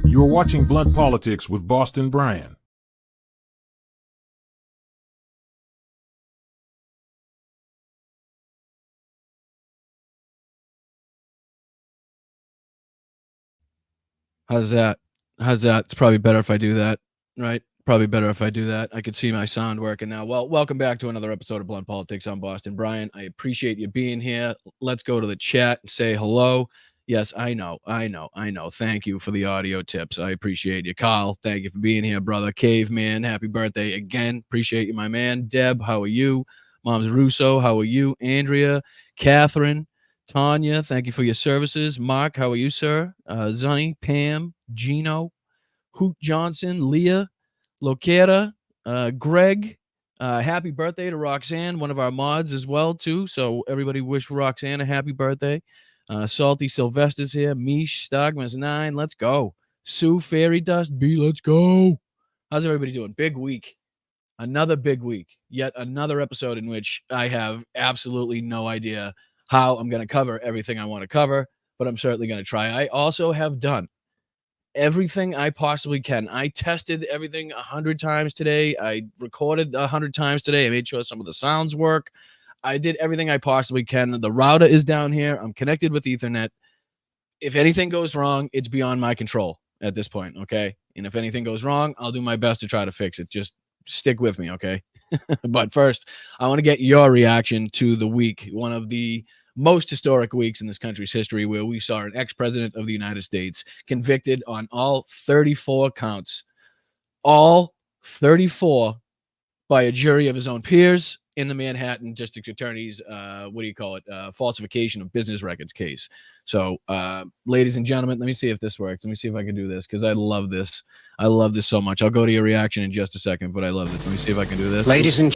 You're watching Blunt Politics with Boston Brian. How's that? It's probably better if I do that, right? Probably better if I do that. I could see my sound working now. Well, welcome back to another episode of Blunt Politics. I'm Boston Brian. I appreciate you being here. Let's go to the chat and say hello. Yes, I know. Thank you for the audio tips. I appreciate you. Kyle, thank you for being here, brother. Caveman, happy birthday again. Appreciate you, my man. Deb, how are you? Moms Russo, how are you? Andrea, Catherine, Tanya, thank you for your services. Mark, how are you, sir? Zunny, Pam, Gino, Hoot Johnson, Leah, Loquera, Greg. Happy birthday to Roxanne, one of our mods as well, too. So everybody wish Roxanne a happy birthday. Salty Sylvester's here. Mish, Stogmas 9. Let's go. Sue, Fairy Dust, B, let's go. How's everybody doing? Big week. Another big week. Yet another episode in which I have absolutely no idea how I'm going to cover everything I want to cover, but I'm certainly going to try. I also have done everything I possibly can. I tested everything 100 times today. I recorded 100 times today. I made sure some of the sounds work. I did everything I possibly can. The router is down here. I'm connected with Ethernet. If anything goes wrong, it's beyond my control at this point, okay? And if anything goes wrong, I'll do my best to try to fix it. Just stick with me, okay? But first, I want to get your reaction to the week, one of the most historic weeks in this country's history, where we saw an ex-president of the United States convicted on all 34 counts, all 34 by a jury of his own peers in the Manhattan District Attorney's, falsification of business records case. So, ladies and gentlemen, let me see if this works. Let me see if I can do this, because I love this. I love this so much. I'll go to your reaction in just a second, but I love this. Let me see if I can do this. Ladies and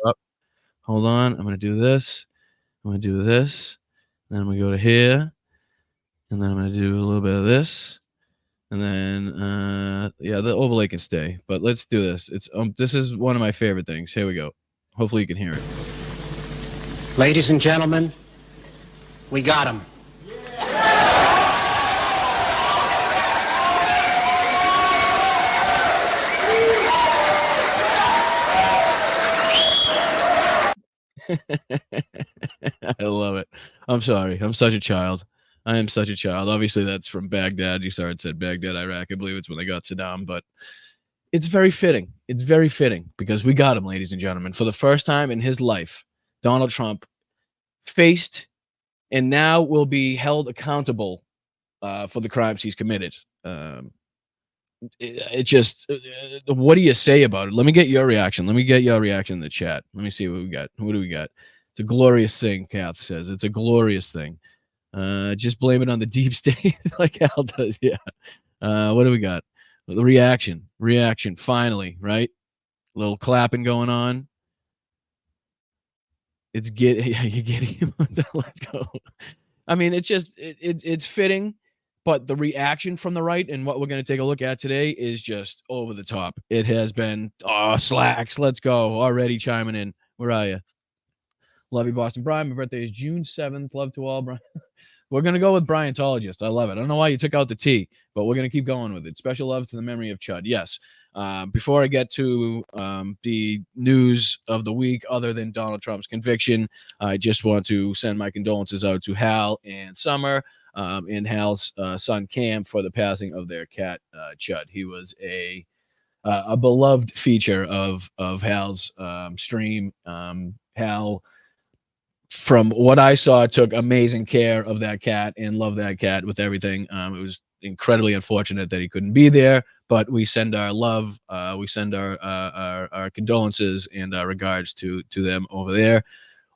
hold on. I'm going to do this. I'm going to do this. Then I'm going to go to here. And then I'm going to do a little bit of this. And then, the overlay can stay. But let's do this. This is one of my favorite things. Here we go. Hopefully you can hear it. ladies and gentlemen, we got him. I love it. I'm sorry. I'm such a child. I am such a child. Obviously, that's from Baghdad. You saw it said Baghdad, Iraq. I believe it's when they got Saddam. But it's very fitting. It's very fitting because we got him, ladies and gentlemen. For the first time in his life, Donald Trump faced and now will be held accountable for the crimes he's committed. It just, what do you say about it? Let me get your reaction. Let me get your reaction in the chat. Let me see what we got. What do we got? It's a glorious thing, Kath says. It's a glorious thing. Just blame it on the deep state, like Al does. Yeah. What do we got? The reaction. Finally, right? A little clapping going on. It's you're getting him. Let's go. I mean, it's just it's fitting, but the reaction from the right and what we're going to take a look at today is just over the top. It has been slacks. Let's go. Already chiming in. Where are you? Love you, Boston Brian. My birthday is June 7th. Love to all, Brian. We're going to go with Bryantologist. I love it. I don't know why you took out the T, but we're going to keep going with it. Special love to the memory of Chud. Yes. Before I get to the news of the week, other than Donald Trump's conviction, I just want to send my condolences out to Hal and Summer and Hal's son Cam for the passing of their cat, Chud. He was a beloved feature of Hal's stream. Hal, from what I saw, took amazing care of that cat and loved that cat with everything. It was incredibly unfortunate that he couldn't be there, but we send our love, we send our condolences and our regards to them over there.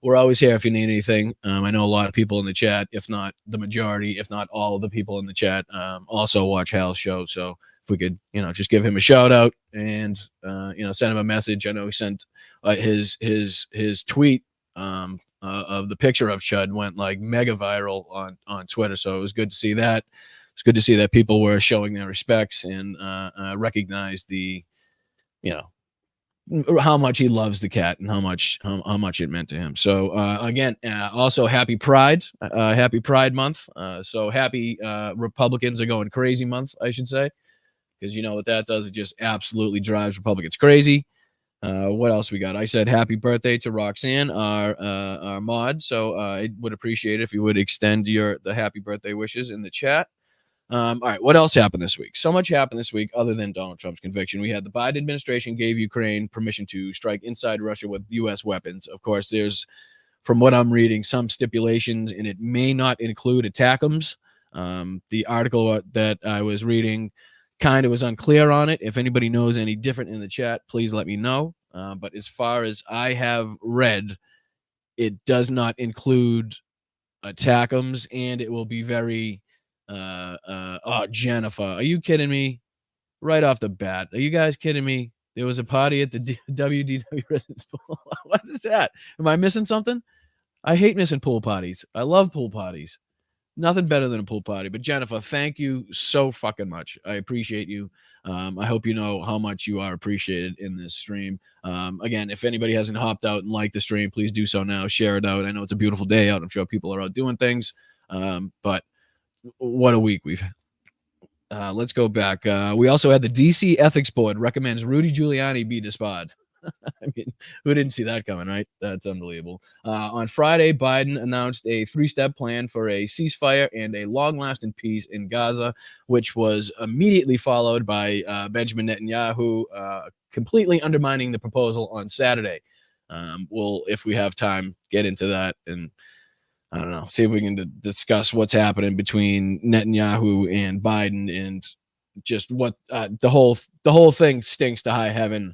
We're always here if you need anything. I know a lot of people in the chat, if not the majority, if not all of the people in the chat, also watch Hal's show. So if we could, just give him a shout out and send him a message. I know he sent his tweet of the picture of Chud went like mega viral on Twitter. So it was good to see that. It's good to see that people were showing their respects and recognized the, how much he loves the cat and how much it meant to him. So again, also happy Pride month. So happy Republicans are going crazy month, I should say, because you know what that does? It just absolutely drives Republicans crazy. What else we got? I said happy birthday to Roxanne, our mod. So I would appreciate it if you would extend the happy birthday wishes in the chat. All right, what else happened this week? So much happened this week other than Donald Trump's conviction. We had the Biden administration gave Ukraine permission to strike inside Russia with U.S. weapons. Of course, there's, from what I'm reading, some stipulations, and it may not include ATACMS. The article that I was reading kind of was unclear on it. If anybody knows any different in the chat, please let me know. But as far as I have read, it does not include ATACMS, and it will be very Jennifer, are you kidding me? Right off the bat, are you guys kidding me? There was a party at the WDW residence pool. What is that? Am I missing something? I hate missing pool parties. I love pool parties. Nothing better than a pool party. But Jennifer, thank you so fucking much. I appreciate you. I hope you know how much you are appreciated in this stream. Again, if anybody hasn't hopped out and liked the stream, please do so now. Share it out. I know it's a beautiful day out. I'm sure people are out doing things. But what a week we've had. Let's go back. We also had the DC Ethics Board recommends Rudy Giuliani be disbarred. I mean, who didn't see that coming, right? That's unbelievable. On Friday, Biden announced a 3-step plan for a ceasefire and a long-lasting peace in Gaza, which was immediately followed by Benjamin Netanyahu completely undermining the proposal on Saturday. We'll, if we have time, get into that and I don't know, see if we can discuss what's happening between Netanyahu and Biden and just what the whole thing stinks to high heaven.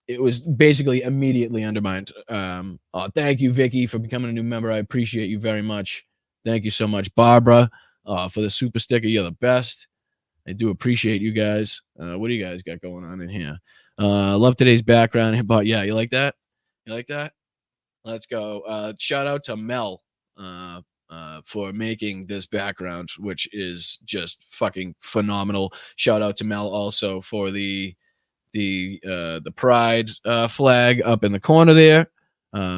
It was basically immediately undermined. Thank you, Vicky, for becoming a new member. I appreciate you very much. Thank you so much, Barbara, for the super sticker. You're the best. I do appreciate you guys. What do you guys got going on in here? Love today's background. But yeah, you like that? You like that? Let's go. Shout out to Mel for making this background, which is just fucking phenomenal. Shout out to Mel also for the pride flag up in the corner there.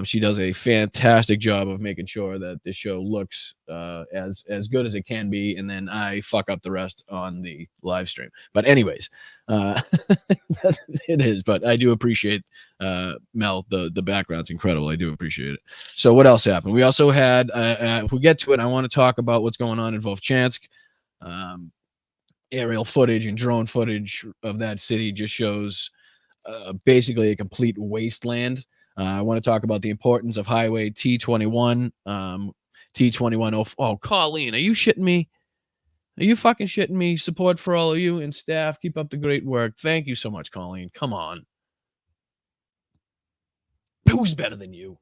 She does a fantastic job of making sure that the show looks as good as it can be, and then I fuck up the rest on the live stream. But anyways, it is. But I do appreciate Mel. The background's incredible. I do appreciate it. So what else happened? We also had, if we get to it, I want to talk about what's going on in Vovchansk. aerial footage and drone footage of that city just shows basically a complete wasteland. I want to talk about the importance of Highway T21. T21. Oh, Colleen, are you shitting me? Are you fucking shitting me? Support for all of you and staff. Keep up the great work. Thank you so much, Colleen. Come on. Who's better than you?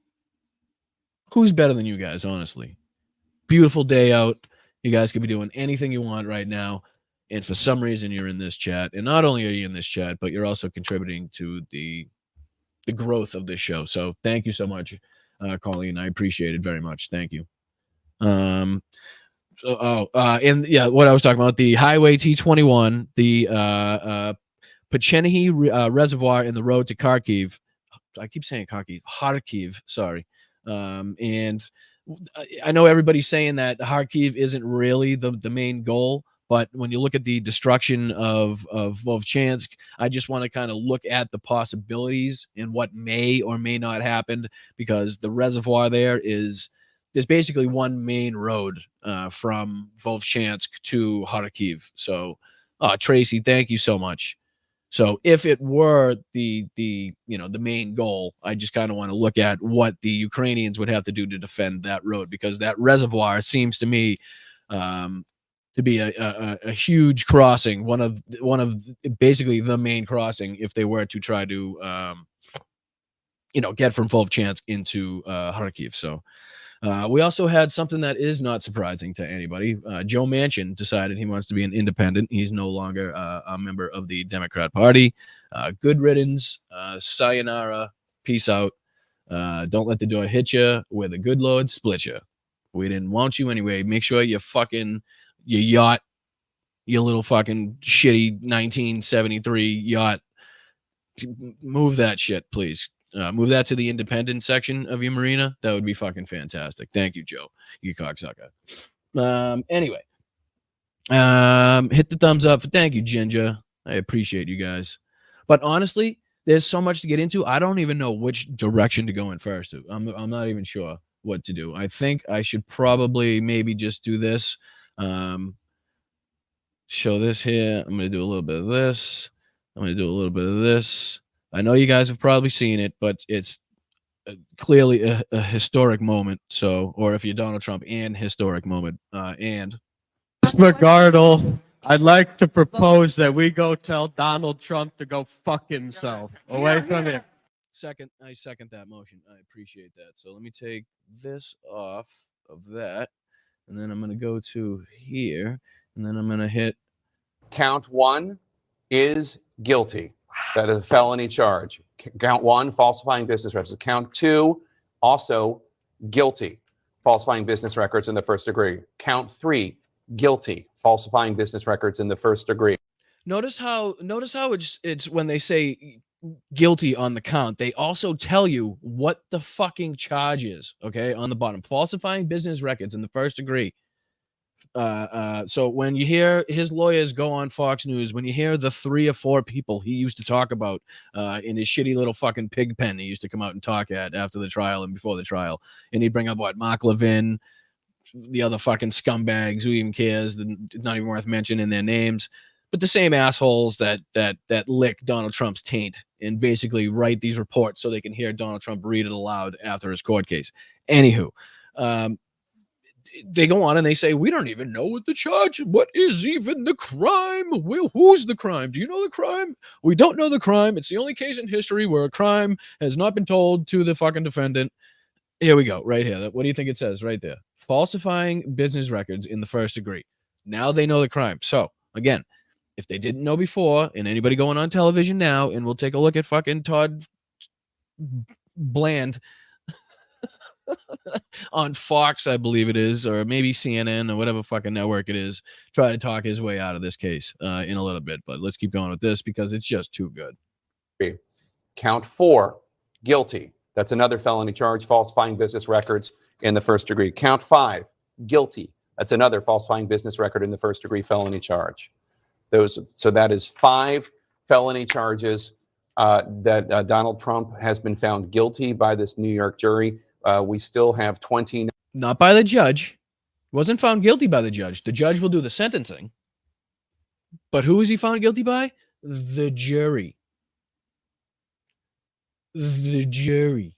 Who's better than you guys, honestly? Beautiful day out. You guys could be doing anything you want right now. And for some reason, you're in this chat. And not only are you in this chat, but you're also contributing to the growth of this show. So thank you so much, Colleen. I appreciate it very much. Thank you. And yeah, what I was talking about, the Highway T21, the Pechenihi Reservoir in the road to Kharkiv. I keep saying Kharkiv, sorry. And I know everybody's saying that Kharkiv isn't really the main goal, but when you look at the destruction of Volchansk, I just want to kind of look at the possibilities and what may or may not happen, because the reservoir there's basically one main road from Volchansk to Kharkiv. So, Tracy, thank you so much. So if it were the main goal, I just kind of want to look at what the Ukrainians would have to do to defend that road, because that reservoir seems to me to be a huge crossing, one of basically the main crossing if they were to try to get from Volchansk into Kharkiv. So we also had something that is not surprising to anybody. Joe Manchin decided he wants to be an independent. He's no longer a member of the Democrat Party. Good riddance. Sayonara. Peace out. Don't let the door hit you where the good Lord split you. We didn't want you anyway. Make sure your yacht, your little fucking shitty 1973 yacht, move that shit, please. Move that to the independent section of your marina. That would be fucking fantastic. Thank you, Joe. You cocksucker. Anyway, hit the thumbs up. Thank you, Ginger. I appreciate you guys. But honestly, there's so much to get into. I don't even know which direction to go in first. I'm not even sure what to do. I think I should probably maybe just do this. Show this here. I'm going to do a little bit of this. I'm going to do a little bit of this. I know you guys have probably seen it, but it's clearly a historic moment. So, or if you're Donald Trump, an historic moment. And McGardle, I'd like to propose that we go tell Donald Trump to go fuck himself. Away from him. I second that motion. I appreciate that. So let me take this off of that, and then I'm going to go to here, and then I'm going to hit. Count one is guilty. That is a felony charge. Count one, falsifying business records. Count two, also guilty, falsifying business records in the first degree. Count three, guilty, falsifying business records in the first degree. Notice how it's when they say guilty on the count, they also tell you what the fucking charge is. Okay, on the bottom, falsifying business records in the first degree. So when you hear his lawyers go on Fox News, when you hear the 3 or 4 people he used to talk about in his shitty little fucking pig pen he used to come out and talk at after the trial and before the trial, and he'd bring up Mark Levin, the other fucking scumbags, who even cares? It's not even worth mentioning their names, but the same assholes that lick Donald Trump's taint and basically write these reports so they can hear Donald Trump read it aloud after his court case. Anywho, they go on and they say, we don't even know what the charge, what is even the crime? Who's the crime? Do you know the crime? We don't know the crime. It's the only case in history where a crime has not been told to the fucking defendant. Here we go, right here. What do you think it says right there? Falsifying business records in the first degree. Now they know the crime. So, again, if they didn't know before, and anybody going on television now, and we'll take a look at fucking Todd Bland on Fox, I believe it is, or maybe CNN or whatever fucking network it is, try to talk his way out of this case in a little bit. But let's keep going with this because it's just too good. Count 4, guilty. That's another felony charge, falsifying business records in the first degree. Count 5, guilty. That's another falsifying business record in the first degree felony charge. So that is 5 felony charges that Donald Trump has been found guilty by this New York jury. We still have 20. Not by the judge. Wasn't found guilty by the judge. The judge will do the sentencing. But who was he found guilty by? The jury. The jury.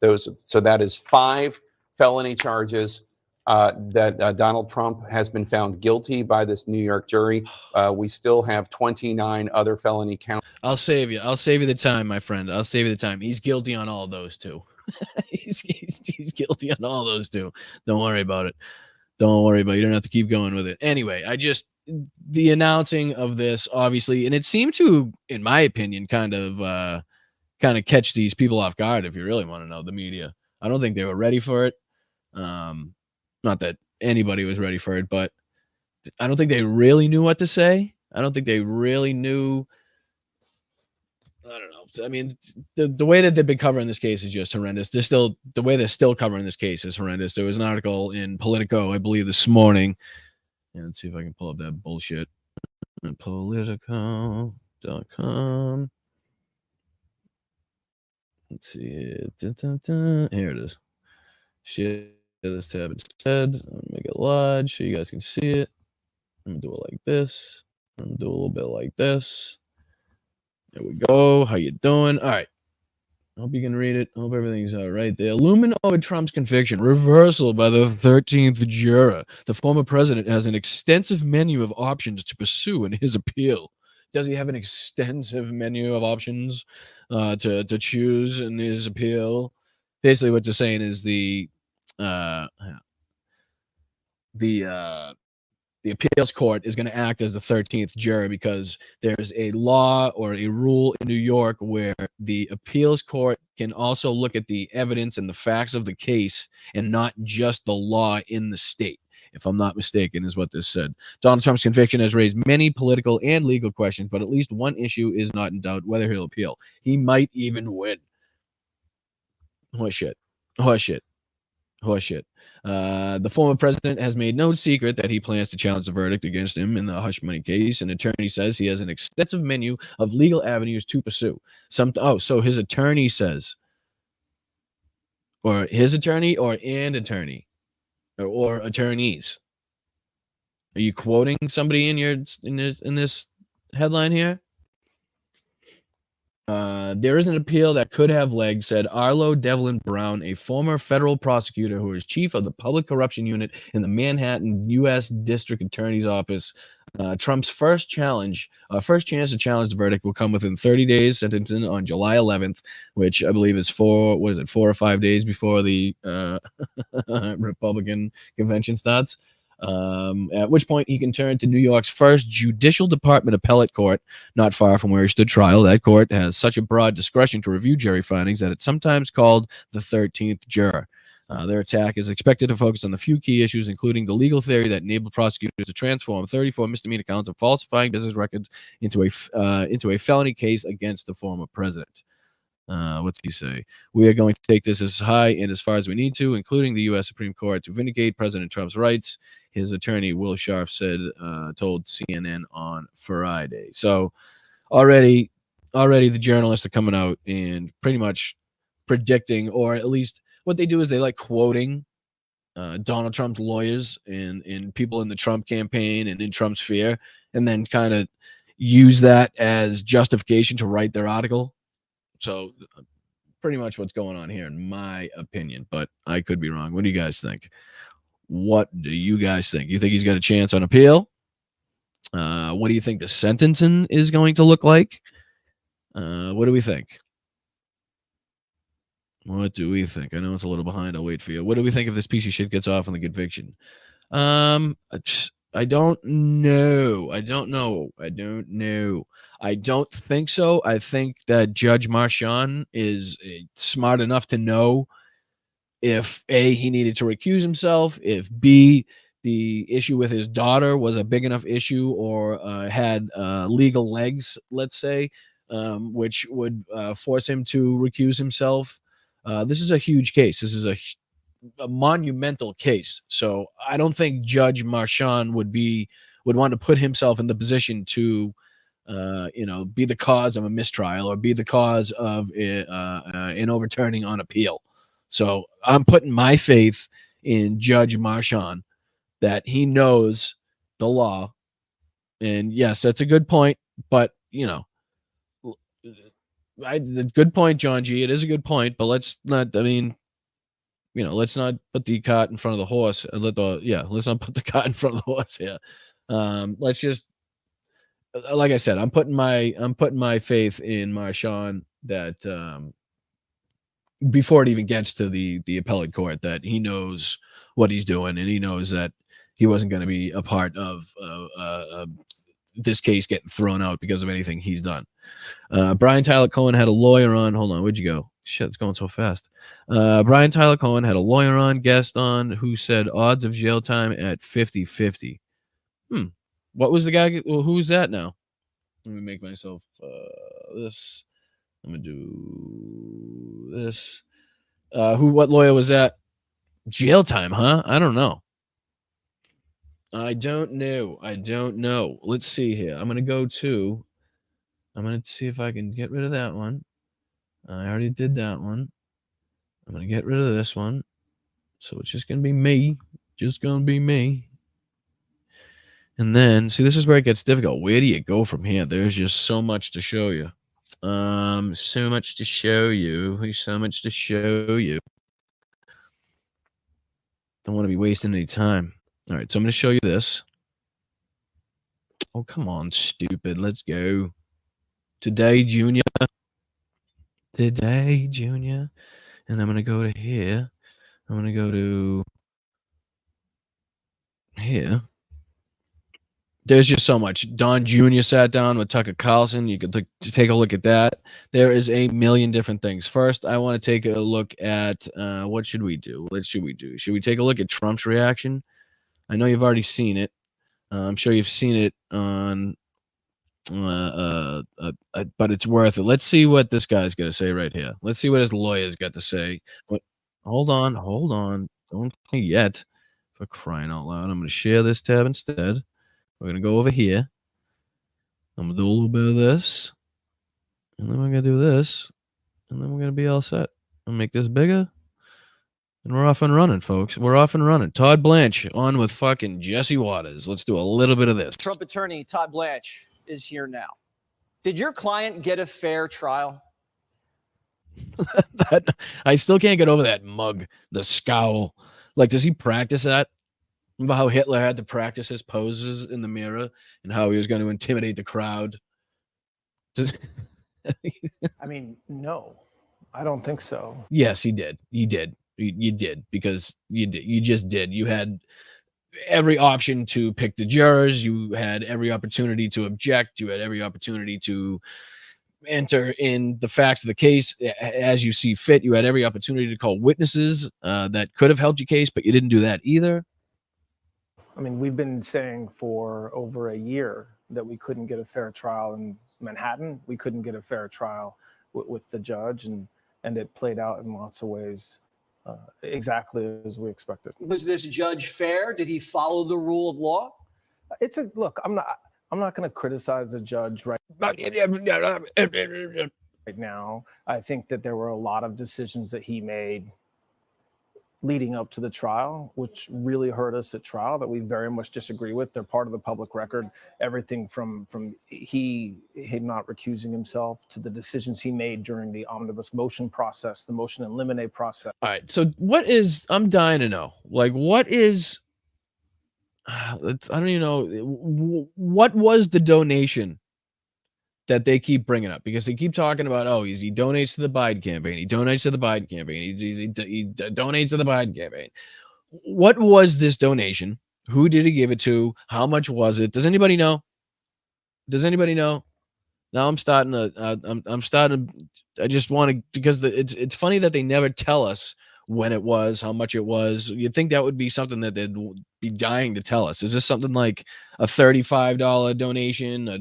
So that is 5 felony charges that Donald Trump has been found guilty by this New York jury. We still have 29 other felony counts. I'll save you. I'll save you the time, my friend. I'll save you the time. He's guilty on all those too. he's guilty on all those too. Don't worry about it. Don't worry about it. You don't have to keep going with it. Anyway, the announcing of this, obviously, and it seemed to, in my opinion, kind of catch these people off guard, if you really want to know, the media. I don't think they were ready for it. Not that anybody was ready for it, but I don't think they really knew what to say. I don't think they really knew. I don't know. I mean, the way that they've been covering this case is just horrendous. The way they're still covering this case is horrendous. There was an article in Politico, I believe, this morning. And let's see if I can pull up that bullshit. Politico.com. Let's see. Here it is. Share this tab instead. I'm gonna make it large so you guys can see it. I'm gonna do it like this. I'm gonna do a little bit like this. There we go. How you doing? All right. Hope you can read it. Hope everything's all right there. Lumen over Trump's conviction. Reversal by the 13th juror. The former president has an extensive menu of options to pursue in his appeal. Does he have an extensive menu of options to choose in his appeal? Basically, what they're saying is the appeals court is going to act as the 13th juror because there's a law or a rule in New York where the appeals court can also look at the evidence and the facts of the case and not just the law in the state, if I'm not mistaken, is what this said. Donald Trump's conviction has raised many political and legal questions, but at least one issue is not in doubt: whether he'll appeal. He might even win. Horseshit. The former president has made no secret that he plans to challenge the verdict against him in the hush money case. An attorney says he has an extensive menu of legal avenues to pursue. So his attorney says, or his attorney, or an attorney, or attorneys. Are you quoting somebody in this headline here? There is an appeal that could have legs, said Arlo Devlin Brown, a former federal prosecutor who is chief of the public corruption unit in the Manhattan U.S. District Attorney's Office. Trump's first chance to challenge the verdict will come within 30 days, sentencing on July 11th, which I believe is 4 or 5 days before the Republican convention starts. At which point he can turn to New York's first judicial department appellate court, not far from where he stood trial. That court has such a broad discretion to review jury findings that it's sometimes called the 13th juror. Their attack is expected to focus on the few key issues, including the legal theory that enabled prosecutors to transform 34 misdemeanor counts of falsifying business records into a felony case against the former president. What's he say? We are going to take this as high and as far as we need to, including the U.S. Supreme Court, to vindicate President Trump's rights. His attorney, Will Scharf, told CNN on Friday. So already the journalists are coming out and pretty much predicting, or at least what they do is they like quoting Donald Trump's lawyers and people in the Trump campaign and in Trump's sphere, and then kind of use that as justification to write their article. So pretty much what's going on here, in my opinion, but I could be wrong. What do you guys think? What do you guys think? You think he's got a chance on appeal? What do you think the sentencing is going to look like? What do we think? What do we think? I know it's a little behind. I'll wait for you. What do we think if this piece of shit gets off on the conviction? I don't know. I don't think so. I think that Judge Marchand is smart enough to know if A, he needed to recuse himself, if B, the issue with his daughter was a big enough issue or had legal legs, let's say, which would force him to recuse himself. This is a huge case. This is a monumental case. So I don't think Judge Marchand would want to put himself in the position to be the cause of a mistrial or be the cause of an overturning on appeal. So I'm putting my faith in Judge Marchand that he knows the law And yes, that's a good point. But the good point, John G. It is a good point, but let's not. I mean, let's not put the cart in front of the horse. And let's not put the cart in front of the horse here. Let's just, like I said, I'm putting my faith in Marshawn that before it even gets to the appellate court, that he knows what he's doing, and he knows that he wasn't going to be a part of this case getting thrown out because of anything he's done. Brian Tyler Cohen had a lawyer on. Hold on, where'd you go? Shit, it's going so fast. Brian Tyler Cohen had a lawyer on, guest on, who said odds of jail time at 50-50. What was the guy? Well, who's that now? Let me make myself this. I'm gonna do this. What lawyer was that? Jail time, huh? I don't know. I don't know. Let's see here. I'm gonna see if I can get rid of that one. I already did that one. I'm gonna get rid of this one. So it's just gonna be me. And then, see, this is where it gets difficult. Where do you go from here? There's just so much to show you. So much to show you. Don't want to be wasting any time. All right, so I'm going to show you this. Oh, come on, stupid. Let's go. Today, Junior. And I'm going to go to here. I'm going to go to here. There's just so much. Don Jr. sat down with Tucker Carlson. You could take a look at that. There is a million different things. First, I want to take a look at what should we do? Should we take a look at Trump's reaction? I know you've already seen it. I'm sure you've seen it on, but it's worth it. Let's see what this guy's going to say right here. Let's see what his lawyer's got to say. Hold on. Don't play yet. For crying out loud. I'm going to share this tab instead. We're going to go over here. I'm going to do a little bit of this. And then we're going to do this. And then we're going to be all set. I'll make this bigger. And we're off and running, folks. We're off and running. Todd Blanche on with fucking Jesse Waters. Let's do a little bit of this. Trump attorney Todd Blanche is here now. Did your client get a fair trial? I still can't get over that mug, the scowl. Like, does he practice that? Remember how Hitler had to practice his poses in the mirror and how he was going to intimidate the crowd? I mean, no, I don't think so. Yes, he did. You did, because you did. You just did. You had every option to pick the jurors. You had every opportunity to object. You had every opportunity to enter in the facts of the case as you see fit. You had every opportunity to call witnesses that could have helped your case, but you didn't do that either. I mean, we've been saying for over a year that we couldn't get a fair trial in Manhattan. We couldn't get a fair trial with the judge, and it played out in lots of ways exactly as we expected. Was this judge fair? Did he follow the rule of law? Look, I'm not going to criticize the judge right now. I think that there were a lot of decisions that he made leading up to the trial, which really hurt us at trial, that we very much disagree with. They're part of the public record. Everything from he not recusing himself to the decisions he made during the omnibus motion process, the motion in limine process. All right. So I'm dying to know, like, I don't even know, what was the donation that they keep bringing up? Because they keep talking about, he donates to the Biden campaign. He donates to the Biden campaign. He donates to the Biden campaign. What was this donation? Who did he give it to? How much was it? Does anybody know? Now I'm starting to, I just want to, because it's funny that they never tell us when it was, how much it was. You'd think that would be something that they'd be dying to tell us. Is this something like a $35 donation, a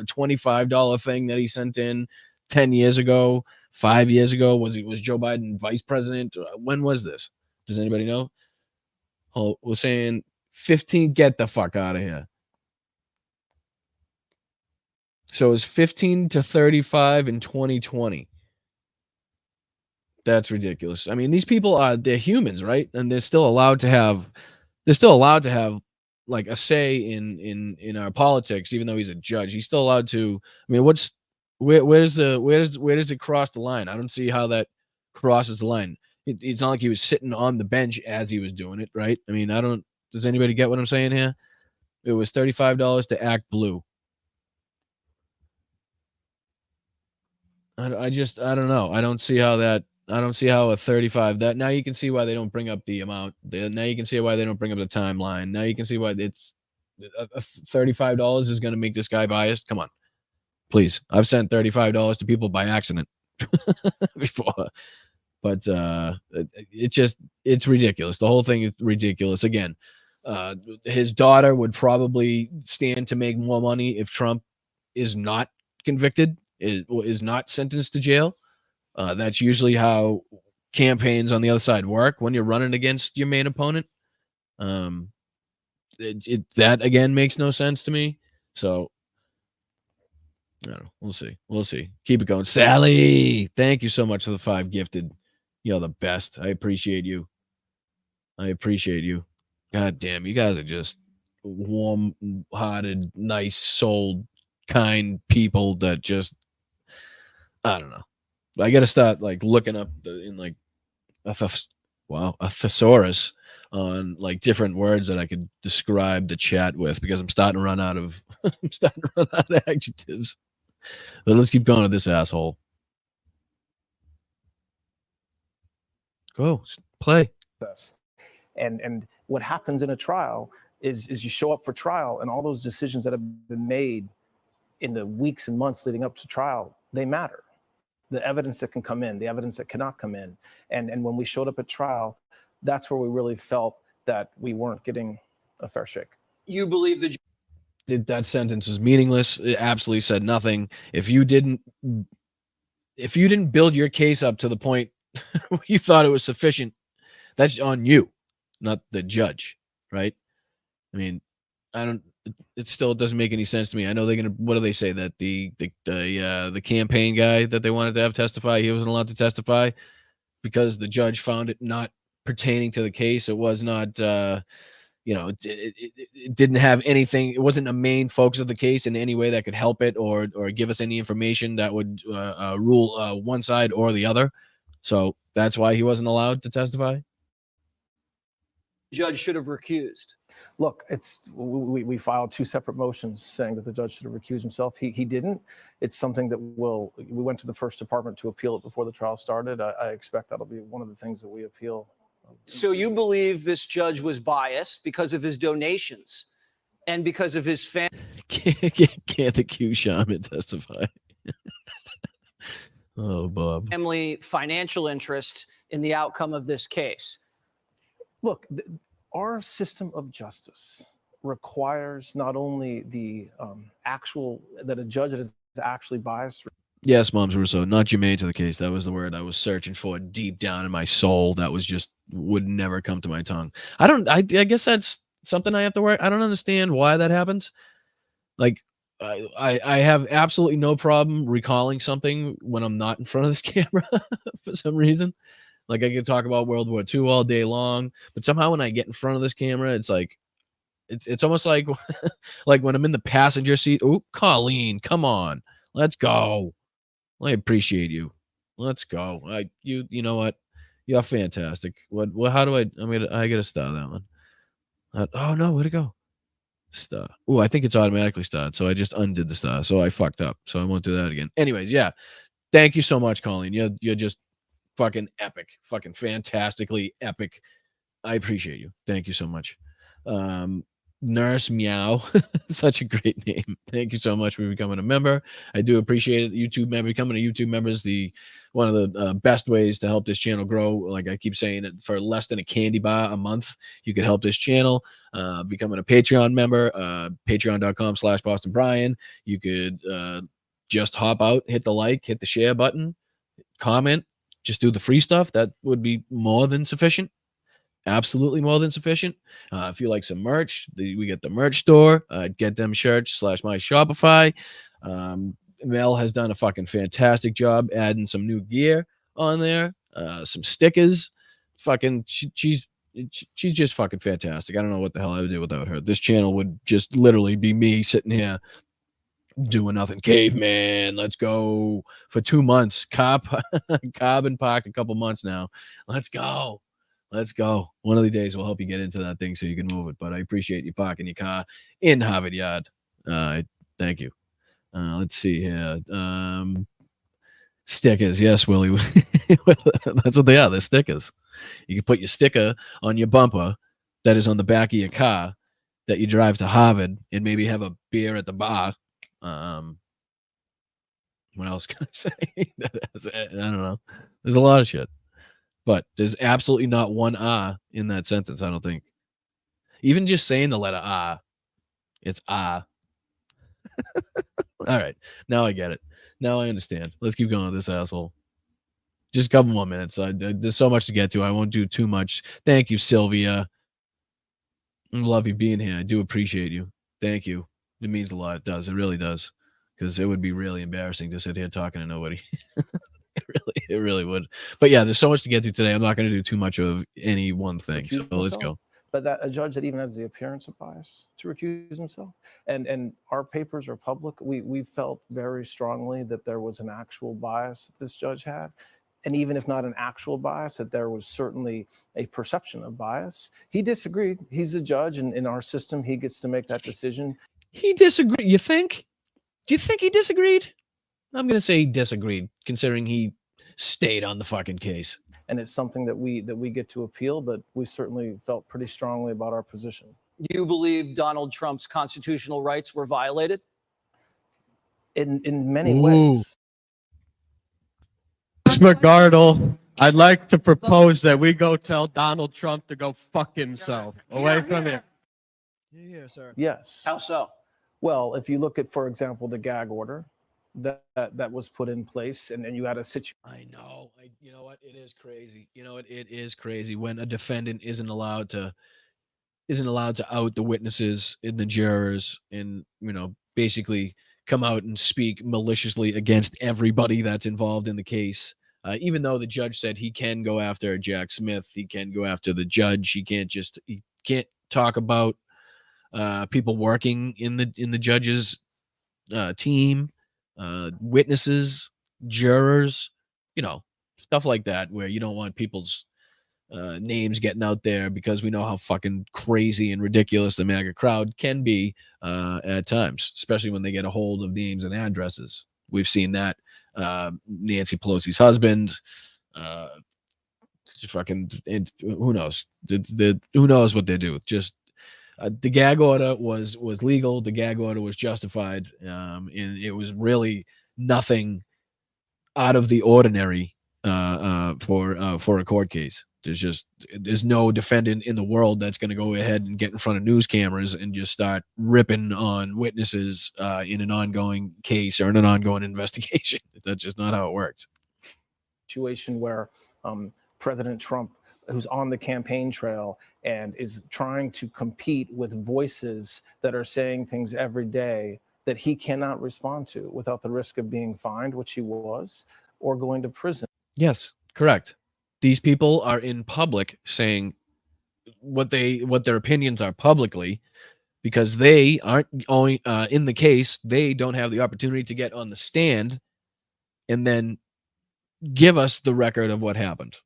$25 thing that he sent in 10 years ago, 5 years ago? Was Joe Biden vice president? When was this? Does anybody know? Oh, we're saying 15, get the fuck out of here. So it's 15 to 35 in 2020. That's ridiculous. I mean, these people they're humans, right? And they're still allowed to have like a say in our politics, even though he's a judge. He's still allowed to. I mean, where does it cross the line? I don't see how that crosses the line. It's not like he was sitting on the bench as he was doing it, right? I mean, I don't. Does anybody get what I'm saying here? It was $35 to act blue. I don't know. I don't see how a 35 that now you can see why they don't bring up the amount. Now you can see why they don't bring up the timeline. Now you can see why it's $35 is going to make this guy biased. Come on, please. I've sent $35 to people by accident before, but it's ridiculous. The whole thing is ridiculous. Again, his daughter would probably stand to make more money if Trump is not convicted, is not sentenced to jail. That's usually how campaigns on the other side work when you're running against your main opponent. That again makes no sense to me. So I don't know. We'll see. Keep it going. Sally, thank you so much for the 5 gifted. You're the best. I appreciate you. God damn, you guys are just warm-hearted, nice-souled, kind people that just, I don't know. I got to start like looking up a thesaurus on like different words that I could describe the chat with, because I'm starting to run out of adjectives. But let's keep going with this asshole. Go play. And what happens in a trial is you show up for trial, and all those decisions that have been made in the weeks and months leading up to trial, they matter. The evidence that can come in, the evidence that cannot come in. And when we showed up at trial, that's where we really felt that we weren't getting a fair shake. You believe that sentence was meaningless. It absolutely said nothing. If you didn't build your case up to the point where you thought it was sufficient, that's on you, not the judge, right? I mean, it still doesn't make any sense to me. I know what do they say, that the campaign guy that they wanted to have testify, he wasn't allowed to testify because the judge found it not pertaining to the case. It was not, it didn't have anything. It wasn't a main focus of the case in any way that could help it or give us any information that would rule one side or the other. So that's why he wasn't allowed to testify. Judge should have recused? Look, we filed 2 separate motions saying that the judge should have recused himself. He didn't. It's something that we went to the first department to appeal it before the trial started. I expect that'll be one of the things that we appeal. So you believe this judge was biased because of his donations and because of his family? Can't accuse Shaman testify. Oh, Bob. Family financial interest in the outcome of this case. Look, our system of justice requires not only the that a judge is actually biased. Yes, Moms Russo, not germane to the case. That was the word I was searching for deep down in my soul. That was just would never come to my tongue. I guess that's something I have to work. I don't understand why that happens. Like, I have absolutely no problem recalling something when I'm not in front of this camera for some reason. Like, I could talk about World War II all day long, but somehow when I get in front of this camera, it's like, it's almost like, like when I'm in the passenger seat. Oh, Colleen, come on, let's go. I appreciate you. Let's go. You know what? You're fantastic. What? How do I gotta star that one. Oh no, where'd it go? Star. Oh, I think it's automatically starred, so I just undid the star, so I fucked up. So I won't do that again. Anyways, yeah. Thank you so much, Colleen. You're just fucking epic, fucking fantastically epic. I appreciate you. Thank you so much. Nurse Meow, such a great name. Thank you so much for becoming a member. I do appreciate it. YouTube member, becoming a YouTube member is one of the best ways to help this channel grow. Like I keep saying, it for less than a candy bar a month, you could help this channel. Becoming a Patreon member, patreon.com/Boston Brian. You could just hop out, hit the like, hit the share button, comment, just do the free stuff. That would be more than sufficient. Absolutely more than sufficient. If you like some merch, we get the merch store. Get them shirts / my Shopify. Mel has done a fucking fantastic job adding some new gear on there. Some stickers. Fucking she's she's just fucking fantastic. I don't know what the hell I would do without her. This channel would just literally be me sitting here doing nothing. Caveman, let's go for 2 months. Cobb and parked a couple months now. Let's go. Let's go. One of the days we'll help you get into that thing so you can move it. But I appreciate you parking your car in Harvard Yard. Thank you. Let's see here. Stickers. Yes, Willie. That's what they are. They're stickers. You can put your sticker on your bumper that is on the back of your car that you drive to Harvard and maybe have a beer at the bar. What else can I say? I don't know. There's a lot of shit. But there's absolutely not one ah in that sentence, I don't think. Even just saying the letter ah, it's ah. All right. Now I get it. Now I understand. Let's keep going with this asshole. Just a couple more minutes. There's so much to get to. I won't do too much. Thank you, Sylvia. I love you being here. I do appreciate you. Thank you. It means a lot. It does. It really does. Because it would be really embarrassing to sit here talking to nobody. It really would. But yeah, there's so much to get to today. I'm not going to do too much of any one thing. So let's go. But that a judge that even has the appearance of bias to recuse himself, and our papers are public. We felt very strongly that there was an actual bias that this judge had, and even if not an actual bias, that there was certainly a perception of bias. He disagreed. He's a judge, and in our system, he gets to make that decision. He disagreed. You think? Do you think he disagreed? I'm going to say he disagreed, considering he stayed on the fucking case. And it's something that we get to appeal, but we certainly felt pretty strongly about our position. You believe Donald Trump's constitutional rights were violated? In many ways. McGardle, I'd like to propose that we go tell Donald Trump to go fuck himself. Away from here. Yeah, sir. Yes. How so? Well, if you look at, for example, the gag order that was put in place, and then you had a situation. I know. You know what? It is crazy. You know what? It is crazy when a defendant isn't allowed to out the witnesses and the jurors, and basically come out and speak maliciously against everybody that's involved in the case. Even though the judge said he can go after Jack Smith, he can go after the judge. He can't talk about people working in the judge's team. Witnesses, jurors, stuff like that, where you don't want people's names getting out there, because we know how fucking crazy and ridiculous the MAGA crowd can be at times, especially when they get a hold of names and addresses. We've seen that. Nancy Pelosi's husband, fucking, and who knows? Who knows what they do? Just the gag order was legal. The gag order was justified, and it was really nothing out of the ordinary for a court case. There's no defendant in the world that's going to go ahead and get in front of news cameras and just start ripping on witnesses in an ongoing case or in an ongoing investigation. That's just not how it works. Situation where President Trump, who's on the campaign trail and is trying to compete with voices that are saying things every day that he cannot respond to without the risk of being fined, which he was, or going to prison. Yes, correct. These people are in public saying what their opinions are publicly, because they aren't only in the case. They don't have the opportunity to get on the stand and then give us the record of what happened.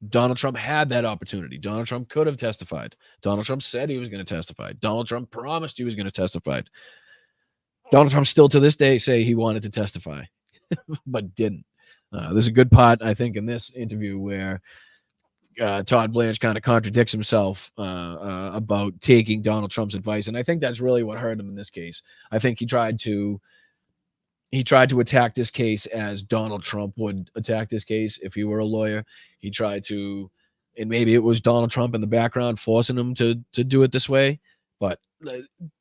Donald Trump had that opportunity. Donald Trump could have testified. Donald Trump said he was going to testify. Donald Trump promised he was going to testify. Donald Trump still to this day say he wanted to testify, but didn't. There's a good part, I think, in this interview where Todd Blanche kind of contradicts himself about taking Donald Trump's advice. And I think that's really what hurt him in this case. I think he tried to attack this case as Donald Trump would attack this case if he were a lawyer. He tried to, and maybe it was Donald Trump in the background forcing him to do it this way. But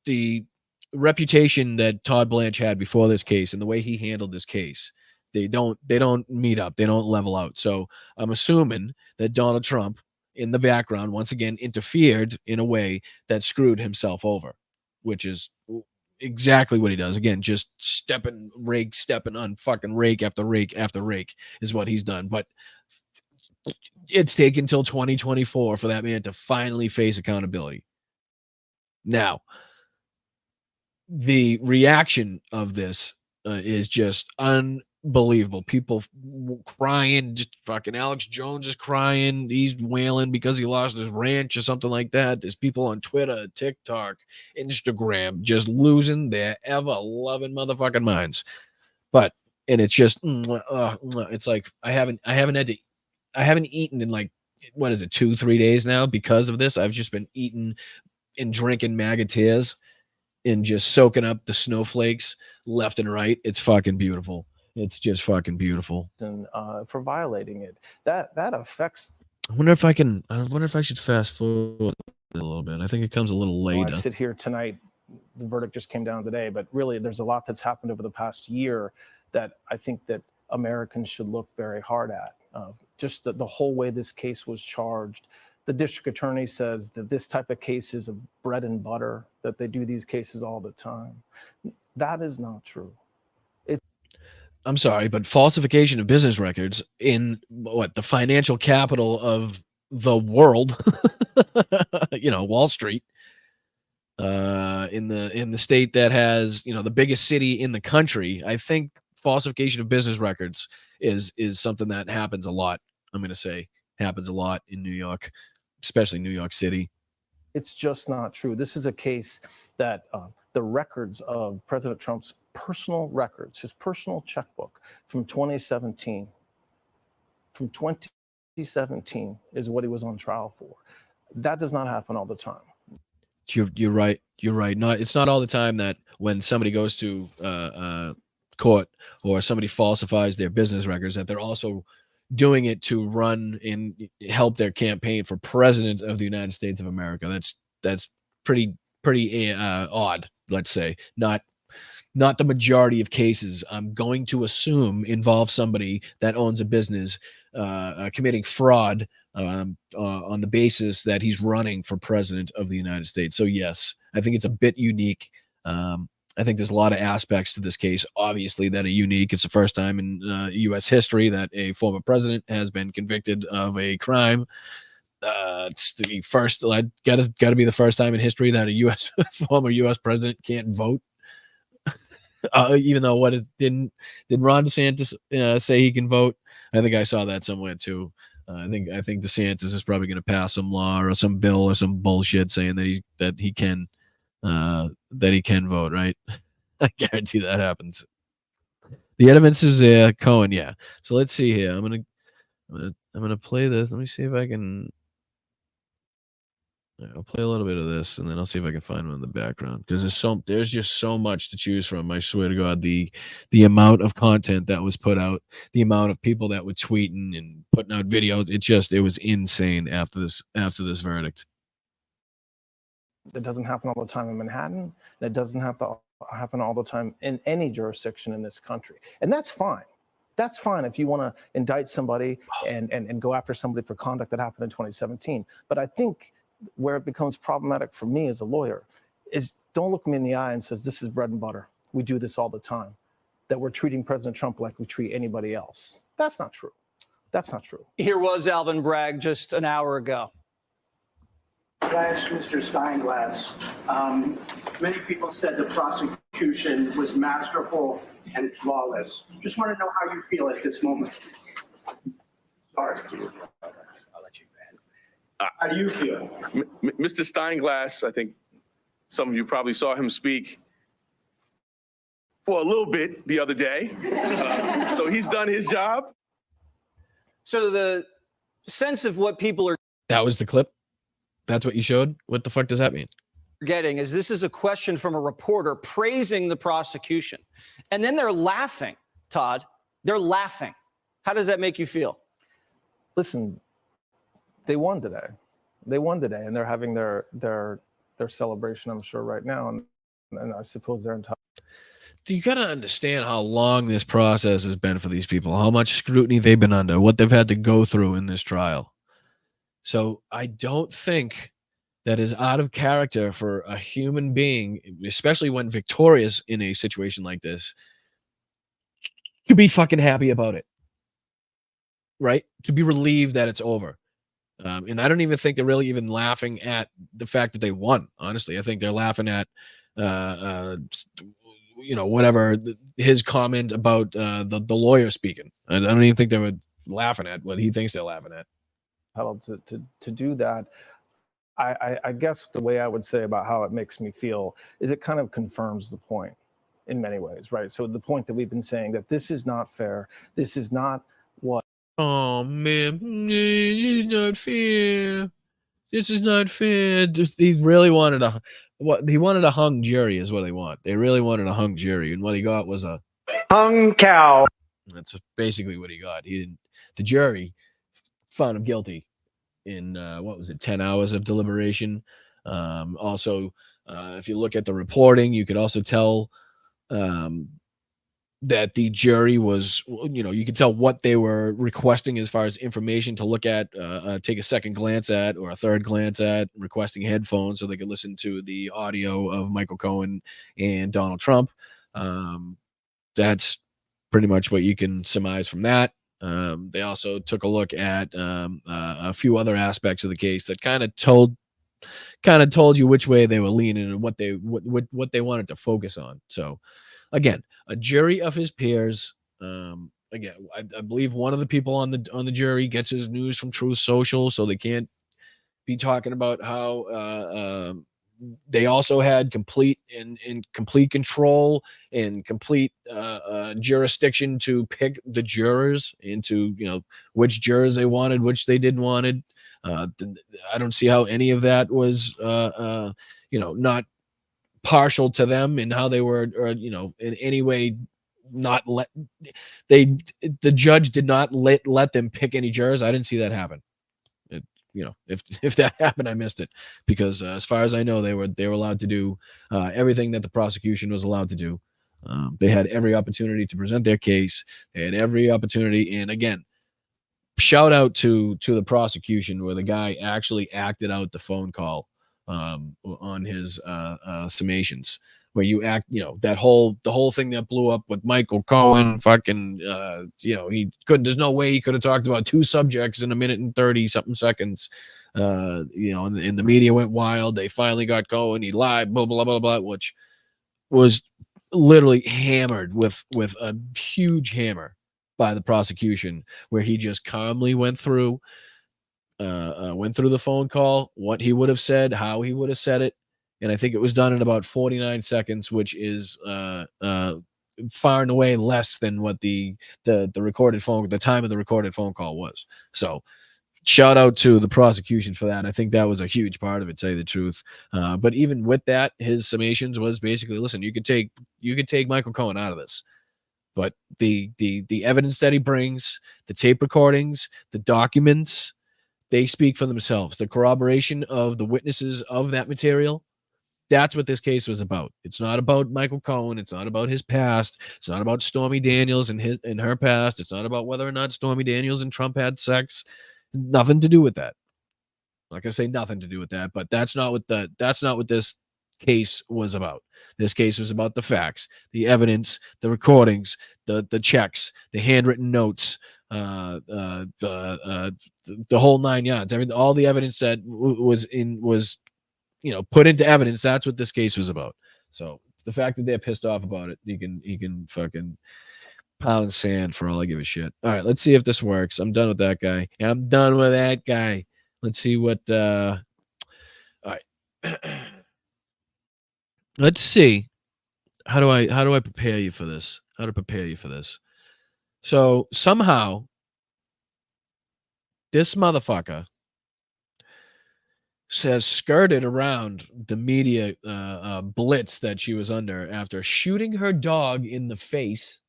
the reputation that Todd Blanche had before this case and the way he handled this case, they don't meet up. They don't level out. So I'm assuming that Donald Trump in the background once again interfered in a way that screwed himself over, which is exactly what he does. Again, just stepping on fucking rake after rake after rake is what he's done. But it's taken until 2024 for that man to finally face accountability. Now, the reaction of this is just unbelievable. People crying, just fucking Alex Jones is crying. He's wailing because he lost his ranch or something like that. There's people on Twitter, TikTok, Instagram just losing their ever-loving motherfucking minds. And it's just, it's like I haven't eaten in like, what is it, 2-3 days now because of this. I've just been eating and drinking magateers and just soaking up the snowflakes left and right. It's fucking beautiful. It's just fucking beautiful. And for violating it, that affects. I wonder if I should fast forward a little bit. I think it comes a little later. I sit here tonight. The verdict just came down today, but really, there's a lot that's happened over the past year that I think that Americans should look very hard at. Just the whole way this case was charged. The district attorney says that this type of case is a bread and butter, that they do these cases all the time. That is not true. I'm sorry, but falsification of business records in the financial capital of the world, Wall Street, in the state that has, the biggest city in the country. I think falsification of business records is something that happens a lot. I'm going to say happens a lot in New York, especially New York City. It's just not true. This is a case that the records of President Trump's personal records, his personal checkbook from 2017, is what he was on trial for. That does not happen all the time. You're right. You're right. It's not all the time that when somebody goes to court or somebody falsifies their business records that they're also doing it to run and help their campaign for president of the United States of America. That's pretty odd. Let's say not the majority of cases. I'm going to assume involve somebody that owns a business committing fraud on the basis that he's running for president of the United States. So yes, I think it's a bit unique. I think there's a lot of aspects to this case, obviously, that are unique. It's the first time in U.S. history that a former president has been convicted of a crime. It's the first, got to be the first time in history that a former U.S. president can't vote. Even though did Ron DeSantis say he can vote? I think I saw that somewhere too. I think DeSantis is probably going to pass some law or some bill or some bullshit saying that he can vote, right? I guarantee that happens. The evidence is there, Cohen, yeah. So let's see here. I'm gonna play this. Let me see if I can. I'll play a little bit of this, and then I'll see if I can find one in the background because there's just so much to choose from. I swear to God, the amount of content that was put out, the amount of people that were tweeting and putting out videos, it was insane after this verdict. That doesn't happen all the time in Manhattan. And it doesn't have to happen all the time in any jurisdiction in this country. And that's fine. That's fine if you want to indict somebody and go after somebody for conduct that happened in 2017. But I think where it becomes problematic for me as a lawyer is don't look me in the eye and says, this is bread and butter. We do this all the time. That we're treating President Trump like we treat anybody else. That's not true. That's not true. Here was Alvin Bragg just an hour ago. Last, Mr. Steinglass, many people said the prosecution was masterful and flawless. Just want to know how you feel at this moment. Sorry. I'll let you go. How do you feel? Mr. Steinglass, I think some of you probably saw him speak for a little bit the other day. So he's done his job. So the sense of what people are That was the clip? That's what you showed? What the fuck does that mean? getting is this is a question from a reporter praising the prosecution. And then they're laughing, Todd. They're laughing. How does that make you feel? Listen, they won today. They won today, and they're having their celebration, I'm sure, right now. And I suppose they're entitled. You got to understand how long this process has been for these people, how much scrutiny they've been under, what they've had to go through in this trial. So I don't think that is out of character for a human being, especially when victorious in a situation like this, to be fucking happy about it. right? To be relieved that it's over. And I don't even think they're really even laughing at the fact that they won. Honestly, I think they're laughing at, whatever his comment about the lawyer speaking. I don't even think they were laughing at what he thinks they're laughing at. To do that. I guess the way I would say about how it makes me feel is it kind of confirms the point in many ways, right? So the point that we've been saying that this is not fair. This is not what. Oh man, this is not fair. This is not fair. He really wanted he wanted a hung jury is what they want. They really wanted a hung jury, and what he got was a Hung cow. That's basically what he got. The jury found him guilty in 10 hours of deliberation. Also, if you look at the reporting, you could also tell that the jury was, you could tell what they were requesting as far as information to look at, take a second glance at or a third glance at, requesting headphones so they could listen to the audio of Michael Cohen and Donald Trump. That's pretty much what you can surmise from that. They also took a look at a few other aspects of the case that kind of told you which way they were leaning and what they wanted to focus on. So, again, a jury of his peers. Again, I believe one of the people on the jury gets his news from Truth Social, so they can't be talking about how they also had complete control and complete jurisdiction to pick the jurors into which jurors they wanted, which they didn't wanted. I don't see how any of that was not partial to them and how they were, or in any way not let the judge did not let them pick any jurors. I didn't see that happen. If that happened, I missed it, because as far as I know, they were allowed to do everything that the prosecution was allowed to do. They had every opportunity to present their case. They had every opportunity, and again, shout out to the prosecution where the guy actually acted out the phone call on his summations, where you act, the whole thing that blew up with Michael Cohen, fucking, he couldn't, there's no way he could have talked about two subjects in a minute and 30 something seconds. And the media went wild. They finally got Cohen. He lied, blah, blah, blah, blah, which was literally hammered with a huge hammer by the prosecution, where he just calmly went through the phone call, what he would have said, how he would have said it. And I think it was done in about 49 seconds, which is far and away less than what the recorded phone, the time of the recorded phone call was. So shout out to the prosecution for that. I think that was a huge part of it, to tell you the truth. But even with that, his summations was basically, listen, you could take Michael Cohen out of this, but the evidence that he brings, the tape recordings, the documents, they speak for themselves. The corroboration of the witnesses of that material, that's what this case was about. It's not about Michael Cohen. It's not about his past. It's not about Stormy Daniels and her past. It's not about whether or not Stormy Daniels and Trump had sex. Nothing to do with that. I'm not gonna say nothing to do with that, but that's not what this case was about. This case was about the facts, the evidence, the recordings, the checks, the handwritten notes, the whole nine yards. All the evidence that was put into evidence. That's what this case was about. So the fact that they're pissed off about it, he can fucking pound sand for all I give a shit. All right, let's see if this works. I'm done with that guy. I'm done with that guy. Let's see what. All right. Let's see. How do I prepare you for this? How to prepare you for this? So somehow, this motherfucker has skirted around the media blitz that she was under after shooting her dog in the face.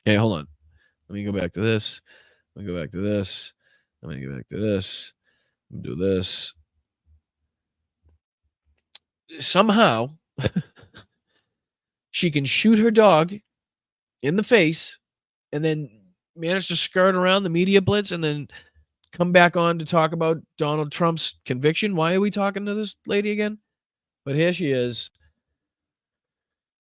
Okay, hold on. Let me go back to this. Let me go back to this. Let me go back to this. Do this. Somehow, she can shoot her dog in the face and then manage to skirt around the media blitz and then come back on to talk about Donald Trump's conviction. Why are we talking to this lady again? But here she is.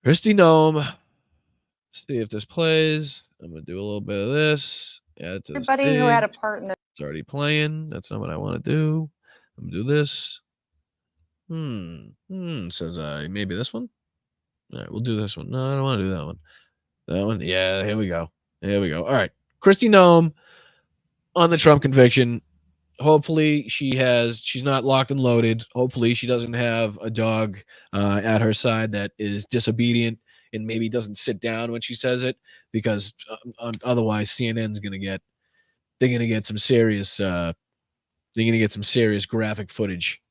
Kristi Noem. Let's see if this plays. I'm going to do a little bit of this. Add to the Everybody who had a stage. part in the It's already playing. That's not what I want to do. I'm gonna do this. Says maybe this one. All right, we'll do this one. No, I don't want to do that one. That one. Yeah, here we go. Here we go. All right. Kristi Noem on the Trump conviction. Hopefully she's not locked and loaded. Hopefully she doesn't have a dog at her side that is disobedient and maybe doesn't sit down when she says it, because otherwise CNN's gonna get some serious graphic footage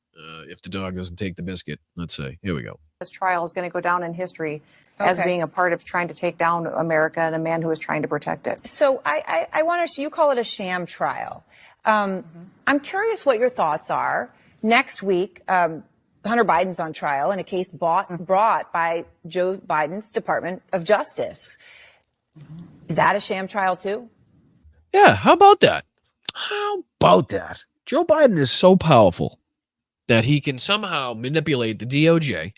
if the dog doesn't take the biscuit. Let's say. Here we go. this trial is going to go down in history as being a part of trying to take down America and a man who is trying to protect it. So I want to, you call it a sham trial. I'm curious what your thoughts are. Next week, Hunter Biden's on trial in a case brought by Joe Biden's Department of Justice. Is that a sham trial too? Yeah, how about that? How about that? Joe Biden is so powerful that he can somehow manipulate the DOJ,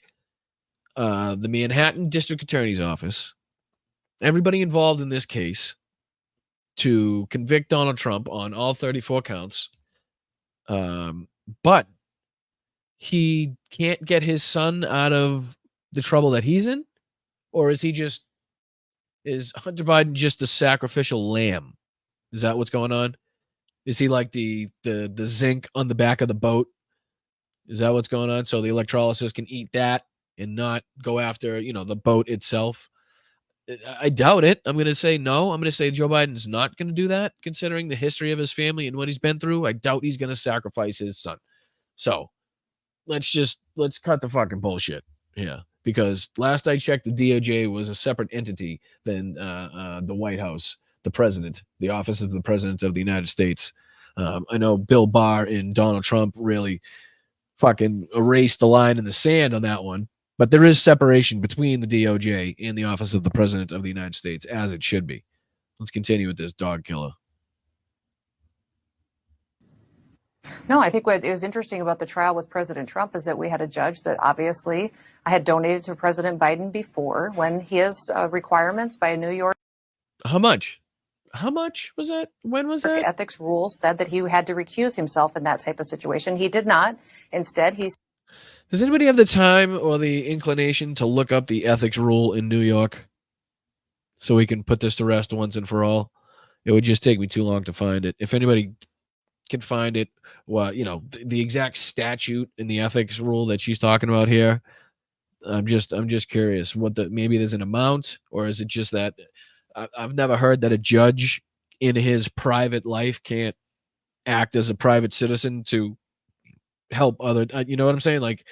the Manhattan District Attorney's Office, everybody involved in this case, to convict Donald Trump on all 34 counts. But he can't get his son out of the trouble that he's in? Or is Hunter Biden just a sacrificial lamb? Is that what's going on? Is he like the zinc on the back of the boat? Is that what's going on? So the electrolysis can eat that and not go after, the boat itself? I doubt it. I'm going to say no. I'm going to say Joe Biden's not going to do that, considering the history of his family and what he's been through. I doubt he's going to sacrifice his son. So let's cut the fucking bullshit. Yeah. Because last I checked, the DOJ was a separate entity than the White House, the president, the office of the president of the United States. I know Bill Barr and Donald Trump really fucking erased the line in the sand on that one. But there is separation between the DOJ and the office of the president of the United States, as it should be. Let's continue with this dog killer. No, I think what is interesting about the trial with President Trump is that we had a judge that obviously I had donated to President Biden before when his requirements by New York. How much? How much was that? When was that? Ethics rules said that he had to recuse himself in that type of situation. He did not. Instead, he's. Does anybody have the time or the inclination to look up the ethics rule in New York so we can put this to rest once and for all? It would just take me too long to find it. If anybody can find it, well, the exact statute in the ethics rule that she's talking about here, I'm just curious maybe there's an amount, or is it just that I've never heard that a judge in his private life can't act as a private citizen to help other, you know what I'm saying? Like,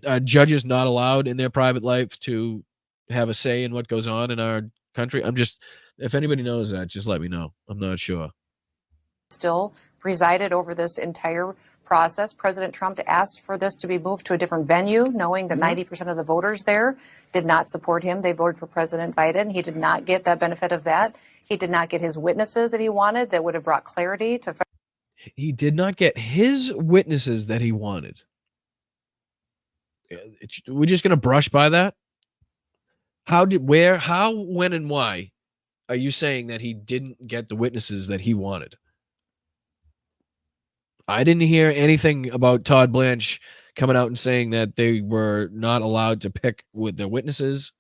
a judge is not allowed in their private life to have a say in what goes on in our country. If anybody knows that, just let me know. I'm not sure. Still presided over this entire process. President Trump asked for this to be moved to a different venue, knowing that 90% of the voters there did not support him. They voted for President Biden. He did not get that benefit of that. He did not get his witnesses that he wanted that would have brought clarity to. He did not get his witnesses that he wanted. We're just going to brush by that? How, when, and why are you saying that he didn't get the witnesses that he wanted? I didn't hear anything about Todd Blanche coming out and saying that they were not allowed to pick with their witnesses.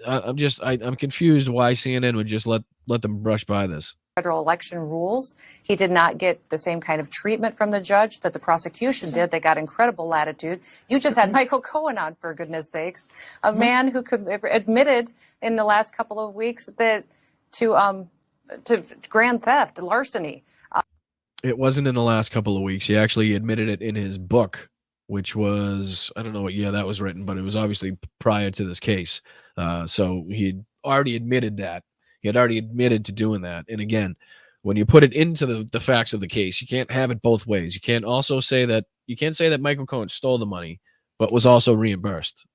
I'm confused why CNN would just let them brush by this. Federal election rules. He did not get the same kind of treatment from the judge that the prosecution did. They got incredible latitude. You just had Michael Cohen on, for goodness sakes, a man who admitted in the last couple of weeks that to grand theft, larceny. It wasn't in the last couple of weeks. He actually admitted it in his book, which was, I don't know what year that was written, but it was obviously prior to this case. So he had already admitted that. He had already admitted to doing that. And again, when you put it into the facts of the case, you can't have it both ways. You can't say that Michael Cohen stole the money, but was also reimbursed.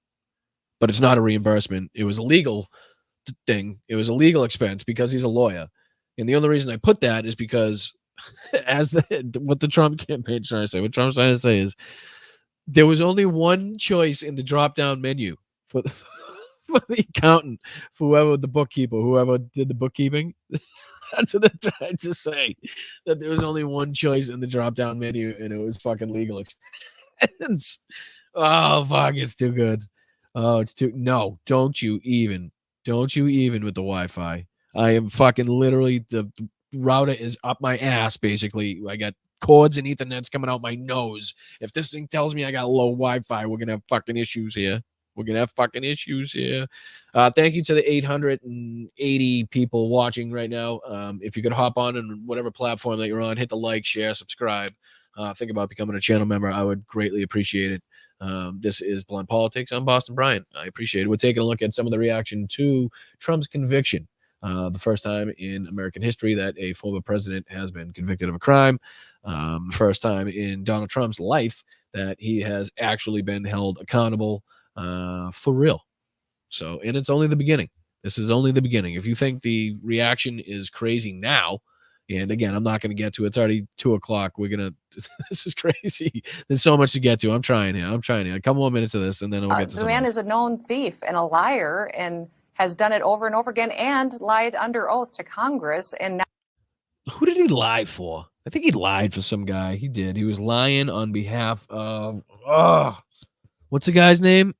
But it's not a reimbursement. It was a legal thing. It was a legal expense because he's a lawyer. And the only reason I put that is because what the Trump campaign is trying to say, what Trump's trying to say is there was only one choice in the drop-down menu for the accountant, for whoever the bookkeeper, whoever did the bookkeeping. That's what they tried to say. That there was only one choice in the drop-down menu, and it was fucking legal expense. Oh fuck, it's too good. Oh, it's too no, don't you even with the Wi-Fi. I am fucking literally the router is up my ass basically. I got cords and Ethernets coming out my nose. If this thing tells me I got low Wi-Fi, we're gonna have fucking issues here. We're gonna have fucking issues here. Thank you to the 880 people watching right now. If you could hop on and whatever platform that you're on, hit the like, share, subscribe. Think about becoming a channel member. I would greatly appreciate it. This is Blunt Politics. I'm Boston Bryant. I appreciate it. We're taking a look at some of the reaction to Trump's conviction. The first time in American history that a former president has been convicted of a crime. First time in Donald Trump's life that he has actually been held accountable for real. So, and it's only the beginning. This is only the beginning. If you think the reaction is crazy now, and again, I'm not going to get to it. It's already 2:00. We're going to, this is crazy. There's so much to get to. I'm trying here. A couple more minutes of this, and then we'll get to The something man else. is a known thief and a liar and has done it over and over again and lied under oath to Congress. And now Who did he lie for? I think he lied for some guy. He did. He was lying on behalf of, what's the guy's name?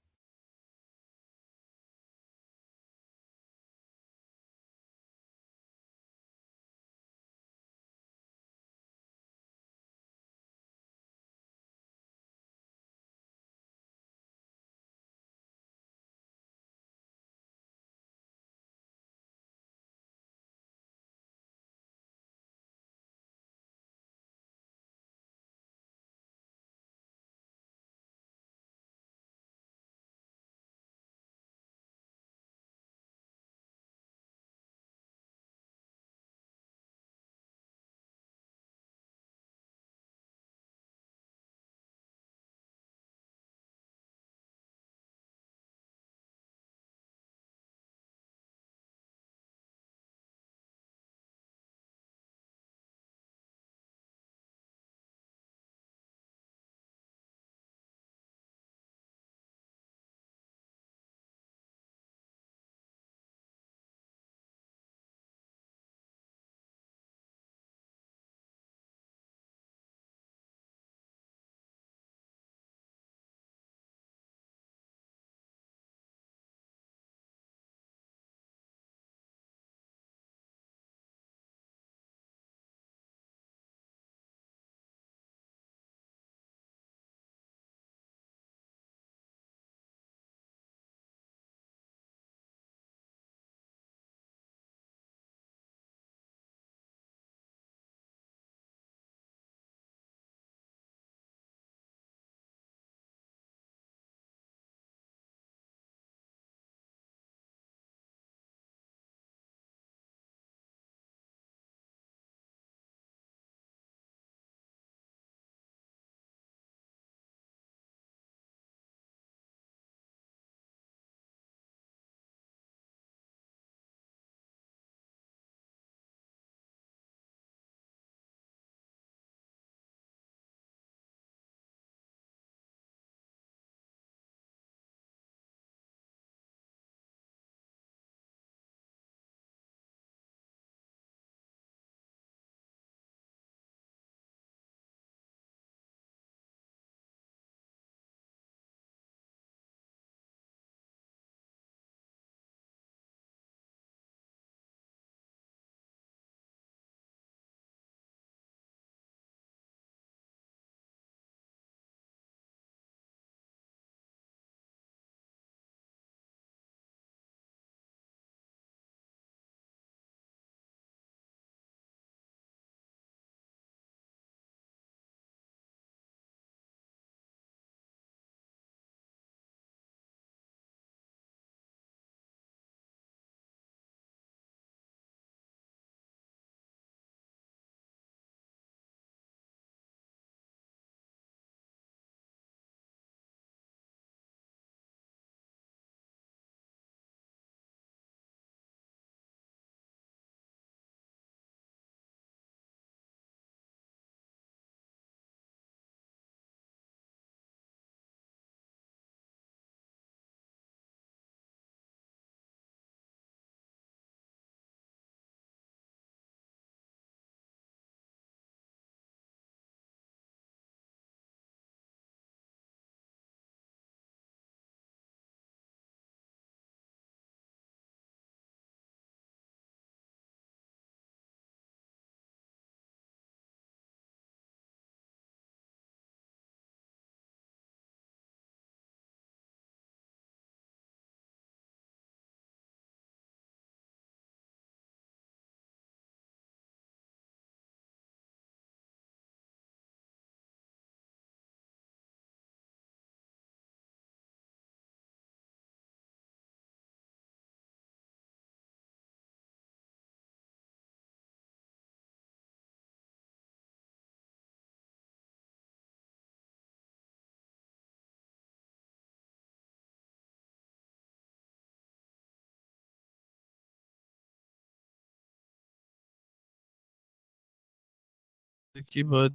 Thank you, bud.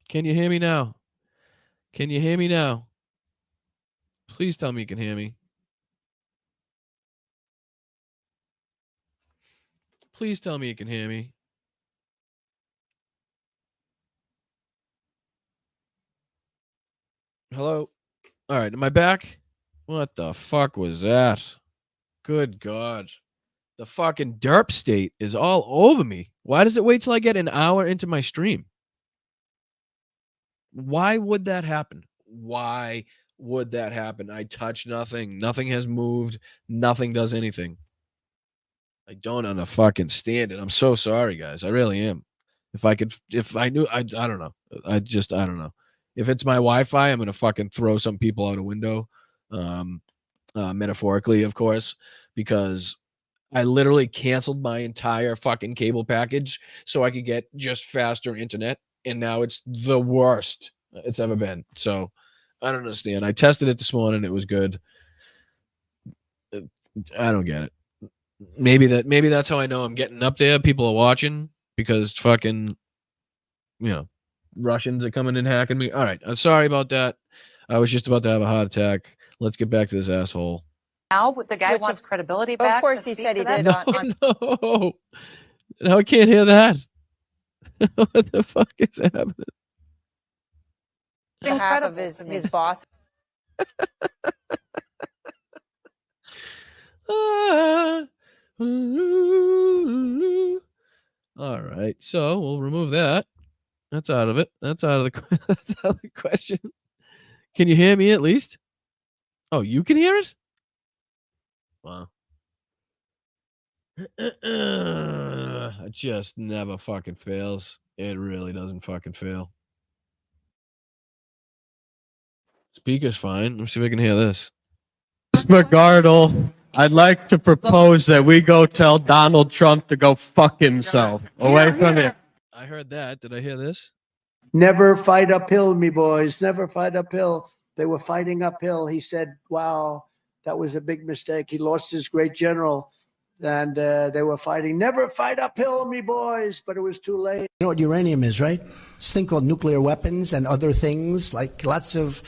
Can you hear me now? Can you hear me now? Please tell me you can hear me. Please tell me you can hear me. Hello? All right, am I back? What the fuck was that? Good God. The fucking derp state is all over me. Why does it wait till I get an hour into my stream? Why would that happen? Why would that happen? I touch nothing. Nothing has moved. Nothing does anything. I don't fucking stand it. I'm so sorry, guys. I really am. If I knew, I don't know. I don't know. If it's my Wi-Fi, I'm gonna fucking throw some people out a window, metaphorically, of course, because I literally canceled my entire fucking cable package so I could get just faster internet, and now it's the worst it's ever been. So I don't understand. I tested it this morning; it was good. I don't get it. Maybe that's how I know I'm getting up there. People are watching because fucking, Russians are coming and hacking me. All right, I'm sorry about that. I was just about to have a heart attack. Let's get back to this asshole. Now the guy wants credibility back. Of course, to he speak said to he that? did. No. No, I can't hear that. What the fuck is happening? On behalf of his boss. All right, so we'll remove that. That's out of it. That's out of the that's out of the question. Can you hear me at least? Oh, you can hear it? Wow. It just never fucking fails. It really doesn't fucking fail. Speaker's fine. Let's see if I can hear this. McGardle, I'd like to propose that we go tell Donald Trump to go fuck himself. Away from here. I heard that. Did I hear this? Never fight uphill, me boys. Never fight uphill. They were fighting uphill. He said, wow, that was a big mistake. He lost his great general. And they were fighting. Never fight uphill, me boys. But it was too late. You know what uranium is, right? It's a thing called nuclear weapons and other things. Like lots of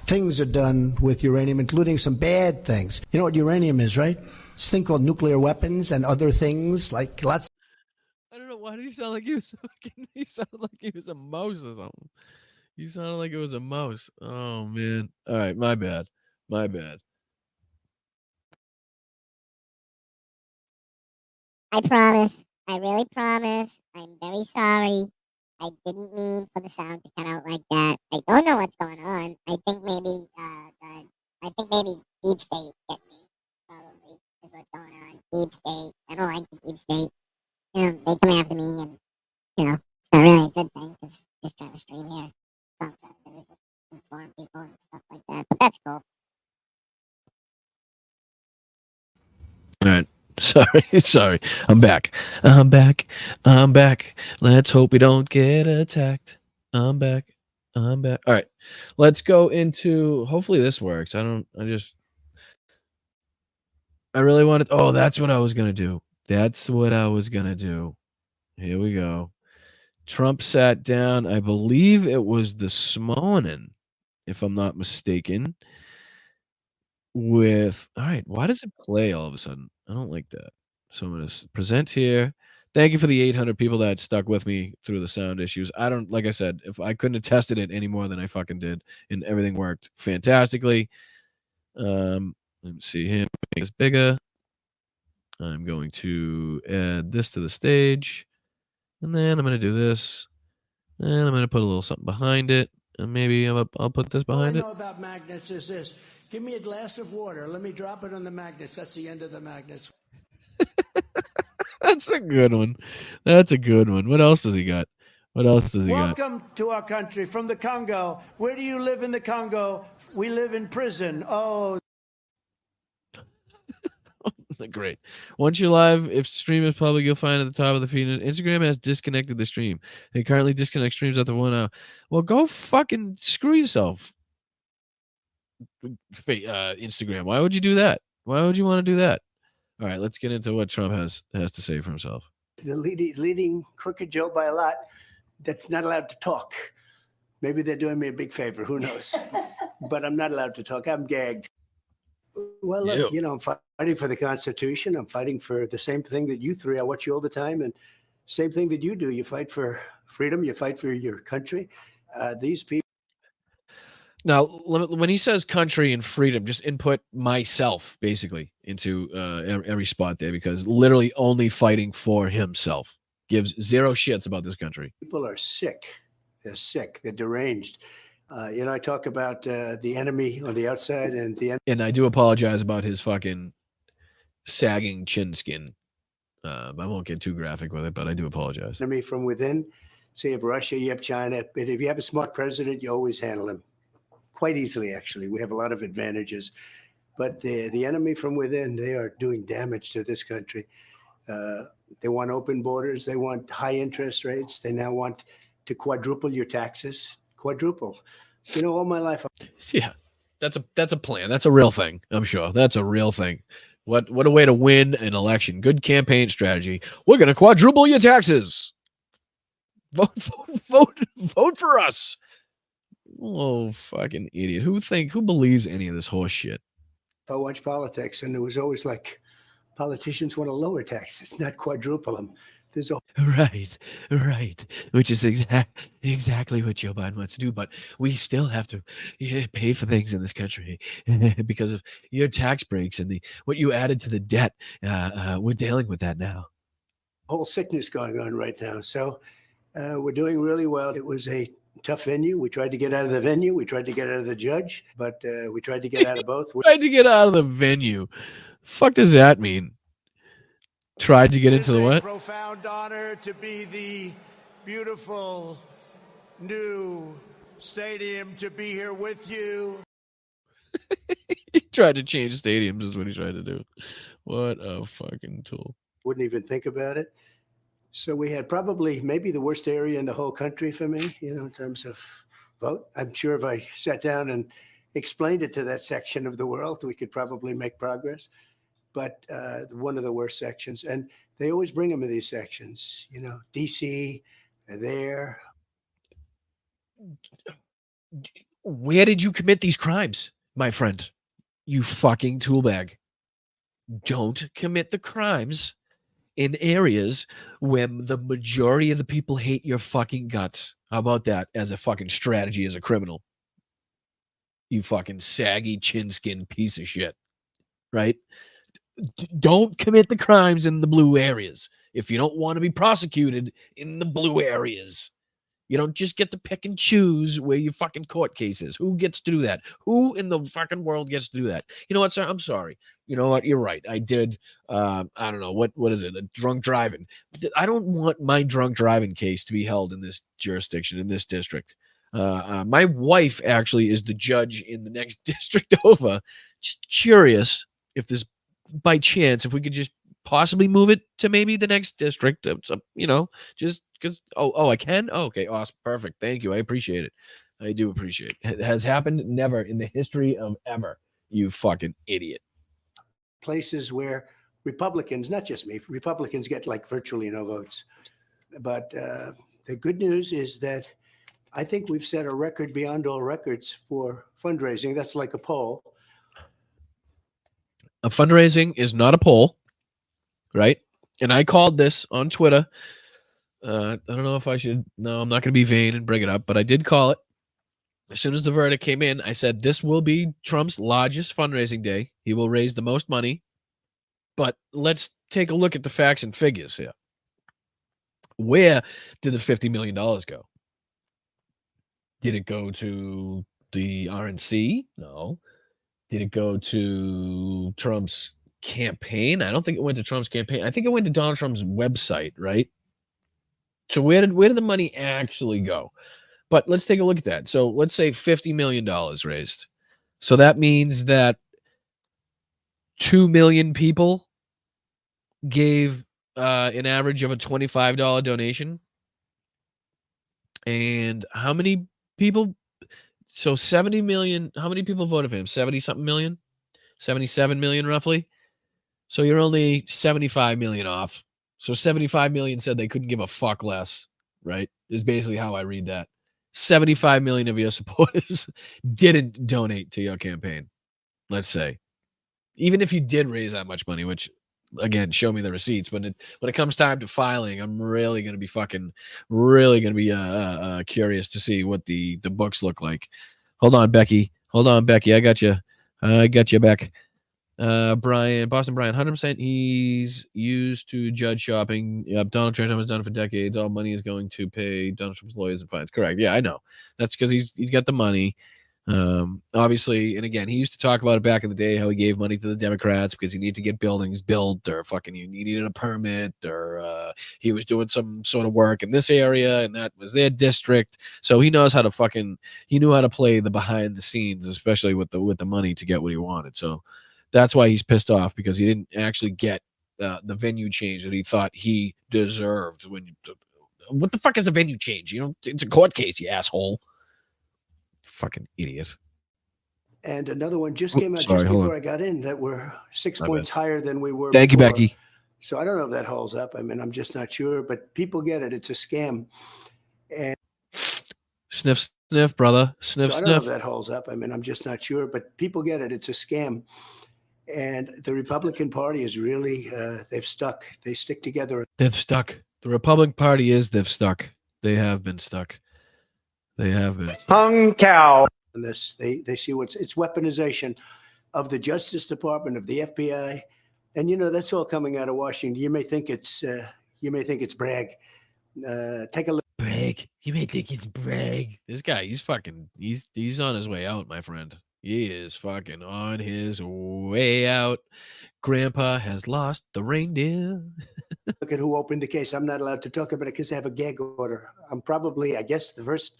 things are done with uranium, including some bad things. You know what uranium is, right? It's a thing called nuclear weapons and other things. Like lots. I don't know. Why did he sound like he was fucking, he sounded like he was a mouse or something. He sounded like it was a mouse. Oh, man. All right. My bad. My bad. I promise. I really promise. I'm very sorry. I didn't mean for the sound to cut out like that. I don't know what's going on. I think maybe Deep State get me. Probably is what's going on. Deep State. I don't like the Deep State. They come after me, and it's not really a good thing because just trying to stream here. So I'm trying to inform people and stuff like that. But that's cool. All right. Sorry. I'm back. Let's hope we don't get attacked. I'm back. All right. Let's go into, hopefully this works. I really wanted, oh, that's what I was going to do. Here we go. Trump sat down, I believe it was this morning, if I'm not mistaken, with, all right, why does it play all of a sudden? I don't like that. So I'm going to present here. Thank you for the 800 people that stuck with me through the sound issues. Like I said, if I couldn't have tested it any more than I fucking did, and everything worked fantastically. Let me see here. Make this bigger. I'm going to add this to the stage. And then I'm going to do this. And I'm going to put a little something behind it. And maybe I'll put this behind it. All I know about magnets is this. Give me a glass of water. Let me drop it on the magnets. That's the end of the magnets. That's a good one. What else does he got? What else does he got? Welcome to our country from the Congo. Where do you live in the Congo? We live in prison. Oh. Great. Once you're live, if stream is public, you'll find at the top of the feed. Instagram has disconnected the stream. They currently disconnect streams after 1 hour. Well, go fucking screw yourself. Instagram. Why would you do that? Why would you want to do that? All right, let's get into what Trump has to say for himself. The leading crooked Joe by a lot that's not allowed to talk. Maybe they're doing me a big favor. Who knows? But I'm not allowed to talk. I'm gagged. Well, look, I'm fighting for the Constitution. I'm fighting for the same thing that you three. I watch you all the time, and same thing that you do. You fight for freedom. You fight for your country. These people. Now, when he says country and freedom, just input myself basically into every spot there, because literally only fighting for himself gives zero shits about this country. People are sick. They're sick. They're deranged. I talk about the enemy on the outside and and I do apologize about his fucking sagging chin skin. I won't get too graphic with it, but I do apologize. Enemy from within. So you have Russia, you have China, but if you have a smart president, you always handle him quite easily. Actually, we have a lot of advantages, but the enemy from within, they are doing damage to this country. They want open borders. They want high interest rates. They now want to quadruple your taxes. Quadruple. All my life. Yeah, that's a plan. That's a real thing. I'm sure that's a real thing. What a way to win an election. Good campaign strategy. We're gonna quadruple your taxes. Vote for us. Oh, fucking idiot. Who believes any of this horse shit? I watch politics, and it was always like politicians want to lower taxes, not quadruple them. There's a right, which is exactly what Joe Biden wants to do. But we still have to pay for things in this country because of your tax breaks and what you added to the debt. We're dealing with that now. Whole sickness going on right now. So we're doing really well. It was a tough venue. We tried to get out of the venue. We tried to get out of the judge, but we tried to get out of both. Tried to get out of the venue. Fuck does that mean? Tried to get into the what? Profound honor to be the beautiful new stadium, to be here with you. He tried to change stadiums is what he tried to do. What a fucking tool. Wouldn't even think about it. So we had maybe the worst area in the whole country for me, in terms of vote. I'm sure if I sat down and explained it to that section of the world, we could probably make progress. But one of the worst sections. And they always bring them in these sections, D.C., there. Where did you commit these crimes, my friend? You fucking toolbag. Don't commit the crimes in areas where the majority of the people hate your fucking guts. How about that as a fucking strategy as a criminal? You fucking saggy chin skin piece of shit. Right? Don't commit the crimes in the blue areas if you don't want to be prosecuted in the blue areas. You don't just get to pick and choose where your fucking court case is. Who gets to do that? Who in the fucking world gets to do that? You know what, sir? I'm sorry. You know what? You're right. I did, I don't know, what is it? A drunk driving. I don't want my drunk driving case to be held in this jurisdiction, in this district. My wife actually is the judge in the next district over. Just curious if this, by chance, if we could just possibly move it to maybe the next district, just because, I can? Oh, okay, awesome, perfect, thank you, I appreciate it. I do appreciate it. It has happened never in the history of ever, you fucking idiot. Places where Republicans, not just me, Republicans get like virtually no votes. But the good news is that I think we've set a record beyond all records for fundraising. That's like a poll. A fundraising is not a poll, right? And I called this on Twitter. I don't know if I should. No, I'm not going to be vain and bring it up, but I did call it. As soon as the verdict came in, I said, this will be Trump's largest fundraising day. He will raise the most money. But let's take a look at the facts and figures here. Where did the $50 million go? Did it go to the RNC? No. Did it go to Trump's campaign? I don't think it went to Trump's campaign. I think it went to Donald Trump's website, right? So where did the money actually go? But let's take a look at that. So let's say $50 million raised. So that means that 2 million people gave an average of a $25 donation. And how many people? So 70 million. How many people voted for him? 70 something million? 77 million roughly. So you're only 75 million off. So 75 million said they couldn't give a fuck less, right? Is basically how I read that. 75 million of your supporters didn't donate to your campaign, let's say. Even if you did raise that much money, which, again, show me the receipts. When it comes time to filing, I'm really going to be curious to see what the books look like. Hold on, Becky. I got you. Beck. Boston Brian, 100% he's used to judge shopping. Yep, Donald Trump has done it for decades. All money is going to pay Donald Trump's lawyers and fines. Correct. Yeah, I know. That's because he's got the money. Obviously, and again, he used to talk about it back in the day, how he gave money to the Democrats because he needed to get buildings built, or fucking he needed a permit, or he was doing some sort of work in this area and that was their district. So he knows how to he knew how to play the behind the scenes, especially with the money to get what he wanted. So that's why he's pissed off, because he didn't actually get the venue change that he thought he deserved. What the fuck is a venue change? It's a court case, you asshole. Fucking idiot. And another one just came out just before I got in that were 6 points higher than we were Thank before. you, Becky. So I don't know if that holds up. I mean, I'm just not sure, but people get it. It's a scam. And sniff, brother. Sniff, so I don't know if that holds up. I mean, I'm just not sure, but people get it. It's a scam. And the Republican Party is really, they've stuck. They stick together. They've stuck. The Republican Party they've stuck. They have been stuck. Hung cow. And this, they see it's weaponization of the Justice Department, of the FBI, and that's all coming out of Washington. You may think it's brag. Take a look. Bragg. You may think it's brag. This guy, he's on his way out, my friend. He is fucking on his way out. Grandpa has lost the reindeer. Look at who opened the case. I'm not allowed to talk about it because I have a gag order. I'm probably, I guess, the first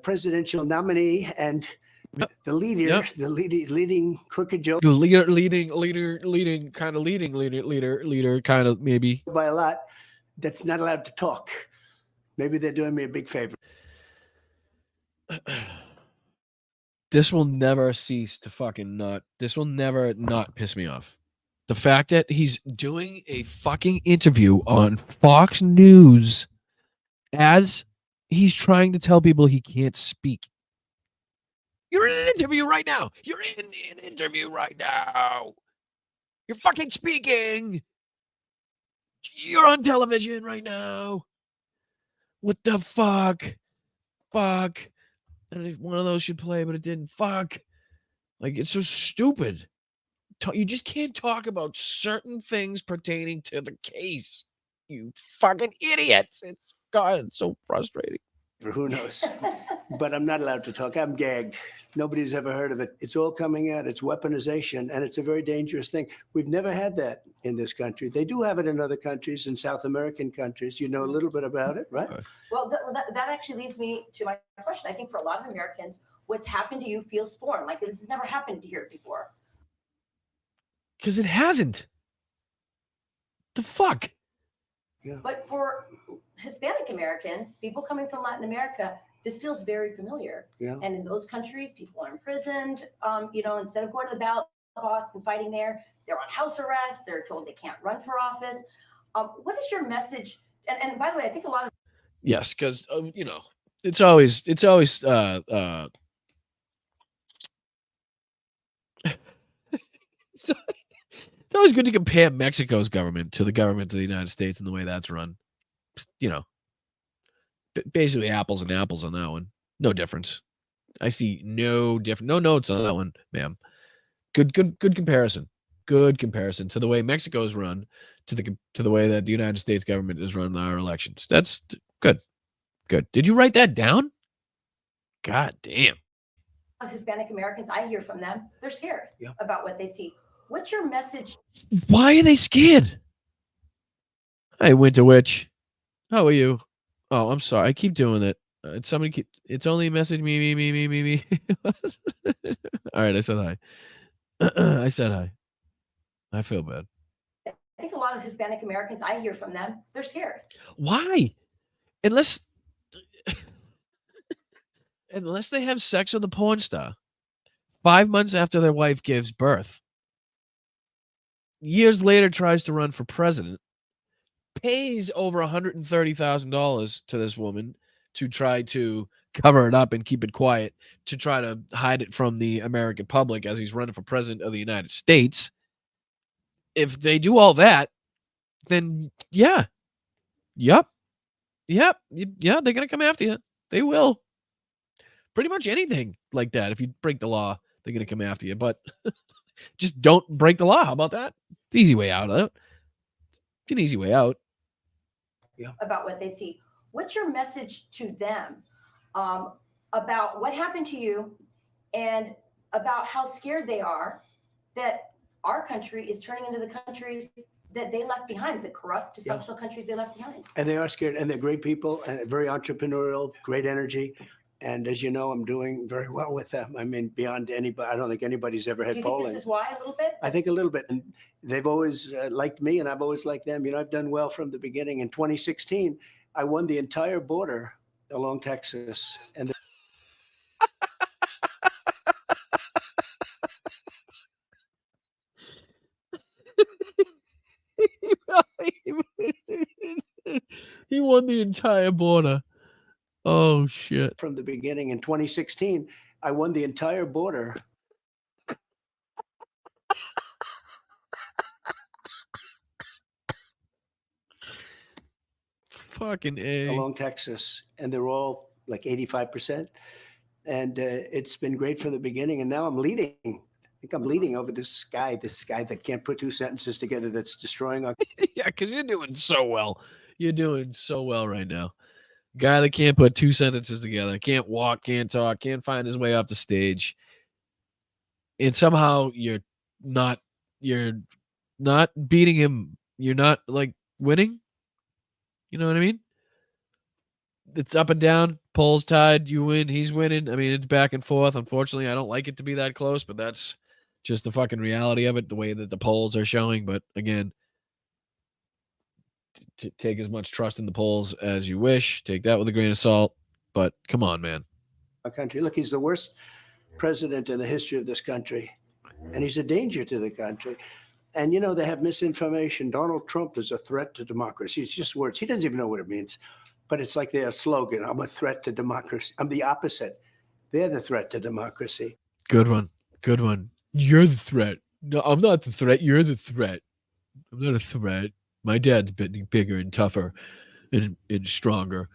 presidential nominee and the leader, the leading crooked joke. The leader, kind of maybe. By a lot, that's not allowed to talk. Maybe they're doing me a big favor. This will never cease to this will never not piss me off. The fact that he's doing a fucking interview on Fox News as he's trying to tell people he can't speak. You're in an interview right now. You're fucking speaking. You're on television right now. What the fuck? Fuck. I don't know if one of those should play, but it didn't. Fuck. Like, it's so stupid. You just can't talk about certain things pertaining to the case. You fucking idiots. It's so frustrating. Who knows? But I'm not allowed to talk. I'm gagged. Nobody's ever heard of it. It's all coming out. It's weaponization, and it's a very dangerous thing. We've never had that in this country. They do have it in other countries, in South American countries. You know a little bit about it, right? Well, that actually leads me to my question. I think for a lot of Americans, what's happened to you feels foreign. Like, this has never happened here before. Because it hasn't. The fuck? Yeah. But for Hispanic Americans, people coming from Latin America, this feels very familiar. Yeah. And in those countries, people are imprisoned. Instead of going to the ballot box and fighting there, they're on house arrest. They're told they can't run for office. What is your message? And by the way, I think a lot of yes, because it's always it's always good to compare Mexico's government to the government of the United States and the way that's run. Basically apples and apples on that one. No difference. I see no different. No notes on that one, ma'am. Good comparison. Good comparison to the way Mexico is run to the way that the United States government is run our elections. That's good. Good. Did you write that down? God damn. Hispanic Americans, I hear from them. They're scared about what they see. What's your message? Why are they scared? Hey, Winter Witch. How are you? Oh, I'm sorry. I keep doing it. It's only message me. All right, I said hi. I said hi. I feel bad. I think a lot of Hispanic Americans, I hear from them, they're scared. Why? Unless they have sex with a porn star 5 months after their wife gives birth, years later tries to run for president, pays over $130,000 to this woman to try to cover it up and keep it quiet, to try to hide it from the American public as he's running for president of the United States. If they do all that, then yeah. Yep. Yeah, they're going to come after you. They will. Pretty much anything like that. If you break the law, they're going to come after you. But just don't break the law. How about that? The easy way out. It's an easy way out. About what they see. What's your message to them about what happened to you and about how scared they are that our country is turning into the countries that they left behind, the corrupt, dysfunctional countries they left behind? And they are scared, and they're great people, and very entrepreneurial, great energy. And as you know, I'm doing very well with them. I mean, beyond anybody, I don't think anybody's ever had Do you polling. think this is why a little bit? I think a little bit. And they've always liked me, and I've always liked them. You know, I've done well from the beginning. In 2016, I won the entire border along Texas. And He won the entire border. Oh, shit. From the beginning in 2016, I won the entire border. Fucking A. Along Texas, and they're all like 85%. And it's been great from the beginning. And now I'm leading. I think I'm leading over this guy that can't put two sentences together, that's destroying our. Yeah, because you're doing so well. You're doing so well right now. Guy that can't put two sentences together, can't walk, can't talk, can't find his way off the stage. And somehow you're not beating him. You're not like winning. You know what I mean? It's up and down, polls tied, you win, he's winning. I mean, it's back and forth. Unfortunately, I don't like it to be that close, but that's just the fucking reality of it, the way that the polls are showing. But again, take as much trust in the polls as you wish. Take that with a grain of salt. But come on, man. Our country. Look, he's the worst president in the history of this country, and he's a danger to the country. And, you know, they have misinformation. Donald Trump is a threat to democracy. It's just words. He doesn't even know what it means. But it's like their slogan, I'm a threat to democracy. I'm the opposite. They're the threat to democracy. Good one. Good one. You're the threat. No, I'm not the threat. You're the threat. I'm not a threat. My dad's bigger and tougher and stronger.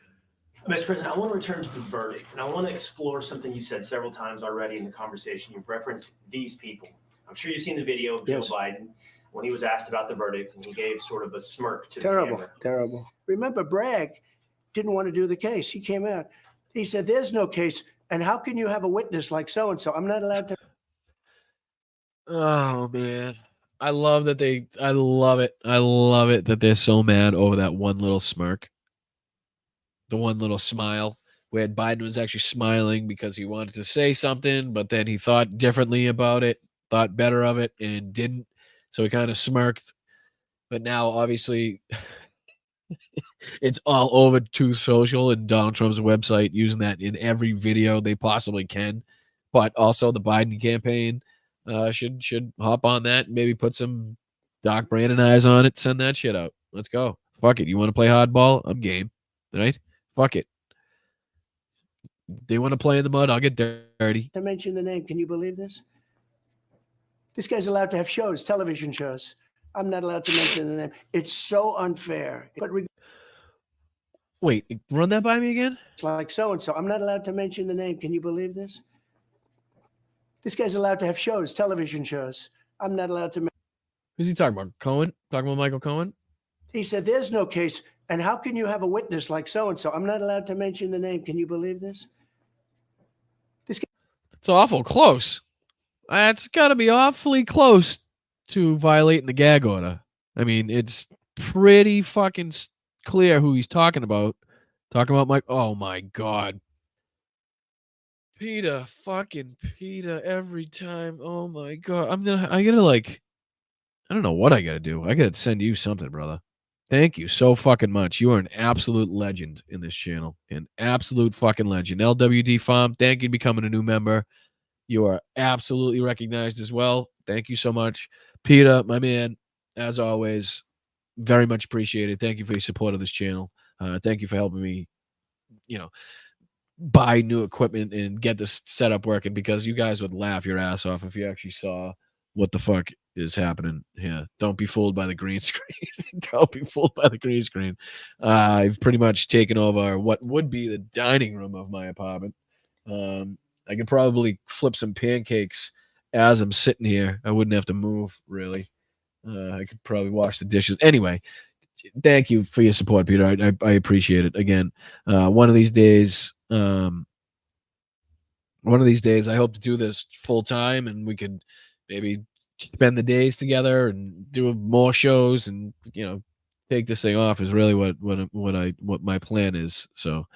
Mr. President, I want to return to the verdict, and I want to explore something you said several times already in the conversation. You've referenced these people. I'm sure you've seen the video of Joe Biden when he was asked about the verdict, and he gave sort of a smirk to the camera. Terrible. Remember, Bragg didn't want to do the case. He came out. He said, there's no case, and how can you have a witness like so-and-so? I'm not allowed to. Oh, man. I love it. I love it that they're so mad over that one little smirk. The one little smile where Biden was actually smiling because he wanted to say something, but then he thought differently about it, thought better of it, and didn't. So he kind of smirked. But now, obviously, it's all over Truth Social and Donald Trump's website, using that in every video they possibly can. But also the Biden campaign should hop on that and maybe put some Doc Brandon eyes on it. Send that shit out. Let's go. Fuck it. You want to play hardball? I'm game. Right? Fuck it. They want to play in the mud. I'll get dirty. To mention the name. Can you believe this? This guy's allowed to have shows, television shows. I'm not allowed to mention the name. It's so unfair. But wait, run that by me again? It's like so-and-so. I'm not allowed to mention the name. Can you believe this? This guy's allowed to have shows, television shows. I'm not allowed to. Who's he talking about? Cohen? Talking about Michael Cohen? He said, there's no case. And how can you have a witness like so-and-so? I'm not allowed to mention the name. Can you believe this? It's awful close. It's got to be awfully close to violating the gag order. I mean, it's pretty fucking clear who he's talking about. Talking about Mike. Oh my God. Fucking Peter, every time. Oh my God. I gotta like, I don't know what I gotta do. I gotta send you something, brother. Thank you so fucking much. You are an absolute legend in this channel. An absolute fucking legend. LWD Farm, thank you for becoming a new member. You are absolutely recognized as well. Thank you so much. Peter, my man, as always, very much appreciated. Thank you for your support of this channel. Thank you for helping me, buy new equipment and get this setup working, because you guys would laugh your ass off if you actually saw what the fuck is happening here. Don't be fooled by the green screen. Don't be fooled by the green screen. I've pretty much taken over what would be the dining room of my apartment. I could probably flip some pancakes as I'm sitting here. I wouldn't have to move, really. I could probably wash the dishes. Anyway, thank you for your support, Peter. I appreciate it. Again, one of these days, I hope to do this full time, and we could maybe spend the days together and do more shows, and take this thing off is really what my plan is. So,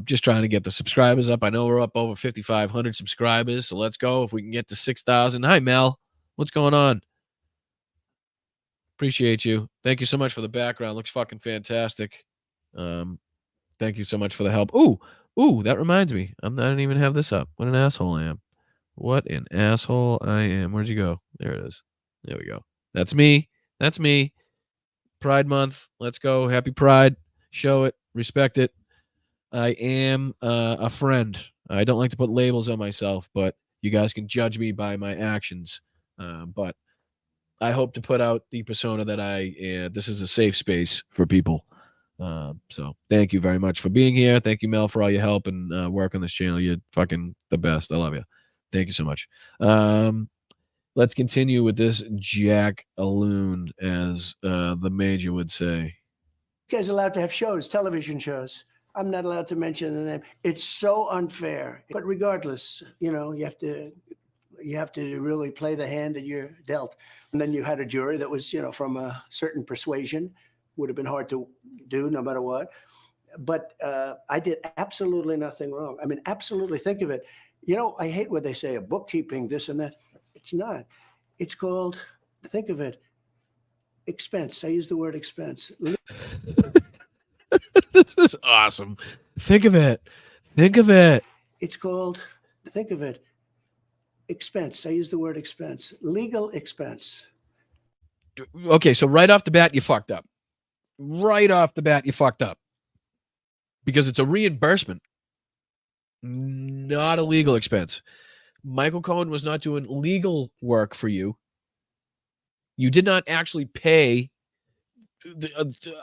just trying to get the subscribers up. I know we're up over 5,500 subscribers, so let's go. If we can get to 6,000. Hi, Mel. What's going on? Appreciate you. Thank you so much for the background. Looks fucking fantastic. Thank you so much for the help. Ooh, that reminds me. I didn't even have this up. What an asshole I am. What an asshole I am. Where'd you go? There it is. There we go. That's me. That's me. Pride Month. Let's go. Happy Pride. Show it. Respect it. I am a friend. I don't like to put labels on myself, but you guys can judge me by my actions. But I hope to put out the persona that this is a safe space for people. So thank you very much for being here. Thank you, Mel, for all your help and work on this channel. You're fucking the best. I love you. Thank you so much. Let's continue with this Jack Aloon, as the major would say. You guys are allowed to have shows, television shows. I'm not allowed to mention the name. It's so unfair. But regardless, you have to really play the hand that you're dealt. And then you had a jury that was, from a certain persuasion. Would have been hard to do no matter what. But I did absolutely nothing wrong. I mean, absolutely. Think of it. I hate what they say, a bookkeeping, this and that. It's not. It's called, think of it, expense. I use the word expense. This is awesome. Think of it. Think of it. It's called, think of it, expense. I use the word expense. Legal expense. Okay, so right off the bat, you fucked up. Right off the bat, you fucked up. Because it's a reimbursement, not a legal expense. Michael Cohen was not doing legal work for you. You did not actually pay.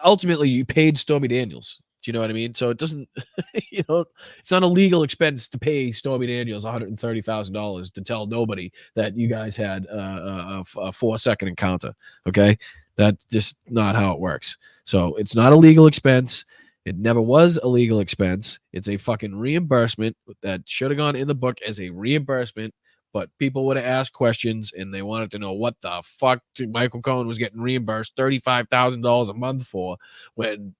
Ultimately, you paid Stormy Daniels. Do you know what I mean? So it doesn't, it's not a legal expense to pay Stormy Daniels $130,000 to tell nobody that you guys had a 4-second encounter. Okay. That's just not how it works. So it's not a legal expense. It never was a legal expense. It's a fucking reimbursement that should have gone in the book as a reimbursement, but people would have asked questions and they wanted to know what the fuck Michael Cohen was getting reimbursed $35,000 a month for, when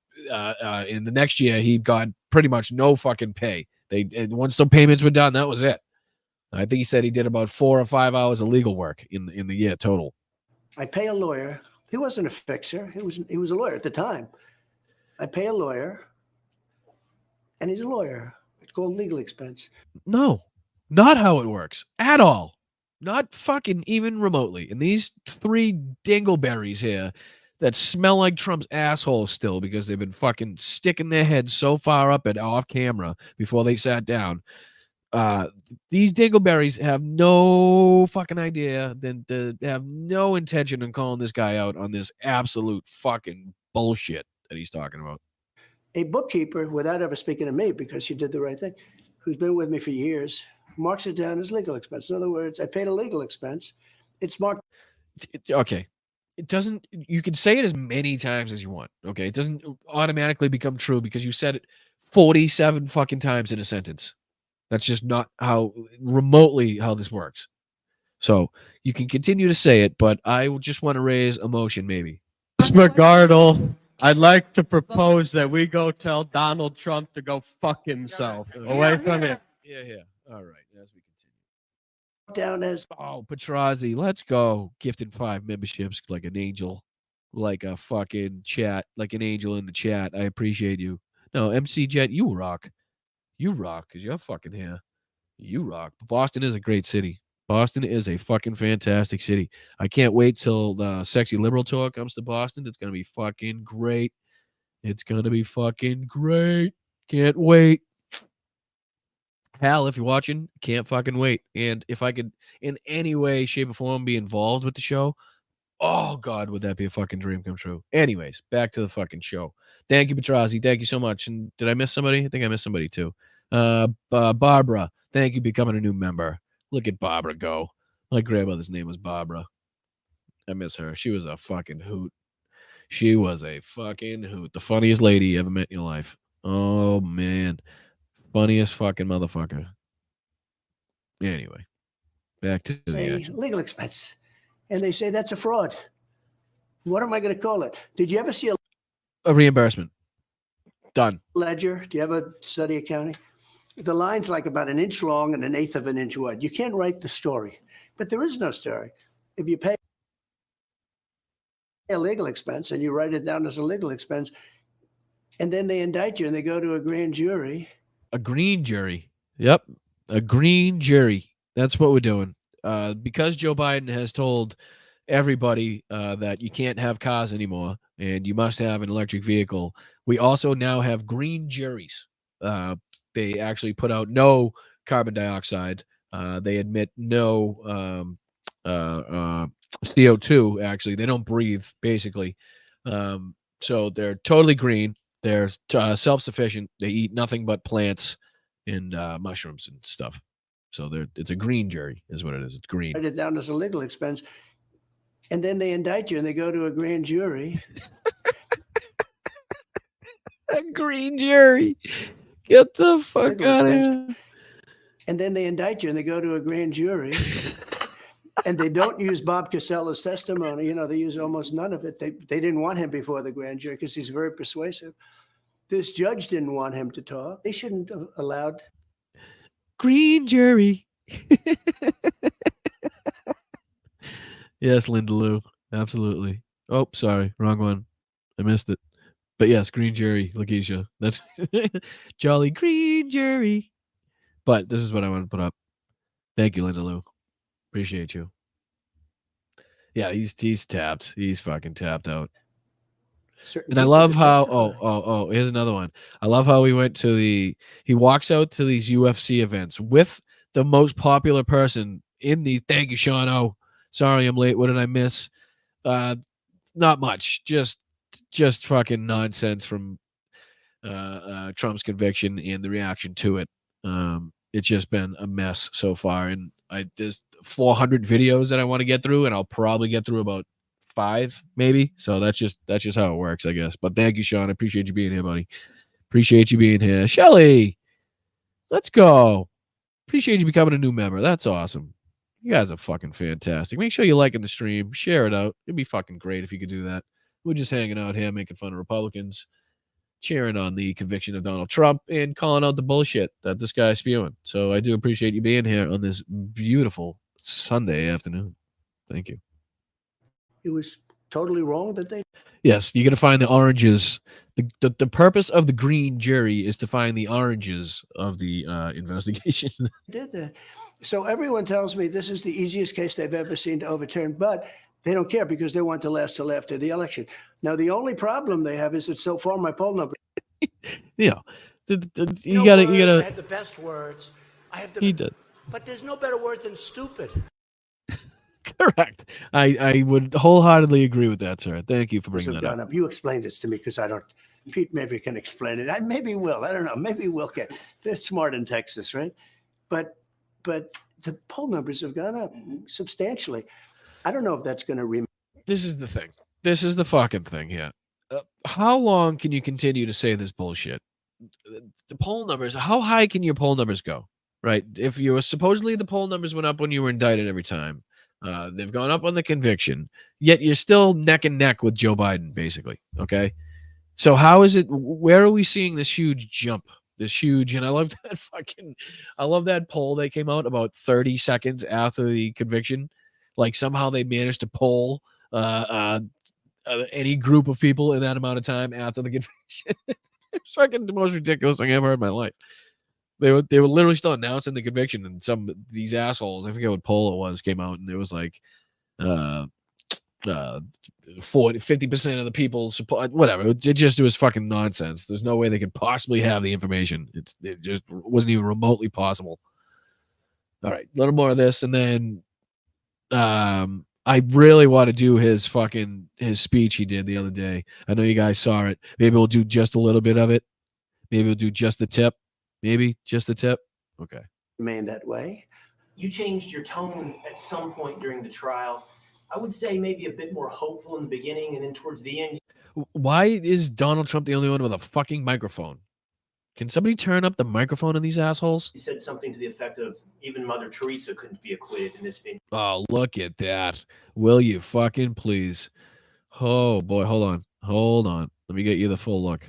in the next year he got pretty much no fucking pay. And once the payments were done, that was it. I think he said he did about 4 or 5 hours of legal work in the year total. I pay a lawyer. He wasn't a fixer. He was a lawyer at the time. I pay a lawyer, and he's a lawyer. It's called legal expense. No, not how it works at all. Not fucking even remotely. And these 3 dingleberries here that smell like Trump's asshole still, because they've been fucking sticking their heads so far up and off camera before they sat down. These dingleberries have no fucking idea, they have no intention of calling this guy out on this absolute fucking bullshit that he's talking about. A bookkeeper, without ever speaking to me, because she did the right thing, who's been with me for years, marks it down as legal expense. In other words, I paid a legal expense. It's marked. Okay. It doesn't, you can say it as many times as you want. Okay. It doesn't automatically become true because you said it 47 fucking times in a sentence. That's just not remotely how this works. So you can continue to say it, but I just want to raise emotion maybe. McGardle, I'd like to propose that we go tell Donald Trump to go fuck himself. Away from it. Yeah, yeah. All right. As we continue. Down as Petrazi, let's go. Gifted 5 memberships like an angel, like a fucking chat, like an angel in the chat. I appreciate you. No, MC Jet, you rock. You rock because you're fucking here. You rock. Boston is a great city. Boston is a fucking fantastic city. I can't wait till the Sexy Liberal Tour comes to Boston. It's going to be fucking great. It's going to be fucking great. Can't wait. Hal, if you're watching, can't fucking wait. And if I could, in any way, shape, or form, be involved with the show, oh, God, would that be a fucking dream come true. Anyways, back to the fucking show. Thank you, Petrazi. Thank you so much. And did I miss somebody? I think I missed somebody, too. Barbara, thank you for becoming a new member. Look at Barbara go. My grandmother's name was Barbara. I miss her. She was a fucking hoot. She was a fucking hoot. The funniest lady you ever met in your life. Oh, man. Funniest fucking motherfucker. Anyway, back to the say action. legal expense, and they say that's a fraud. What am I going to call it? Did you ever see A reimbursement. Done. ledger? Do you ever study accounting? The line's like about an inch long and an eighth of an inch wide. You can't write the story, but there is no story. If you pay a legal expense and you write it down as a legal expense, and then they indict you and they go to a grand jury. A green jury. Yep. A green jury. That's what we're doing. Because Joe Biden has told everybody that you can't have cars anymore and you must have an electric vehicle, we also now have green juries. They actually put out no carbon dioxide. They admit no CO2, actually. They don't breathe, basically. So they're totally green. They're self-sufficient. They eat nothing but plants and mushrooms and stuff. So it's a green jury is what it is. It's green. Write it down as a legal expense, and then they indict you and they go to a grand jury. A green jury. Get the fuck out of here. And then they indict you and they go to a grand jury. And they don't use Bob Casella's testimony. You know, they use almost none of it. They didn't want him before the grand jury because he's very persuasive. This judge didn't want him to talk. They shouldn't have allowed. Green jury. Yes, Linda Lou. Absolutely. Oh, sorry. Wrong one. I missed it. But yes, green jury, Lakeisha. That's jolly green jury. But this is what I want to put up. Thank you, Linda Lou. Appreciate you. Yeah, he's tapped. He's fucking tapped out. And I love how here's another one. I love how he walks out to these UFC events with the most popular person in the thank you, Sean. Oh, sorry I'm late. What did I miss? Not much. Just fucking nonsense from Trump's conviction and the reaction to it. It's just been a mess so far. And there's 400 videos that I want to get through, and I'll probably get through about 5, maybe. So that's just how it works, I guess. But thank you, Sean. I appreciate you being here, buddy. Appreciate you being here. Shelly, let's go. Appreciate you becoming a new member. That's awesome. You guys are fucking fantastic. Make sure you're liking the stream. Share it out. It'd be fucking great if you could do that. We're just hanging out here, making fun of Republicans, cheering on the conviction of Donald Trump, and calling out the bullshit that this guy's spewing. So I do appreciate you being here on this beautiful Sunday afternoon. Thank you. It was totally wrong that they. Yes, you're going to find the oranges. The purpose of the green jury is to find the oranges of the investigation. Did that. So everyone tells me this is the easiest case they've ever seen to overturn, but they don't care because they want to last till after the election. Now, the only problem they have is that so far my poll number. Yeah. You gotta. I have the best words. I have the. He did. But there's no better word than stupid. Correct. I would wholeheartedly agree with that, sir. Thank you for bringing that up. You explain this to me because I don't. Pete maybe can explain it. Maybe Will. I don't know. Maybe Will can. They're smart in Texas, right? But the poll numbers have gone up substantially. I don't know if that's going to remain. This is the thing. This is the fucking thing here. How long can you continue to say this bullshit? The poll numbers, how high can your poll numbers go? Right? If you were supposedly the poll numbers went up when you were indicted every time. They've gone up on the conviction, yet you're still neck and neck with Joe Biden, basically. Okay. So how is it? Where are we seeing this huge jump? This huge, and I love that poll that came out about 30 seconds after the conviction. Like somehow they managed to poll any group of people in that amount of time after the conviction. It's fucking the most ridiculous thing I've ever heard in my life. They were literally still announcing the conviction, and these assholes, I forget what poll it was, came out, and it was like 50% of the people support whatever. It was fucking nonsense. There's no way they could possibly have the information. It just wasn't even remotely possible. All right, a little more of this, and then I really want to do his speech he did the other day. I know you guys saw it. Maybe we'll do just a little bit of it. Maybe we'll do just the tip. Maybe just the tip. Okay. Remain that way. You changed your tone at some point during the trial. I would say maybe a bit more hopeful in the beginning, and then towards the end. Why is Donald Trump the only one with a fucking microphone? Can somebody turn up the microphone in these assholes? He said something to the effect of, even Mother Teresa couldn't be acquitted in this video. Oh, look at that. Will you fucking please? Oh, boy. Hold on. Let me get you the full look.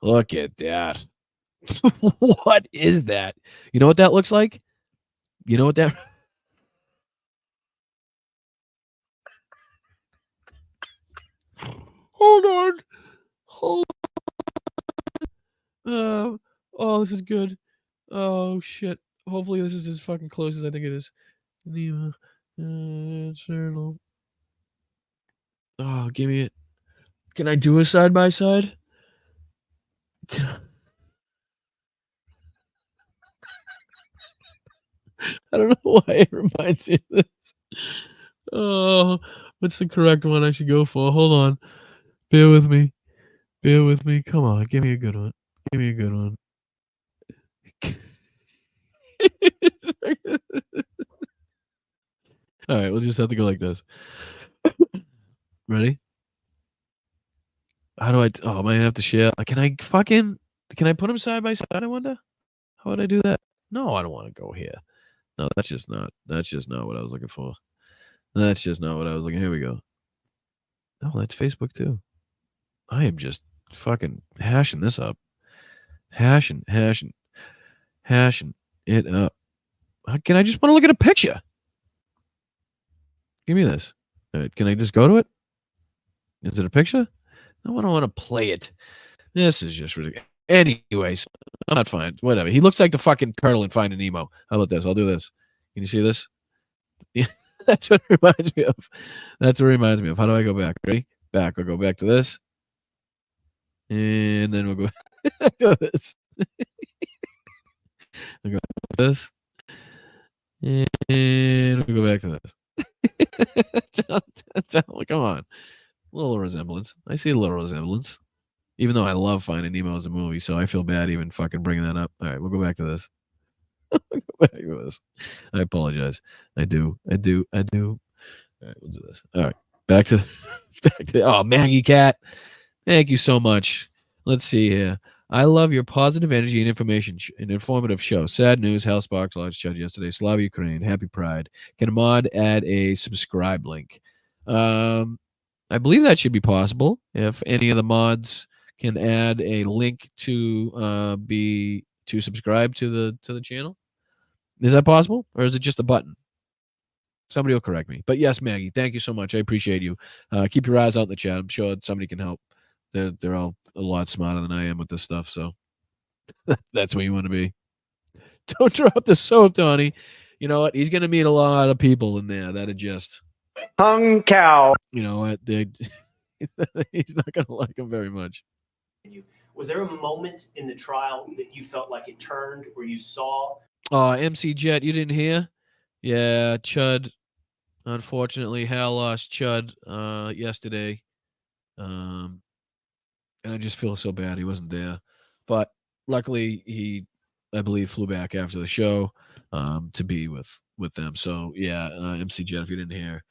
Look at that. What is that? You know what that looks like? You know what that... Hold on. Oh, this is good. Oh, shit. Hopefully this is as fucking close as I think it is. Oh, give me it. Can I do a side by side? I don't know why it reminds me of this. Oh, what's the correct one I should go for? Hold on. Bear with me. Come on, give me a good one. All right, we'll just have to go like this. Ready? How do I? Oh, I might have to share. Can I put them side by side? I wonder. How would I do that? No, I don't want to go here. No, that's just not what I was looking for. Here we go. Oh, that's Facebook too. I am just fucking hashing this up. Hashing it up. Can I just want to look at a picture? Give me this. All right, can I just go to it? Is it a picture? No, I don't want to play it. This is just ridiculous. Anyways, I'm not fine. Whatever. He looks like the fucking turtle in Finding Nemo. How about this? I'll do this. Can you see this? Yeah, that's what it reminds me of. How do I go back? Ready? Back. I'll go back to this. And then we'll go back to this. I'll go back to this. And we'll go back to this. Come on. A little resemblance. I see a little resemblance. Even though I love Finding Nemo as a movie, so I feel bad even fucking bringing that up. All right, we'll go back to this. I apologize. I do. All right, we'll do this. All right, back to oh, Maggie Cat. Thank you so much. Let's see here. I love your positive energy and information, an informative show. Sad news, House Box Lodge shut yesterday. Slava Ukraine. Happy Pride. Can a mod add a subscribe link? I believe that should be possible. If any of the mods can add a link to subscribe to the channel. Is that possible? Or is it just a button? Somebody will correct me. But yes, Maggie, thank you so much. I appreciate you. Keep your eyes out in the chat. I'm sure somebody can help. They're all a lot smarter than I am with this stuff, so that's where you want to be. Don't drop the soap, Donnie. You know what? He's going to meet a lot of people in there that are just hung cow. You know what? He's not going to like him very much. Was there a moment in the trial that you felt like it turned, or you saw? MC Jet, you didn't hear? Yeah, Chud. Unfortunately, Hal lost Chud yesterday. And I just feel so bad he wasn't there. But luckily, he, I believe, flew back after the show to be with them. So, yeah, MC Jet, if you didn't hear.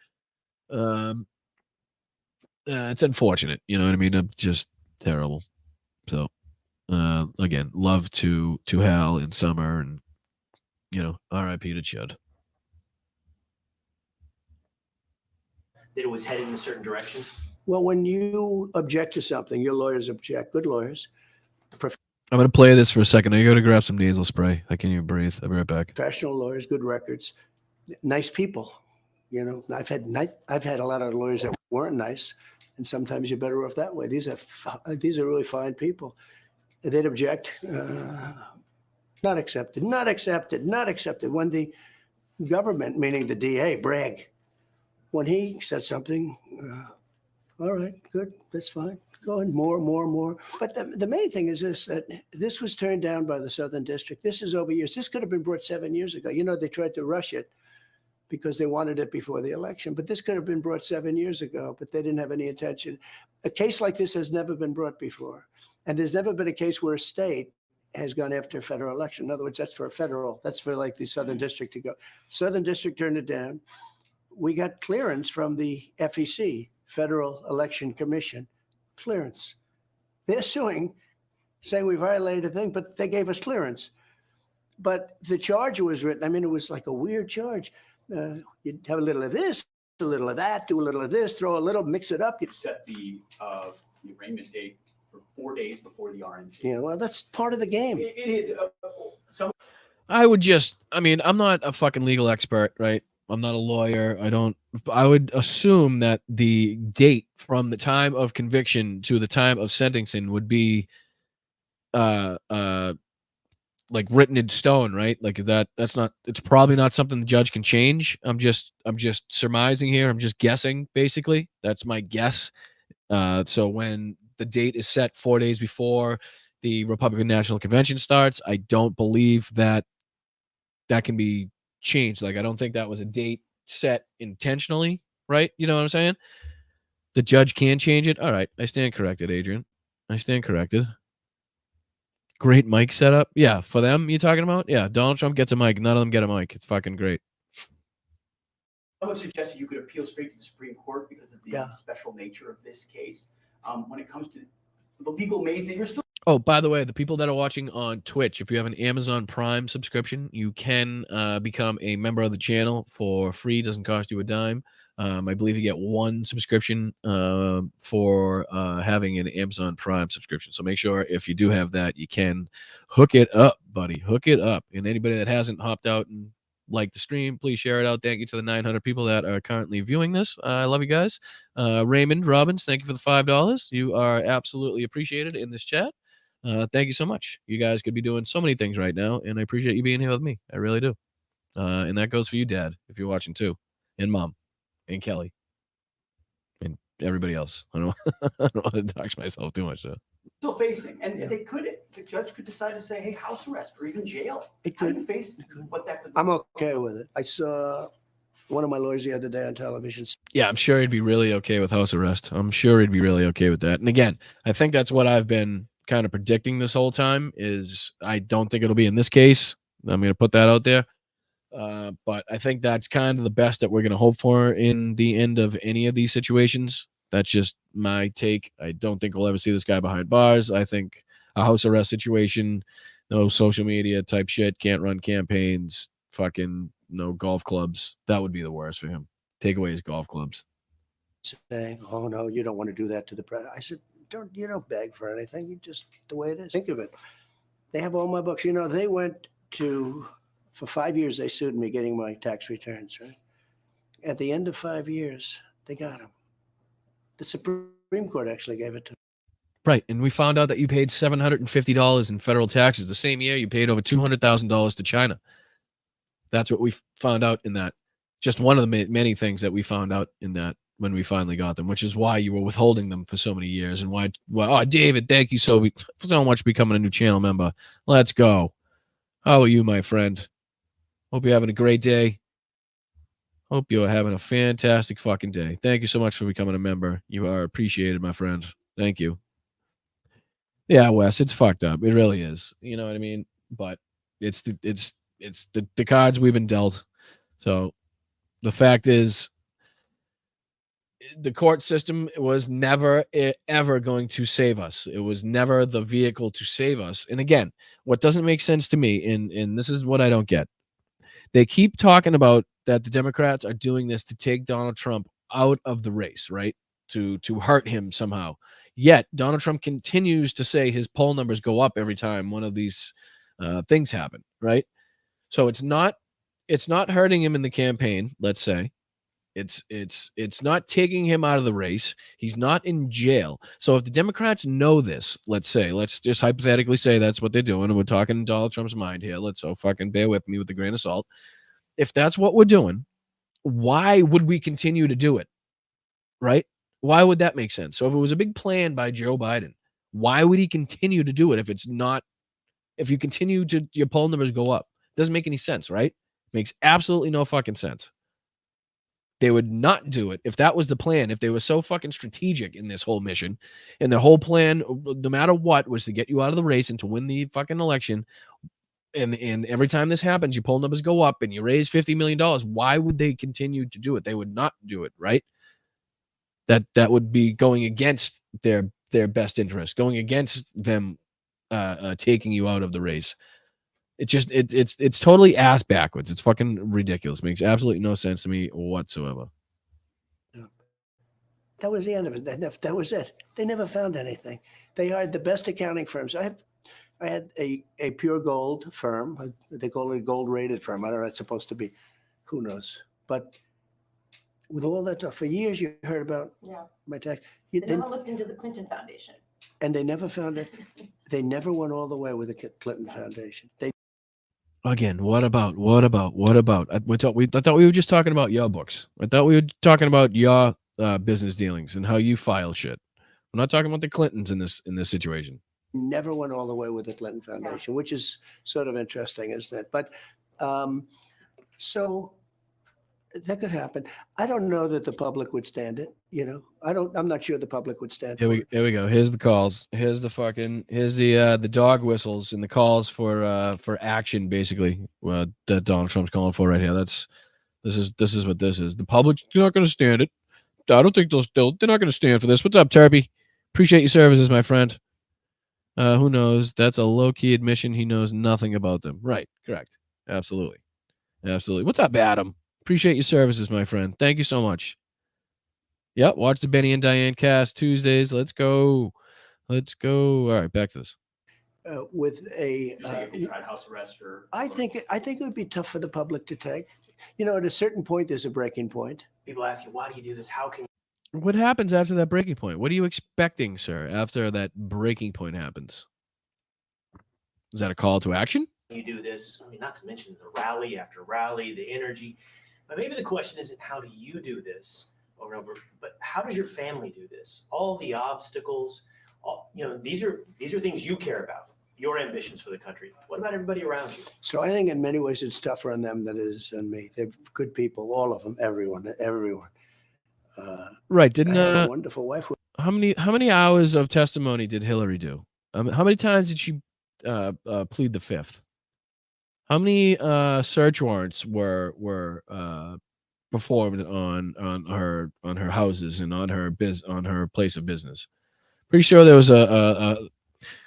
It's unfortunate. You know what I mean? Just terrible. So, again, love to Hal and Summer, and, you know, R.I.P. to Chud. that it was headed in a certain direction? Well, when you object to something, your lawyers object, good lawyers. I'm going to play this for a second. I got to grab some nasal spray. I can't even breathe. I'll be right back. Professional lawyers, good records, nice people. You know, I've had a lot of lawyers that weren't nice, and sometimes you're better off that way. These are really fine people. They'd object, not accepted, not accepted, not accepted. When the government, meaning the DA, Bragg, when he said something, all right, good, that's fine. Go on, more. But the main thing is this, that this was turned down by the Southern District. This is over years. This could have been brought 7 years ago. You know, they tried to rush it because they wanted it before the election. But this could have been brought 7 years ago, but they didn't have any intention. A case like this has never been brought before. And there's never been a case where a state has gone after a federal election. In other words, that's for like the Southern District to go. Southern District turned it down. We got clearance from the FEC, Federal Election Commission, clearance. They're suing, saying we violated a thing, but they gave us clearance. But the charge was written, I mean, it was like a weird charge. You'd have a little of this, a little of that, do a little of this, throw a little, mix it up. You'd set the arraignment date for 4 days before the RNC. Yeah, well, that's part of the game. It is. I'm not a fucking legal expert, right? I'm not a lawyer. I would assume that the date from the time of conviction to the time of sentencing would be like written in stone, right? Like it's probably not something the judge can change. I'm just surmising here. I'm just guessing, basically. That's my guess. So when the date is set 4 days before the Republican National Convention starts, I don't believe that can be changed. Like, I don't think that was a date set intentionally, right? You know what I'm saying? The judge can change it. All right. I stand corrected, Adrian. I stand corrected. Great mic setup. Yeah, for them, you talking about? Yeah, Donald Trump gets a mic. None of them get a mic. It's fucking great. Some have suggested you could appeal straight to the Supreme Court because of the special nature of this case. When it comes to the legal maze that you're still... Oh, by the way, the people that are watching on Twitch, if you have an Amazon Prime subscription, you can become a member of the channel for free. Doesn't cost you a dime. I believe you get one subscription for having an Amazon Prime subscription. So make sure if you do have that, you can hook it up, buddy. Hook it up. And anybody that hasn't hopped out and liked the stream, please share it out. Thank you to the 900 people that are currently viewing this. I love you guys. Raymond Robbins, thank you for the $5. You are absolutely appreciated in this chat. Thank you so much. You guys could be doing so many things right now, and I appreciate you being here with me. I really do. And that goes for you, Dad, if you're watching too, and Mom, and Kelly, and everybody else. I don't want to dox myself too much, though. Still facing, and the judge could decide to say, hey, house arrest or even jail. It How could. do you face what that could I'm okay with it. I saw one of my lawyers the other day on television. Yeah, I'm sure he'd be really okay with house arrest. I'm sure he'd be really okay with that. And again, I think that's what I've been kind of predicting this whole time. Is I don't think it'll be in this case. I'm going to put that out there. But I think that's kind of the best that we're going to hope for in the end of any of these situations. That's just my take. I don't think we'll ever see this guy behind bars. I think a house arrest situation, no social media type shit, can't run campaigns, fucking no golf clubs. That would be the worst for him. Take away his golf clubs. Saying, oh, no, you don't want to do that to the president. I said, you don't beg for anything. You just, the way it is. Think of it. They have all my books. You know, they went to, for 5 years, they sued me getting my tax returns, right? At the end of 5 years, they got them. The Supreme Court actually gave it to them. Right. And we found out that you paid $750 in federal taxes. The same year, you paid over $200,000 to China. That's what we found out in that. Just one of the many things that we found out in that when we finally got them, which is why you were withholding them for so many years. And why, oh, David, thank you so much for becoming a new channel member. Let's go. How are you, my friend? Hope you're having a great day. Hope you're having a fantastic fucking day. Thank you so much for becoming a member. You are appreciated, my friend. Thank you. Yeah, Wes, it's fucked up. It really is. You know what I mean? But it's the cards we've been dealt. So the fact is, the court system was never ever going to save us. It was never the vehicle to save us. And again, what doesn't make sense to me, and this is what I don't get. They keep talking about that the Democrats are doing this to take Donald Trump out of the race, right? To hurt him somehow. Yet Donald Trump continues to say his poll numbers go up every time one of these things happen, right? So it's not hurting him in the campaign, let's say. It's not taking him out of the race. He's not in jail. So if the Democrats know this, let's just hypothetically say that's what they're doing, and we're talking Donald Trump's mind here. So fucking bear with me with a grain of salt. If that's what we're doing, why would we continue to do it? Right? Why would that make sense? So if it was a big plan by Joe Biden, why would he continue to do it if you continue to your poll numbers go up? Doesn't make any sense, right? Makes absolutely no fucking sense. They would not do it if that was the plan. If they were so fucking strategic in this whole mission, and the whole plan, no matter what, was to get you out of the race and to win the fucking election. And every time this happens, your poll numbers go up and you raise $50 million. Why would they continue to do it? They would not do it, right? That would be going against their best interest, going against them taking you out of the race. It's totally ass backwards. It's fucking ridiculous. Makes absolutely no sense to me whatsoever. That was the end of it. That was it. They never found anything. They hired the best accounting firms. I had a pure gold firm. They call it a gold rated firm. I don't know what it's supposed to be. Who knows? But with all that stuff, for years you heard about my tax. They never looked into the Clinton Foundation. And they never found it. They never went all the way with the Clinton Foundation. Again, what about? I thought we were just talking about your books. I thought we were talking about your business dealings and how you file shit. I'm not talking about the Clintons in this situation. Never went all the way with the Clinton Foundation, which is sort of interesting, isn't it? But so that could happen. I don't know that the public would stand it. I'm not sure the public would stand Here we go. Here's the calls. Here's the dog whistles and the calls for action, basically. That Donald Trump's calling for right here. This is what this is. The public's not going to stand it. I don't think they're not going to stand for this. What's up, Terpy? Appreciate your services, my friend. Who knows? That's a low-key admission. He knows nothing about them. Right. Correct. Absolutely. What's up, Adam? Appreciate your services, my friend. Thank you so much. Yep. Watch the Benny and Diane cast Tuesdays. Let's go. All right. Back to this. With a, if they tried house arrest or I think it would be tough for the public to take. At a certain point, there's a breaking point. people ask you, why do you do this? How can What happens after that breaking point? What are you expecting, sir, after that breaking point happens? Is that a call to action? you do this? I mean, not to mention the rally after rally, the energy. But maybe the question isn't how do you do this over and over, but how does your family do this? All the obstacles, these are things you care about, your ambitions for the country. What about everybody around you? So I think in many ways it's tougher on them than it is on me. They're good people, all of them, everyone. Right? Didn't I have a wonderful wife. How many hours of testimony did Hillary do? How many times did she plead the fifth? How many search warrants were performed on her houses and on her place of business? Pretty sure there was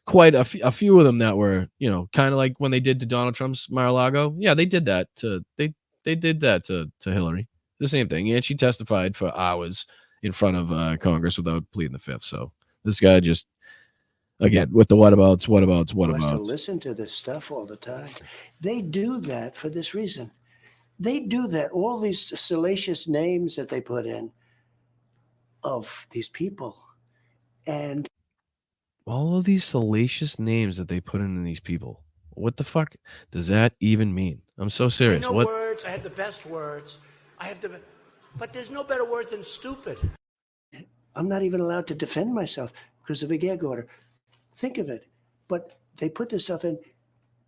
quite a few of them that were, kind of like when they did to Donald Trump's Mar-a-Lago. Yeah, they did that to Hillary. The same thing. And she testified for hours in front of Congress without pleading the fifth. So this guy just, again, with the whatabouts. Wants to listen to this stuff all the time. They do that for this reason. They do that. All these salacious names that they put in of these people. And all of these salacious names that they put in these people. What the fuck does that even mean? I'm so serious. I know words. I have the best words. But there's no better word than stupid. I'm not even allowed to defend myself because of a gag order. Think of it. But they put this stuff in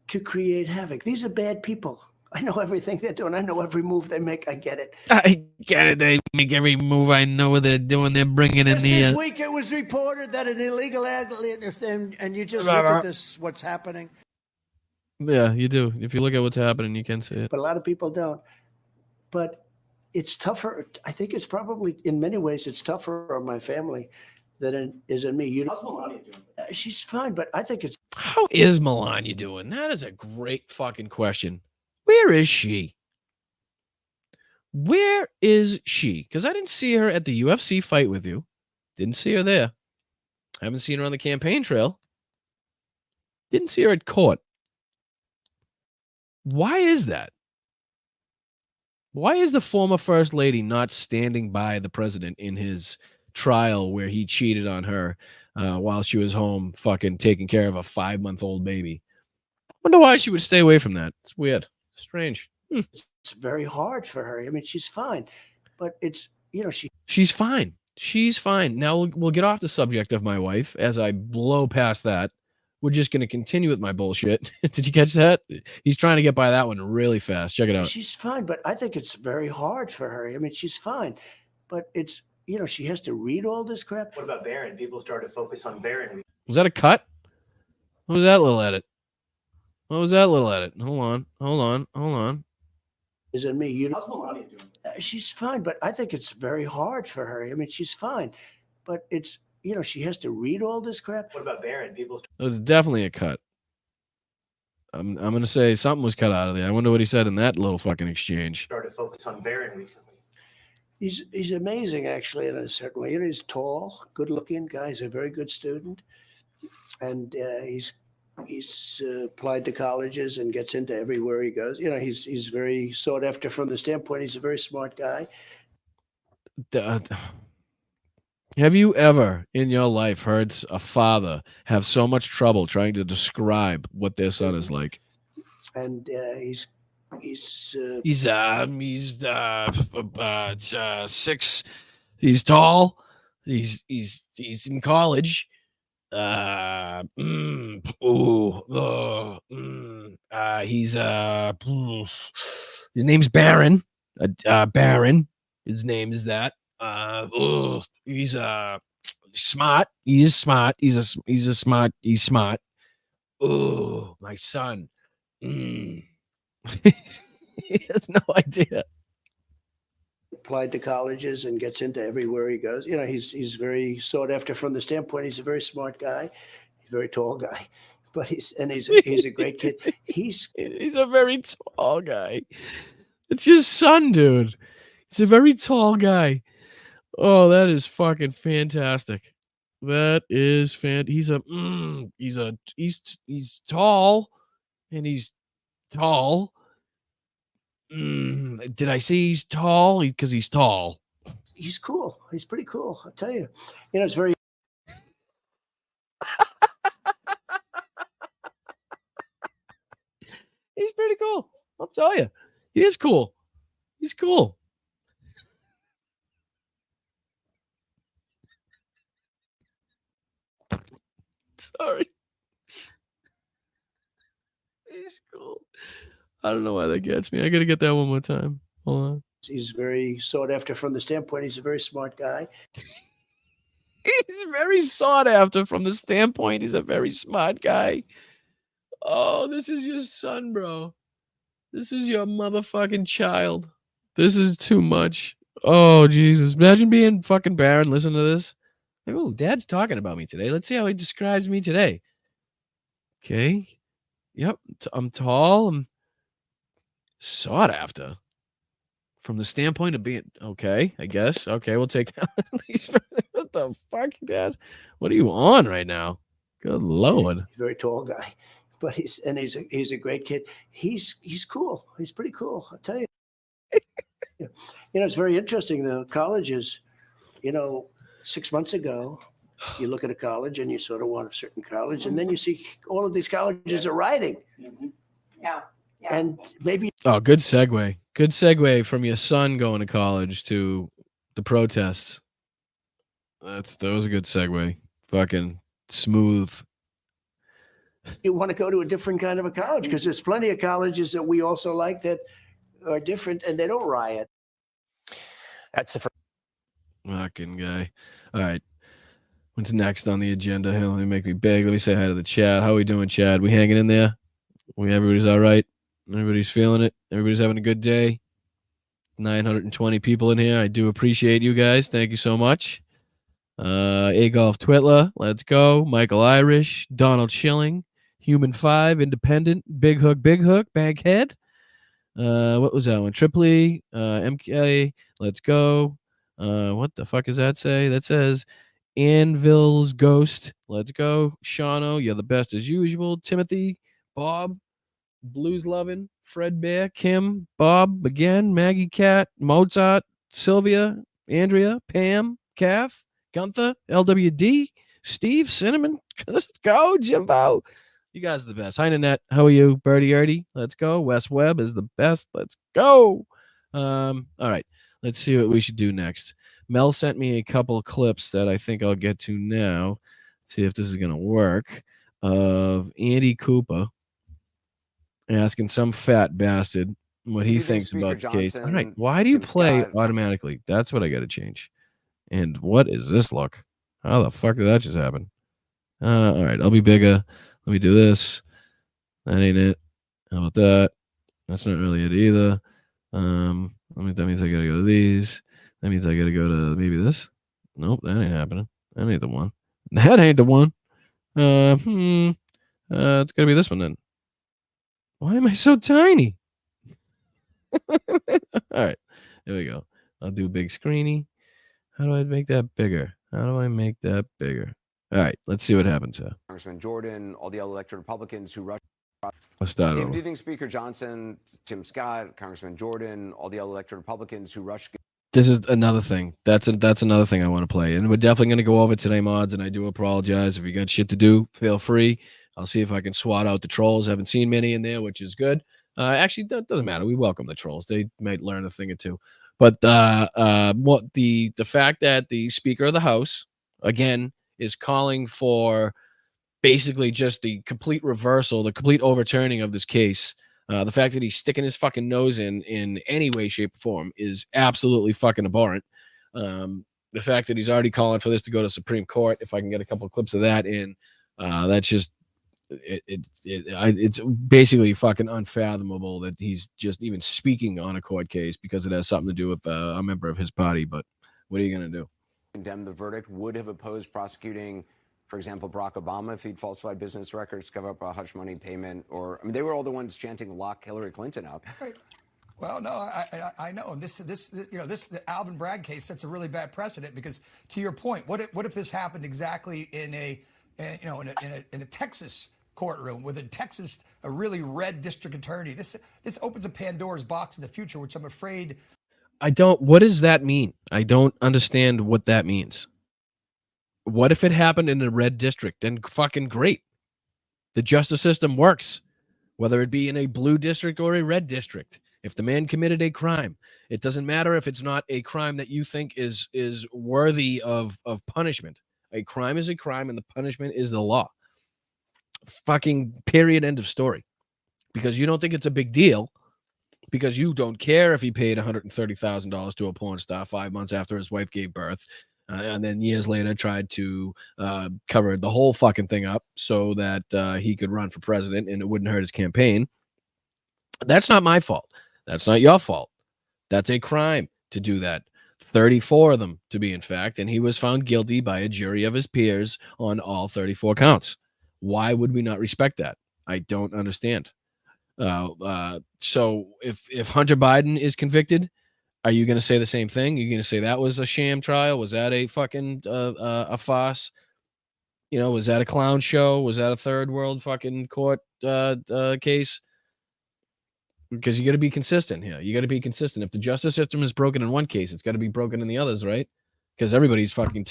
to create havoc. These are bad people. I know everything they're doing. I know every move they make. I get it. I get it. They make every move. I know what they're doing. They're bringing in the... This week it was reported that an illegal and you just look at this, what's happening. Yeah, you do. If you look at what's happening, you can see it. But a lot of people don't. But it's tougher. I think it's probably, in many ways, it's tougher on my family than it is in me. How's Melania doing? She's fine, but I think it's... How is Melania doing? That is a great fucking question. Where is she? Where is she? Because I didn't see her at the UFC fight with you. Didn't see her there. I haven't seen her on the campaign trail. Didn't see her at court. Why is that? Why is the former first lady not standing by the president in his trial where he cheated on her while she was home fucking taking care of a 5-month-old baby? Wonder why she would stay away from that. It's weird. Strange. It's very hard for her. I mean, she's fine, but it's, She's fine. She's fine. Now we'll get off the subject of my wife as I blow past that. We're just going to continue with my bullshit. Did you catch that? He's trying to get by that one really fast. Check it out. she's fine, but I think it's very hard for her. I mean, she's fine, but it's, she has to read all this crap. What about Barron? People started to focus on Barron. Was that a cut? What was that little edit? What was that little edit? Hold on. Is it me? How's Melania doing? She's fine, but I think it's very hard for her. I mean, she's fine, but it's, she has to read all this crap. What about Barron? People It was definitely a cut. I'm going to say something was cut out of there. I wonder what he said in that little fucking exchange. started to focus on Barron recently. He's amazing, actually, in a certain way. He's tall, good-looking guy. He's a very good student, and he's applied to colleges and gets into everywhere he goes. He's very sought after from the standpoint. He's a very smart guy. Have you ever in your life heard a father have so much trouble trying to describe what their son is like? And he's 6. He's tall. He's in college. His name's Barron. Barron. His name is that. He's smart. He is smart. He's smart. Oh, my son. He has no idea. Applied to colleges and gets into everywhere he goes. He's very sought after from the standpoint. He's a very smart guy. He's a very tall guy, but he's a great kid. He's a very tall guy. It's your son, dude. He's a very tall guy. Oh, that is fucking fantastic. That is he's tall, and he's tall. Did I say he's tall? Because he's tall. He's cool. He's pretty cool. I'll tell you. It's very. He's pretty cool. I'll tell you. He is cool. He's cool. Sorry. He's cool. I don't know why that gets me. I got to get that one more time. Hold on. He's very sought after from the standpoint. He's a very smart guy. He's very sought after from the standpoint. He's a very smart guy. Oh, this is your son, bro. This is your motherfucking child. This is too much. Oh, Jesus. Imagine being fucking Barron. Listen to this. Like, oh, Dad's talking about me today. Let's see how he describes me today. Okay. Yep. I'm tall. I'm sought after. From the standpoint of being okay, I guess. Okay, we'll take that. What the fuck, Dad? What are you on right now? Good Lord. He's a very tall guy, but he's a great kid. He's cool. He's pretty cool. I'll tell you. It's very interesting. The colleges, 6 months ago, you look at a college and you sort of want a certain college, and then you see all of these colleges are rioting. Yeah. And maybe. Oh, good segue. Good segue from your son going to college to the protests. That was a good segue. Fucking smooth. You want to go to a different kind of a college because there's plenty of colleges that we also like that are different and they don't riot. That's the first. Fucking guy. All right. What's next on the agenda? Here, let me make me big. Let me say hi to the chat. How we doing, Chad? We hanging in there? Everybody's all right? Everybody's feeling it? Everybody's having a good day? 920 people in here. I do appreciate you guys. Thank you so much. A-Golf Twitler. Let's go. Michael Irish. Donald Schilling. Human 5. Independent. Big Hook. Bankhead. What was that one? Tripoli, MK, let's go. What the fuck does that say? That says Anvil's Ghost. Let's go. Shano, you're the best as usual. Timothy, Bob, Blues Lovin', Fred Bear, Kim, Bob, again, Maggie Cat, Mozart, Sylvia, Andrea, Pam, Kath, Gunther, LWD, Steve, Cinnamon. Let's go, Jimbo. You guys are the best. Hi, Nanette. How are you? Birdie Erdy. Let's go. Wes Webb is the best. Let's go. All right. Let's see what we should do next. Mel sent me a couple of clips that I think I'll get to now. See if this is going to work. Of Andy Cooper asking some fat bastard what he thinks about the case. All right. Why do you play automatically? That's what I got to change. And what is this look? How the fuck did that just happen? All right. I'll be bigger. Let me do this. That ain't it. How about that? That's not really it either. That means I gotta go to these. That means I gotta go to maybe this. Nope, that ain't happening. That ain't the one. That ain't the one. It's gotta be this one then. Why am I so tiny? All right, here we go. I'll do big screeny. How do I make that bigger? How do I make that bigger? All right, let's see what happens here. Congressman Jordan, all the elected Republicans who rushed. Let's start David, over. do you think Speaker Johnson, Tim Scott, Congressman Jordan, all the elected Republicans who rushed? This is another thing. That's another thing I want to play. And we're definitely going to go over today, mods, and I do apologize. If you got shit to do, feel free. I'll see if I can swat out the trolls. Haven't seen many in there, which is good. Actually, that doesn't matter. We welcome the trolls. They might learn a thing or two. But what the fact that the Speaker of the House, again, is calling for basically just the complete reversal, the complete overturning of this case. The fact that he's sticking his fucking nose in any way, shape, or form is absolutely fucking abhorrent. The fact that he's already calling for this to go to Supreme Court, if I can get a couple of clips of that in, that's just it's basically fucking unfathomable that he's just even speaking on a court case because it has something to do with a member of his party. But what are you gonna do? Condemn the verdict, would have opposed prosecuting, for example, Barack Obama if he'd falsified business records, cover up a hush money payment, or I mean, they were all the ones chanting "lock Hillary Clinton up." Right. Well, no, I know. This the Alvin Bragg case sets a really bad precedent because, to your point, what if this happened exactly in a Texas courtroom with a really red district attorney? This opens a Pandora's box in the future, which I'm afraid. What does that mean? I don't understand what that means. What if it happened in a red district? Then fucking great. The justice system works, whether it be in a blue district or a red district. If the man committed a crime, it doesn't matter if it's not a crime that you think is worthy of punishment. A crime is a crime, and the punishment is the law. Fucking period, end of story. Because you don't think it's a big deal, because you don't care if he paid $130,000 to a porn star 5 months after his wife gave birth, and then years later tried to cover the whole fucking thing up so that he could run for president and it wouldn't hurt his campaign. That's not my fault. That's not your fault. That's a crime to do that. 34 of them, to be in fact, and he was found guilty by a jury of his peers on all 34 counts. Why would we not respect that? I don't understand. So if Hunter Biden is convicted, are you going to say the same thing? You're going to say that was a sham trial? Was that a fucking a farce? You know, was that a clown show? Was that a third world fucking court case? Because you got to be consistent here. You got to be consistent. If the justice system is broken in one case, it's got to be broken in the others, right? Because everybody's fucking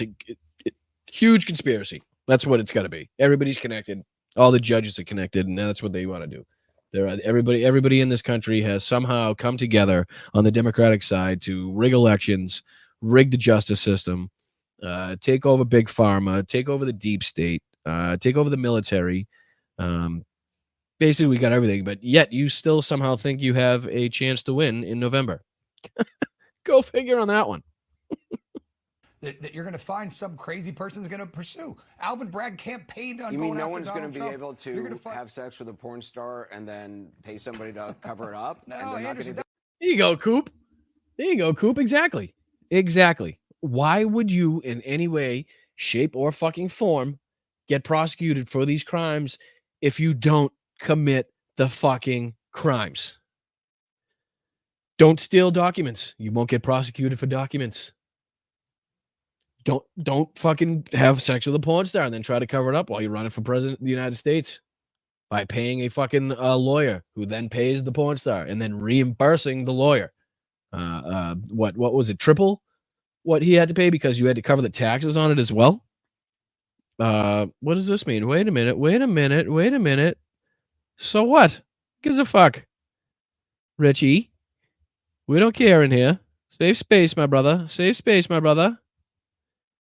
huge conspiracy. That's what it's got to be. Everybody's connected. All the judges are connected, and that's what they want to do. Everybody in this country has somehow come together on the Democratic side to rig elections, rig the justice system, take over big pharma, take over the deep state, take over the military. Basically, we got everything, but yet you still somehow think you have a chance to win in November. Go figure on that one. That you're going to find some crazy person's going to pursue. Alvin Bragg campaigned on. You going mean no after one's going Donald to be Trump. able to have sex with a porn star and then pay somebody to cover it up? No, and they're not Anderson, gonna There you go, Coop. There you go, Coop. Exactly. Why would you in any way, shape, or fucking form get prosecuted for these crimes if you don't commit the fucking crimes? Don't steal documents. You won't get prosecuted for documents. Don't fucking have sex with a porn star and then try to cover it up while you're running for president of the United States by paying a fucking lawyer who then pays the porn star and then reimbursing the lawyer. What was it? Triple what he had to pay because you had to cover the taxes on it as well. What does this mean? Wait a minute. So what? Gives a fuck, Richie. We don't care in here. Save space, my brother. Save space, my brother.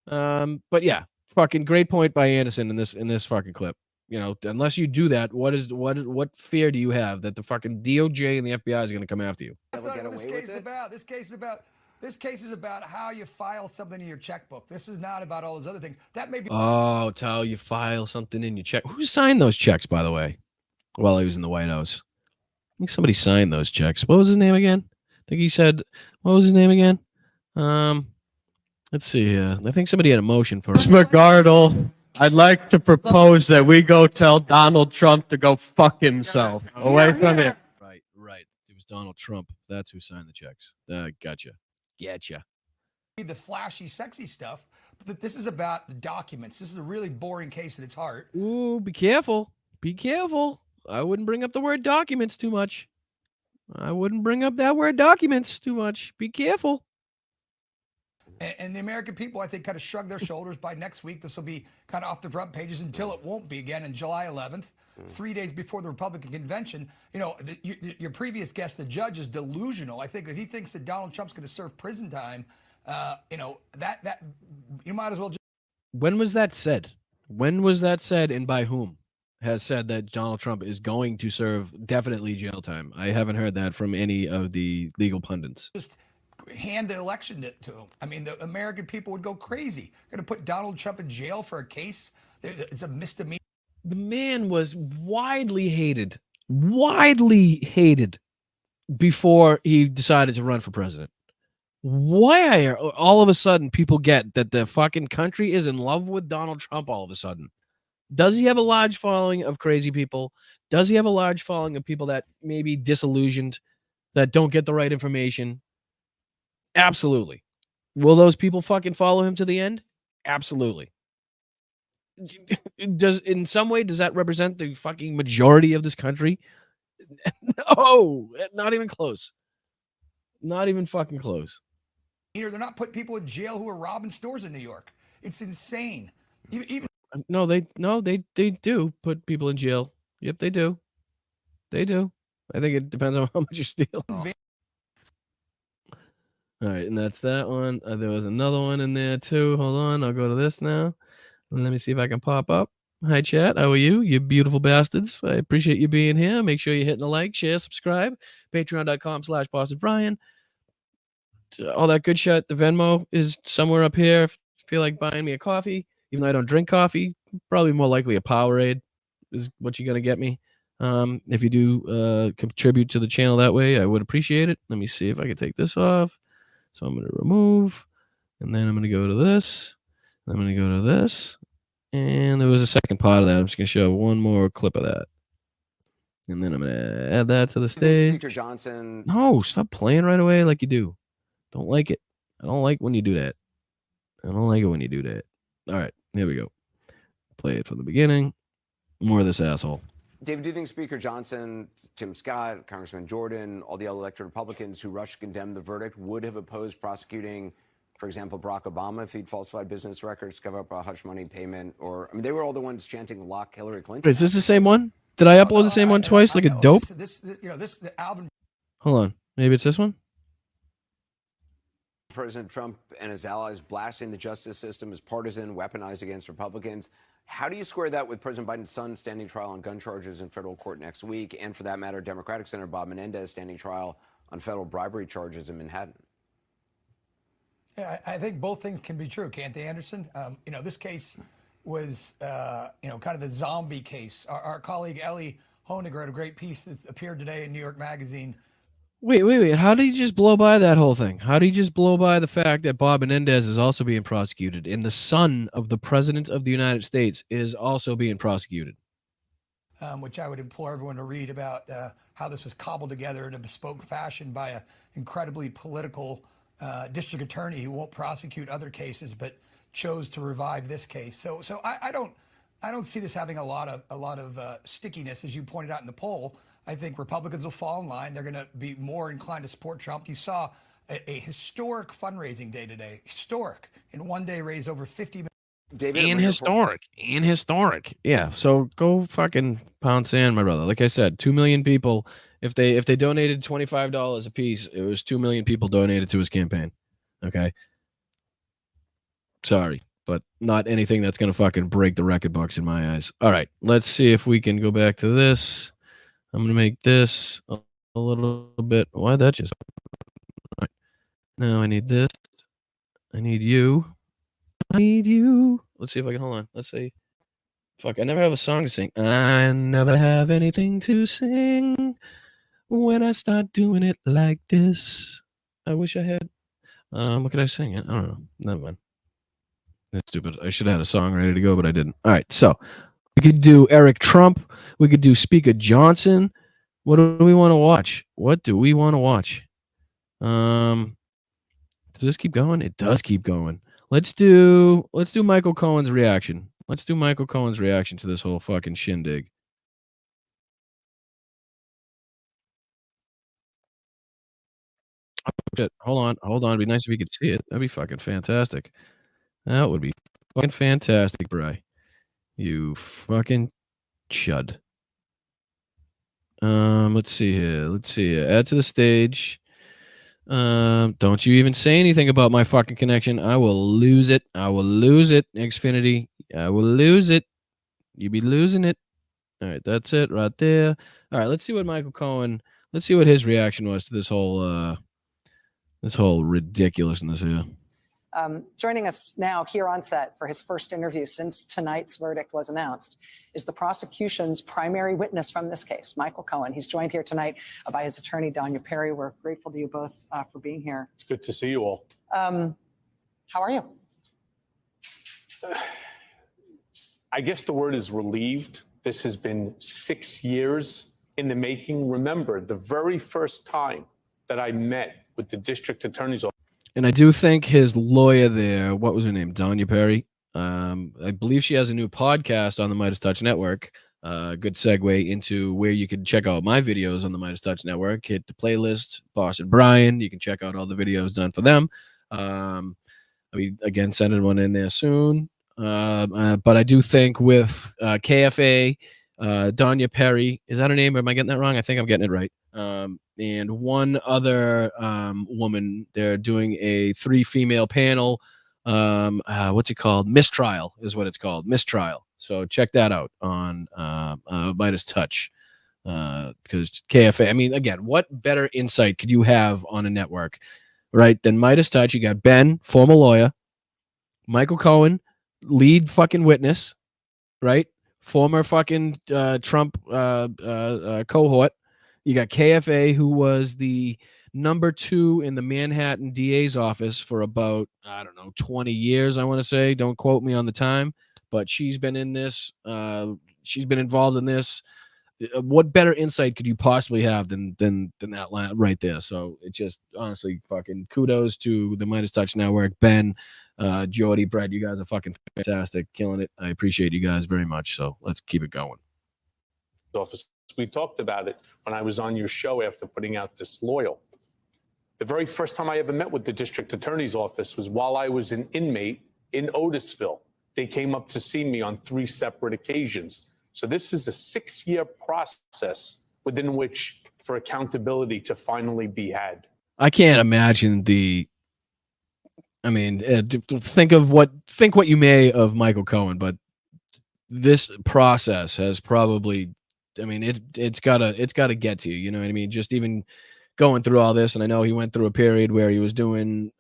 But yeah, fucking great point by Anderson in this fucking clip. You know, unless you do that, what fear do you have that the fucking DOJ and the FBI is going to come after you? That's not what this case is about. This case is about how you file something in your checkbook. This is not about all those other things. That may be. Oh, it's how you file something in your check. Who signed those checks, by the way, while he was in the White House? I think somebody signed those checks. What was his name again? I think he said, what was his name again? Let's see. I think somebody had a motion for it. McGardle, I'd like to propose that we go tell Donald Trump to go fuck himself. Away from here. Right. It was Donald Trump. That's who signed the checks. Gotcha. The flashy, sexy stuff, but this is about the documents. This is a really boring case at its heart. Ooh, be careful. Be careful. I wouldn't bring up the word documents too much. I wouldn't bring up that word documents too much. Be careful. And the American people, I think, kind of shrug their shoulders. By next week, this will be kind of off the front pages until it won't be again on July 11th, 3 days before the Republican convention. You know, your previous guest, the judge, is delusional. I think that he thinks that Donald Trump's going to serve prison time. You know, that you might as well just. When was that said? When was that said, and by whom has said that Donald Trump is going to serve definitely jail time? I haven't heard that from any of the legal pundits. Just hand the election to him. I mean, the American people would go crazy. Going to put Donald Trump in jail for a case? It's a misdemeanor. The man was widely hated before he decided to run for president. Why are all of a sudden people get that the fucking country is in love with Donald Trump all of a sudden? Does he have a large following of crazy people? Does he have a large following of people that may be disillusioned, that don't get the right information? Absolutely. Will those people fucking follow him to the end? Absolutely. In some way, does that represent the fucking majority of this country? No, not even close. Not even fucking close. They're not putting people in jail who are robbing stores in New York. It's insane. Even No, they do put people in jail. Yep, they do. They do. I think it depends on how much you steal. All right, and that's that one. There was another one in there too. Hold on, I'll go to this now. Let me see if I can pop up. Hi, chat. How are you? You beautiful bastards. I appreciate you being here. Make sure you're hitting the like, share, subscribe. Patreon.com/BostonBrian. All that good shit. The Venmo is somewhere up here. If you feel like buying me a coffee, even though I don't drink coffee, probably more likely a Powerade is what you're going to get me. If you do contribute to the channel that way, I would appreciate it. Let me see if I can take this off. So I'm going to remove, and then I'm going to go to this. I'm going to go to this. And there was a second part of that. I'm just going to show one more clip of that. And then I'm going to add that to the stage. Speaker Johnson. No, stop playing right away like you do. Don't like it. I don't like when you do that. I don't like it when you do that. All right, here we go. Play it from the beginning. More of this asshole. David, do you think Speaker Johnson, Tim Scott, Congressman Jordan, all the other elected Republicans who rushed to condemn the verdict would have opposed prosecuting, for example, Barack Obama if he'd falsified business records, cover up a hush money payment, or, I mean, they were all the ones chanting lock Hillary Clinton. Wait, is this the same one? Did I upload the same one twice like a dope? The album. Hold on. Maybe it's this one? President Trump and his allies blasting the justice system as partisan, weaponized against Republicans. How do you square that with President Biden's son standing trial on gun charges in federal court next week, and for that matter, Democratic Senator Bob Menendez standing trial on federal bribery charges in Manhattan? Yeah, I think both things can be true, can't they, Anderson? You know, this case was, you know, kind of the zombie case. Our colleague Ellie Honig wrote a great piece that appeared today in New York Magazine. Wait. How did he just blow by that whole thing? How did he just blow by the fact that Bob Menendez is also being prosecuted and the son of the President of the United States is also being prosecuted? which I would implore everyone to read about how this was cobbled together in a bespoke fashion by an incredibly political district attorney who won't prosecute other cases, but chose to revive this case. So I don't see this having a lot of stickiness, as you pointed out in the poll. I think Republicans will fall in line. They're going to be more inclined to support Trump. You saw a historic fundraising day today. Historic. In one day, raised over $50 million. David, And historic. Yeah. So go fucking pound sand, my brother. Like I said, 2 million people. If they donated $25 a piece, it was 2 million people donated to his campaign. Okay. Sorry, but not anything that's gonna fucking break the record books in my eyes. All right, let's see if we can go back to this. I'm gonna make this a little bit. Why that just? All right. Now I need this. I need you. I need you. Let's see if I can hold on. Let's see. Fuck, I never have a song to sing. I never have anything to sing when I start doing it like this. I wish I had. What could I sing? I don't know. Never mind. That's stupid. I should have had a song ready to go, but I didn't. All right, so we could do Eric Trump. We could do Speaker Johnson. What do we want to watch? What do we want to watch? Does this keep going? It does keep going. Let's do Michael Cohen's reaction. Let's do Michael Cohen's reaction to this whole fucking shindig. Oh, shit. Hold on. It'd be nice if you could see it. That'd be fucking fantastic. That would be fucking fantastic, Bri. You fucking chud. Let's see here. Add to the stage. Don't you even say anything about my fucking connection. I will lose it. Xfinity. I will lose it. You be losing it. All right, that's it right there. All right, let's see what Michael Cohen. Let's see what his reaction was to this whole ridiculousness here. Joining us now here on set for his first interview since tonight's verdict was announced is the prosecution's primary witness from this case, Michael Cohen. He's joined here tonight by his attorney, Donya Perry. We're grateful to you both for being here. It's good to see you all. How are you? I guess the word is relieved. This has been 6 years in the making. Remember, the very first time that I met with the district attorney's office. And I do think his lawyer there, what was her name? Donya Perry. I believe she has a new podcast on the Midas Touch Network. Good segue into where you can check out my videos on the Midas Touch Network. Hit the playlist, Boss and Brian. You can check out all the videos done for them. I'll be, again, sending one in there soon. But I do think with KFA, Donya Perry, is that her name? Am I getting that wrong? I think I'm getting it right. And one other woman, they're doing a 3-female panel. What's it called? Mistrial is what it's called. Mistrial. So check that out on Midas Touch. Because KFA, I mean, again, what better insight could you have on a network, right, than Midas Touch? You got Ben, former lawyer, Michael Cohen, lead fucking witness, right? Former fucking Trump cohort. You got KFA, who was the number 2 in the Manhattan DA's office for about, 20 years, I want to say. Don't quote me on the time, but she's been in this. She's been involved in this. What better insight could you possibly have than that right there? So it's just honestly fucking kudos to the Midas Touch Network, Ben, Jordy, Brett. You guys are fucking fantastic, killing it. I appreciate you guys very much. So let's keep it going. Office. We talked about it when I was on your show after putting out Disloyal. The very first time I ever met with the district attorney's office was while I was an inmate in Otisville. They came up to see me on 3 separate occasions. So this is a 6-year process within which for accountability to finally be had. I can't imagine think what you may of Michael Cohen, but this process has probably, it's gotta get to you. You know what I mean? Just even going through all this, and I know he went through a period where he was doing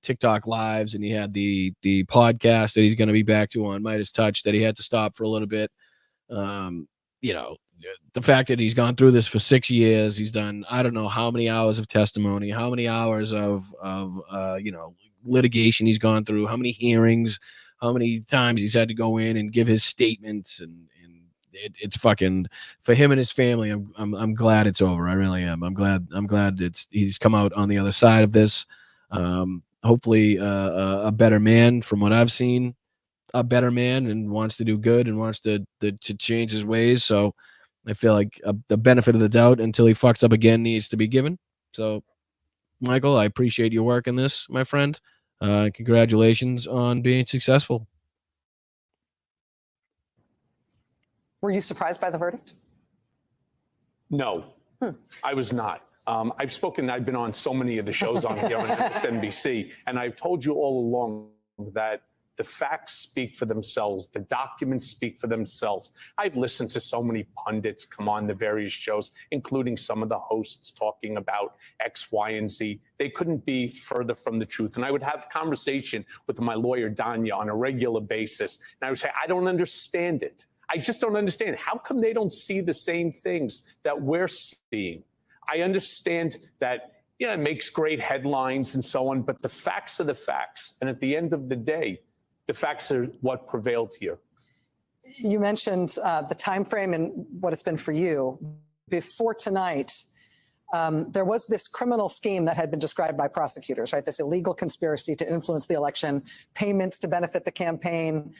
TikTok lives, and he had the podcast that he's going to be back to on Midas Touch that he had to stop for a little bit. The fact that he's gone through this for 6 years, he's done I don't know how many hours of testimony, how many hours of litigation he's gone through, how many hearings, how many times he's had to go in and give his statements, and it's fucking for him and his family. I'm glad it's over. I really am. I'm glad he's come out on the other side of this. Hopefully a better man from what I've seen, a better man, and wants to do good and wants to change his ways. So I feel like the benefit of the doubt until he fucks up again needs to be given. So Michael, I appreciate your work in this, my friend. Congratulations on being successful. Were you surprised by the verdict? No, I was not. I've been on so many of the shows on here on MSNBC, and I've told you all along that the facts speak for themselves. The documents speak for themselves. I've listened to so many pundits come on the various shows, including some of the hosts talking about X, Y, and Z. They couldn't be further from the truth. And I would have conversation with my lawyer, Danya, on a regular basis. And I would say, I don't understand it. I just don't understand. How come they don't see the same things that we're seeing? I understand that, it makes great headlines and so on, but the facts are the facts. And at the end of the day, the facts are what prevailed here. You mentioned the time frame and what it's been for you. Before tonight, there was this criminal scheme that had been described by prosecutors, right? This illegal conspiracy to influence the election, payments to benefit the campaign,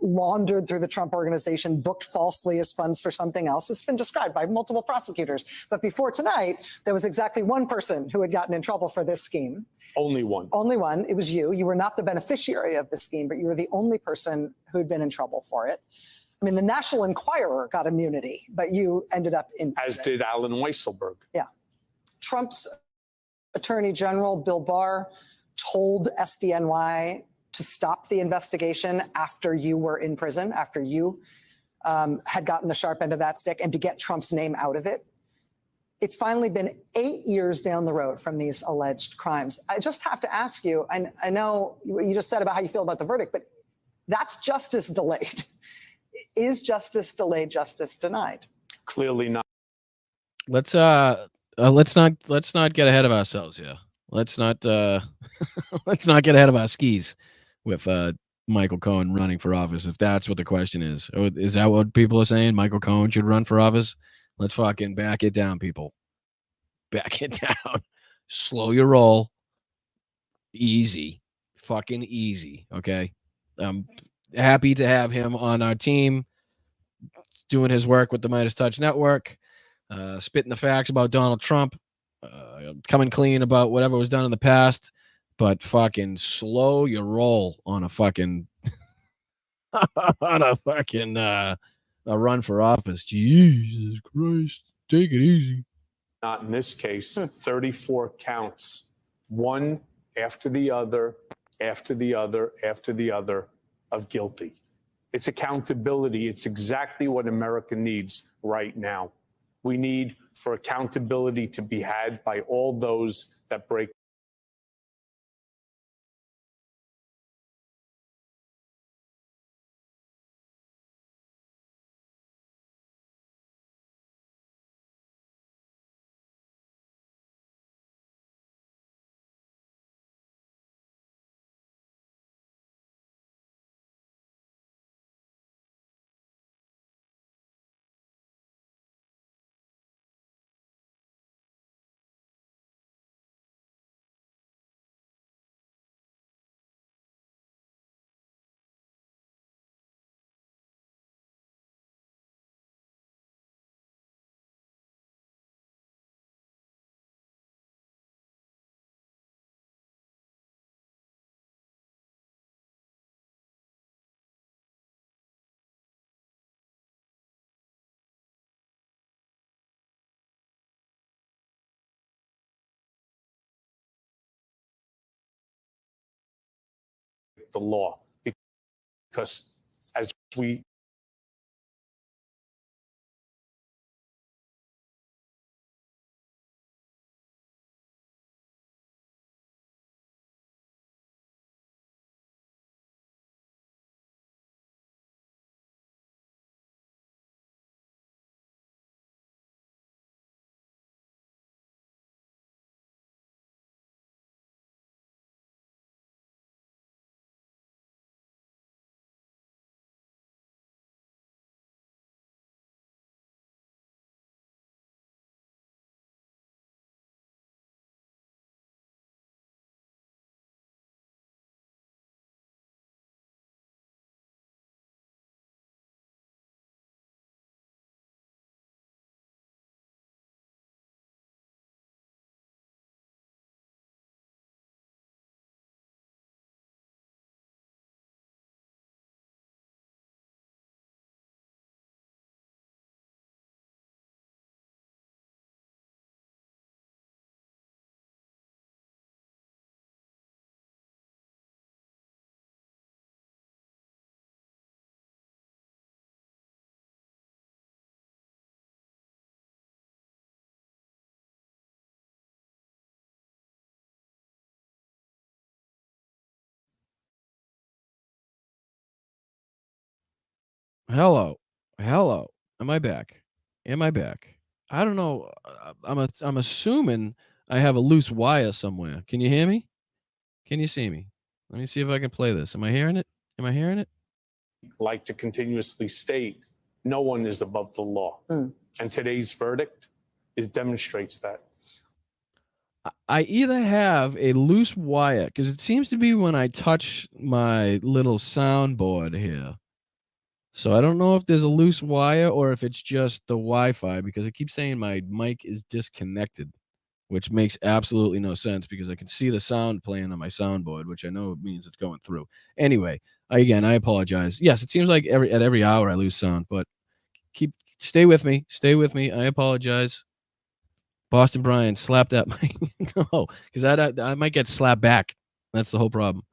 laundered through the Trump organization, booked falsely as funds for something else. It's been described by multiple prosecutors. But before tonight, there was exactly one person who had gotten in trouble for this scheme. Only one. Only one. It was you. You were not the beneficiary of the scheme, but you were the only person who had been in trouble for it. I mean, the National Enquirer got immunity, but you ended up in prison. As did Alan Weisselberg. Yeah. Trump's Attorney General, Bill Barr, told SDNY to stop the investigation after you were in prison, after you had gotten the sharp end of that stick, and to get Trump's name out of it. It's finally been 8 years down the road from these alleged crimes. I just have to ask you, I know you just said about how you feel about the verdict, but that's justice delayed. Is justice delayed, justice denied? Clearly not. Let's not get ahead of ourselves here. Let's not let's not get ahead of our skis with Michael Cohen running for office. If that's what the question is that what people are saying? Michael Cohen should run for office. Let's fucking back it down, people. Back it down. Slow your roll. Easy, fucking easy. Okay. I'm happy to have him on our team, doing his work with the Midas Touch Network. Spitting the facts about Donald Trump, coming clean about whatever was done in the past, but fucking slow your roll on a fucking a run for office. Jesus Christ, take it easy. Not in this case. 34 counts, one after the other, after the other, after the other of guilty. It's accountability. It's exactly what America needs right now. We need for accountability to be had by all those that break the law, because as we Hello. Am I back? I don't know. I'm assuming I have a loose wire somewhere. Can you hear me? Can you see me? Let me see if I can play this. Am I hearing it? Like to continuously state, no one is above the law. And today's verdict demonstrates that. I either have a loose wire, because it seems to be when I touch my little soundboard here. So I don't know if there's a loose wire or if it's just the Wi-Fi, because it keeps saying my mic is disconnected, which makes absolutely no sense because I can see the sound playing on my soundboard, which I know means it's going through. Anyway, again, I apologize. Yes, it seems like at every hour I lose sound, but stay with me. I apologize. Boston Brian, slap that mic. No, because I might get slapped back. That's the whole problem.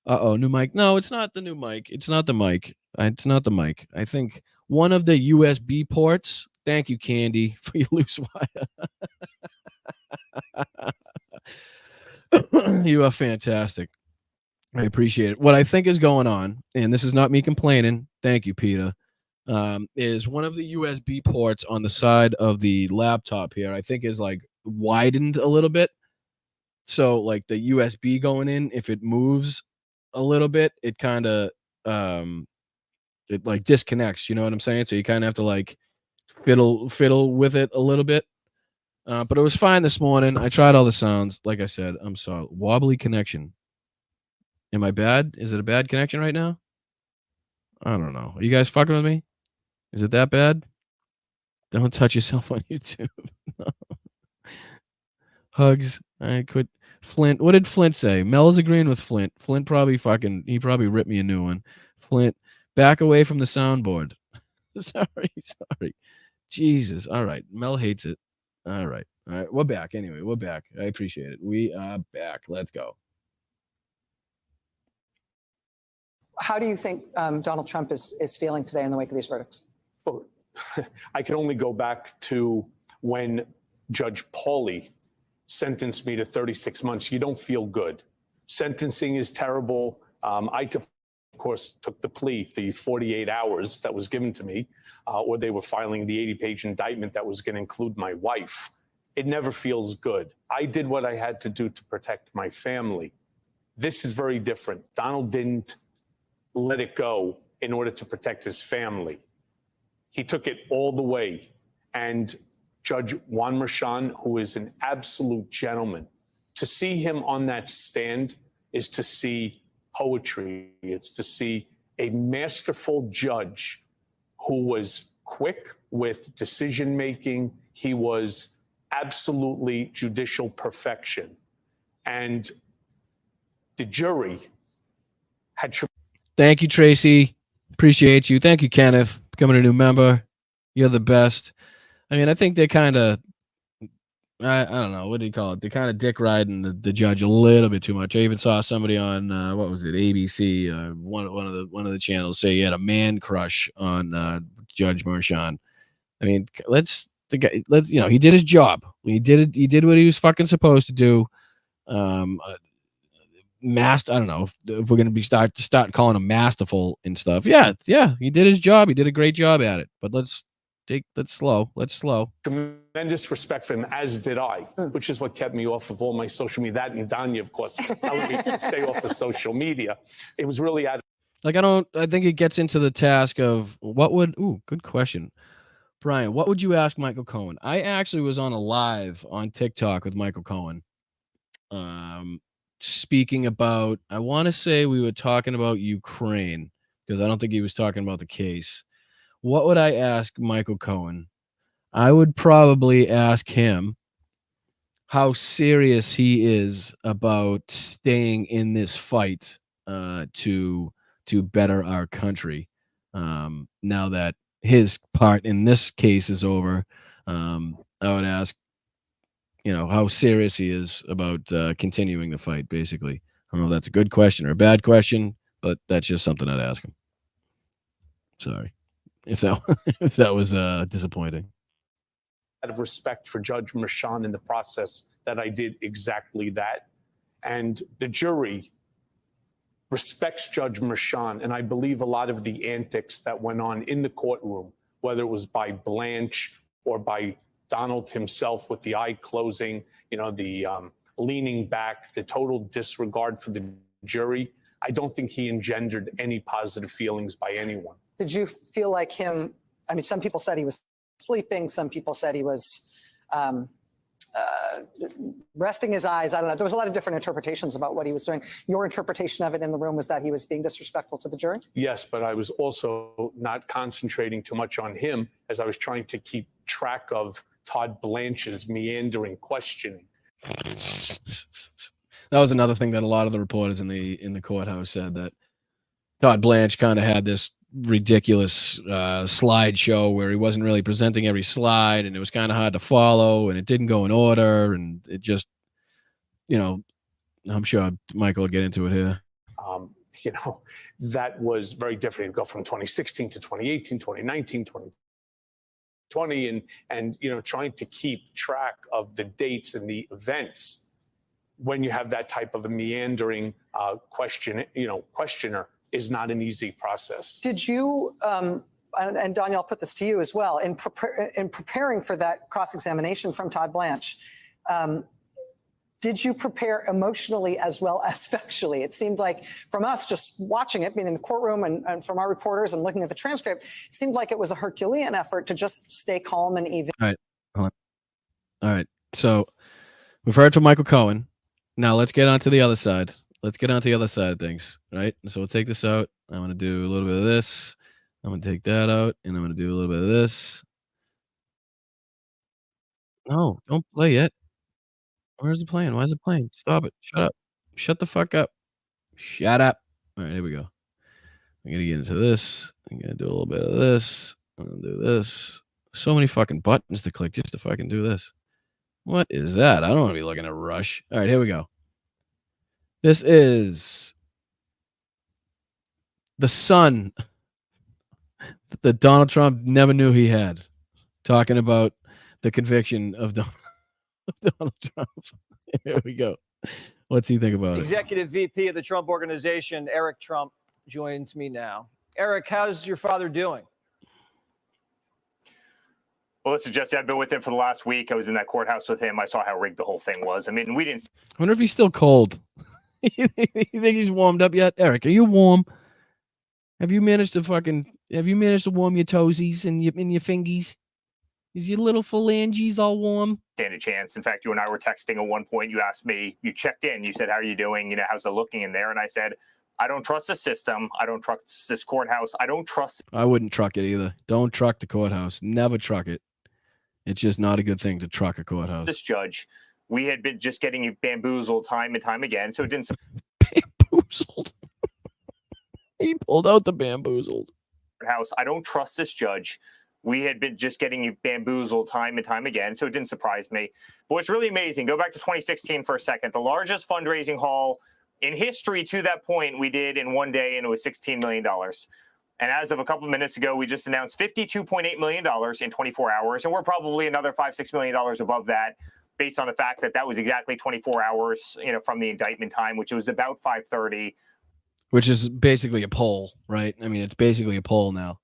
New mic. No, it's not the new mic. It's not the mic. I think one of the USB ports. Thank you, Candy, for your loose wire. You are fantastic. I appreciate it. What I think is going on, and this is not me complaining. Thank you, Peter. Is one of the USB ports on the side of the laptop here, I think is like widened a little bit. So like the USB going in, if it moves a little bit, it kind of it like disconnects, you know what I'm saying? So you kind of have to like fiddle with it a little bit. But it was fine this morning. I tried all the sounds. Like I said, I'm sorry. Wobbly connection. Am I bad? Is it a bad connection right now? I don't know. Are you guys fucking with me? Is it that bad? Don't touch yourself on YouTube. Hugs. I quit. Flint. What did Flint say? Mel's agreeing with Flint. Flint probably ripped me a new one. Flint, back away from the soundboard. sorry. Jesus. All right. Mel hates it. All right. We're back. Anyway, we're back. I appreciate it. We are back. Let's go. How do you think Donald Trump is feeling today in the wake of these verdicts? Well, I can only go back to when Judge Pauly sentenced me to 36 months. You don't feel good. Sentencing is terrible. I, of course, took the plea, the 48 hours that was given to me, or they were filing the 80-page indictment that was going to include my wife. It never feels good. I did what I had to do to protect my family. This is very different. Donald didn't let it go in order to protect his family. He took it all the way. And Judge Juan Merchan, who is an absolute gentleman, to see him on that stand is to see poetry. It's to see a masterful judge who was quick with decision making. He was absolutely judicial perfection. And the jury had. Thank you, Tracy. Appreciate you. Thank you, Kenneth, becoming a new member. You're the best. I mean, I think they're kind of, I don't know, what do you call it? They're kind of dick riding the judge a little bit too much. I even saw somebody on what was it, ABC, one of the channels say he had a man crush on Judge Merchan. I mean, let's he did his job. He did what he was fucking supposed to do. I don't know if we're going to start calling him masterful and stuff. Yeah, he did his job. He did a great job at it. But let's slow. Tremendous respect for him, as did I, which is what kept me off of all my social media. That and Danya, of course, telling me to stay off of social media. It was really I think it gets into the task of good question. Brian, what would you ask Michael Cohen? I actually was on a live on TikTok with Michael Cohen. Speaking about, I want to say we were talking about Ukraine, because I don't think he was talking about the case. What would I ask Michael Cohen? I would probably ask him how serious he is about staying in this fight to better our country. Now that his part in this case is over, I would ask, how serious he is about continuing the fight, basically. I don't know if that's a good question or a bad question, but that's just something I'd ask him. Sorry if that was disappointing. out of respect for Judge Merchan in the process that I did exactly that. And the jury respects Judge Merchan, and I believe a lot of the antics that went on in the courtroom, whether it was by Blanche or by Donald himself with the eye closing, the leaning back, the total disregard for the jury, I don't think he engendered any positive feelings by anyone. Did you feel like him? I mean, some people said he was sleeping. Some people said he was resting his eyes. I don't know. There was a lot of different interpretations about what he was doing. Your interpretation of it in the room was that he was being disrespectful to the jury? Yes, but I was also not concentrating too much on him as I was trying to keep track of Todd Blanche's meandering questioning. That was another thing that a lot of the reporters in the courthouse said, that Todd Blanche kind of had this ridiculous slideshow where he wasn't really presenting every slide, and it was kind of hard to follow, and it didn't go in order, and it just, I'm sure Michael will get into it here. That was very different. It'd go from 2016 to 2018, 2019, 2020, and trying to keep track of the dates and the events when you have that type of a meandering questioner is not an easy process. Did you, and Danielle, put this to you as well, in preparing for that cross-examination from Todd Blanche, did you prepare emotionally as well as factually? It seemed like from us just watching it, being in the courtroom and from our reporters and looking at the transcript, it seemed like it was a Herculean effort to just stay calm and even. All right. Hold on. All right. So we've heard from Michael Cohen. Now let's get on to the other side. Let's get on to the other side of things, right? So we'll take this out. I'm going to do a little bit of this. I'm going to take that out, and I'm going to do a little bit of this. No, don't play it. Where's it playing? Why is it playing? Stop it. Shut up. Shut the fuck up. Shut up. All right, here we go. I'm going to get into this. I'm going to do a little bit of this. I'm going to do this. So many fucking buttons to click just to fucking do this. What is that? I don't want to be looking at Rush. All right, here we go. This is the son that Donald Trump never knew he had, talking about the conviction of Donald Trump. Here we go. What's he think about it? Executive VP of the Trump Organization, Eric Trump, joins me now. Eric, how's your father doing? Well, listen, Jesse, I've been with him for the last week. I was in that courthouse with him. I saw how rigged the whole thing was. I mean, we didn't. I wonder if he's still cold. You think he's warmed up yet? Eric, are you warm? Have you managed to warm your toesies and your fingies? Is your little phalanges all warm? Stand a chance. In fact, you and I were texting at one point. You asked me, you checked in. You said, how are you doing? How's it looking in there? And I said, I don't trust the system. I don't trust this courthouse. I don't trust. I wouldn't truck it either. Don't truck the courthouse. Never truck it. It's just not a good thing to truck a courthouse. This judge, we had been just getting bamboozled time and time again. So it didn't. Bamboozled. He pulled out the bamboozled. House. I don't trust this judge. We had been just getting bamboozled time and time again. So it didn't surprise me. But what's really amazing, go back to 2016 for a second. The largest fundraising haul in history to that point we did in one day, and it was $16 million. And as of a couple of minutes ago, we just announced $52.8 million in 24 hours. And we're probably another $5-6 million above that, based on the fact that that was exactly 24 hours, from the indictment time, which was about 5:30. Which is basically a poll, right? I mean, it's basically a poll now.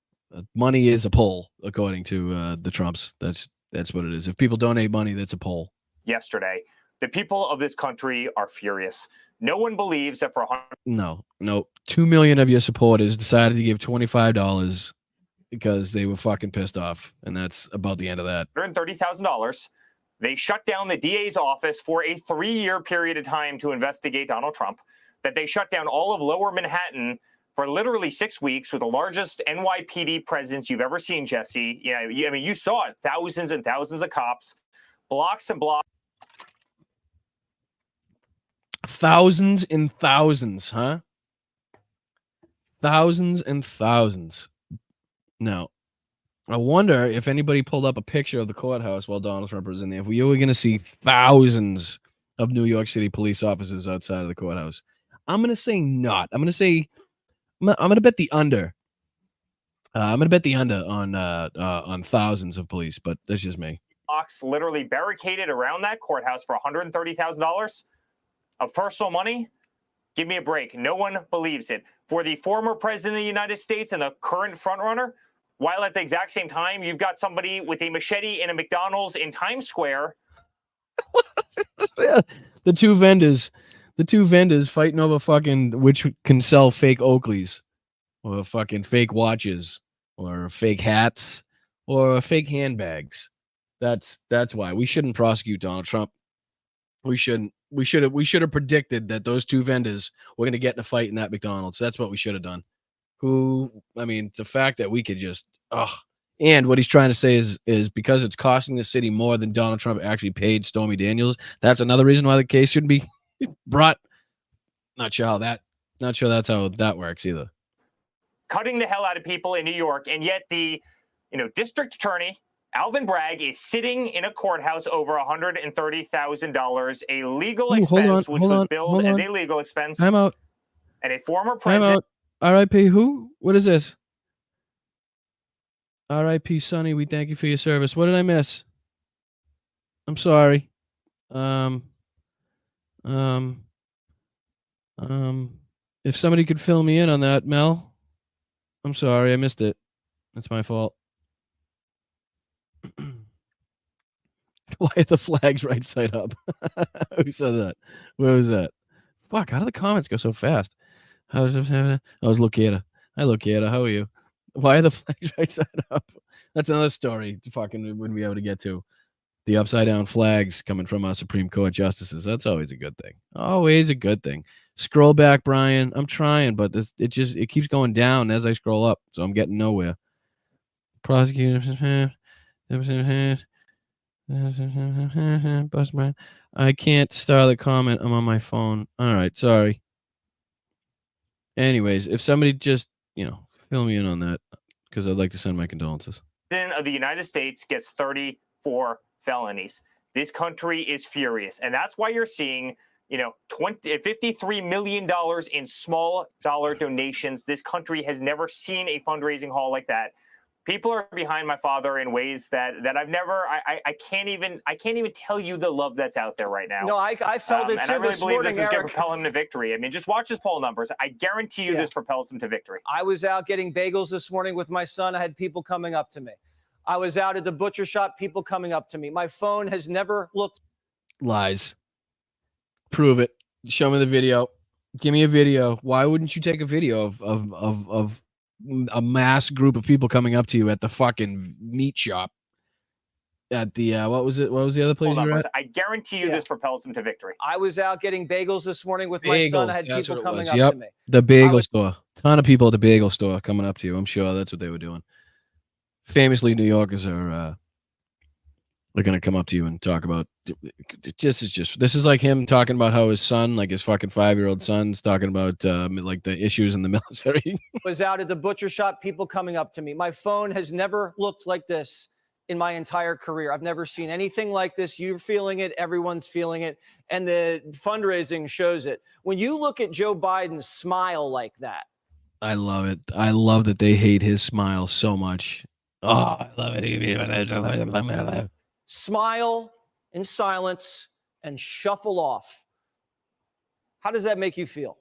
Money is a poll, according to the Trumps. That's what it is. If people donate money, that's a poll. Yesterday, the people of this country are furious. No one believes that for No. 2 million of your supporters decided to give $25 because they were fucking pissed off, and that's about the end of that. $130,000. They shut down the DA's office for a 3-year period of time to investigate Donald Trump. That they shut down all of Lower Manhattan for literally 6 weeks with the largest NYPD presence you've ever seen, Jesse. You saw it. Thousands and thousands of cops, blocks and blocks. Thousands and thousands, huh? Thousands and thousands. Now, I wonder if anybody pulled up a picture of the courthouse while Donald Trump was in there. If we were going to see thousands of New York City police officers outside of the courthouse. I'm going to say not. I'm going to bet the under. I'm going to bet the under on thousands of police, but that's just me. Blocks literally barricaded around that courthouse for $130,000 of personal money. Give me a break. No one believes it. For the former president of the United States and the current frontrunner, while at the exact same time, you've got somebody with a machete in a McDonald's in Times Square. The two vendors fighting over fucking which can sell fake Oakleys or fucking fake watches or fake hats or fake handbags. That's why we shouldn't prosecute Donald Trump. We shouldn't. We should have predicted that those two vendors were going to get in a fight in that McDonald's. That's what we should have done. The fact that we could just and what he's trying to say is because it's costing the city more than Donald Trump actually paid Stormy Daniels. That's another reason why the case shouldn't be brought. Not sure that's how that works either. Cutting the hell out of people in New York, and yet the district attorney Alvin Bragg is sitting in a courthouse over $130,000, a legal expense which was billed as a legal expense. I'm out. And a former I'm president. out. R.I.P. Who? What is this? R.I.P. Sonny. We thank you for your service. What did I miss? I'm sorry. If somebody could fill me in on that, Mel. I'm sorry, I missed it. That's my fault. Why are the flags right side up? Who said that? Where was that? Fuck, how do the comments go so fast? I was Locator. Hi, Locator. How are you? Why are the flags right side up? That's another story. Fucking wouldn't be able to get to. The upside down flags coming from our Supreme Court justices. That's always a good thing. Always a good thing. Scroll back, Brian. I'm trying, but it keeps going down as I scroll up, so I'm getting nowhere. Prosecutor. I can't start the comment. I'm on my phone. All right, sorry. Anyways, if somebody just, fill me in on that, because I'd like to send my condolences. President of the United States gets 34 felonies. This country is furious, and that's why you're seeing, $53 million in small dollar donations. This country has never seen a fundraising haul like that. People are behind my father in ways that I've never. I can't even tell you the love that's out there right now. No, I felt it and too I really this believe morning, this is going to Eric. propel him to victory. I mean, just watch his poll numbers. I guarantee you this propels him to victory. I was out getting bagels this morning with my son. I had people coming up to me. I was out at the butcher shop. People coming up to me. My phone has never looked. Lies. Prove it. Show me the video. Give me a video. Why wouldn't you take a video of a mass group of people coming up to you at the fucking meat shop? At the what was it? What was the other place you were at? I guarantee you this propels him to victory. I was out getting bagels this morning with my son. I had That's people what it coming was. up Yep. to me. The bagel store. Ton of people at the bagel store coming up to you. I'm sure that's what they were doing. Famously, New Yorkers are they're gonna come up to you and talk about this is like him talking about how his son, like his fucking 5-year-old son's talking about like the issues in the military. Was out at the butcher shop. People coming up to me. My phone has never looked like this in my entire career. I've never seen anything like this. You're feeling it. Everyone's feeling it. And the fundraising shows it. When you look at Joe Biden smile like that. I love it. I love that they hate his smile so much. Oh, I love it. Smile in silence and shuffle off. How does that make you feel?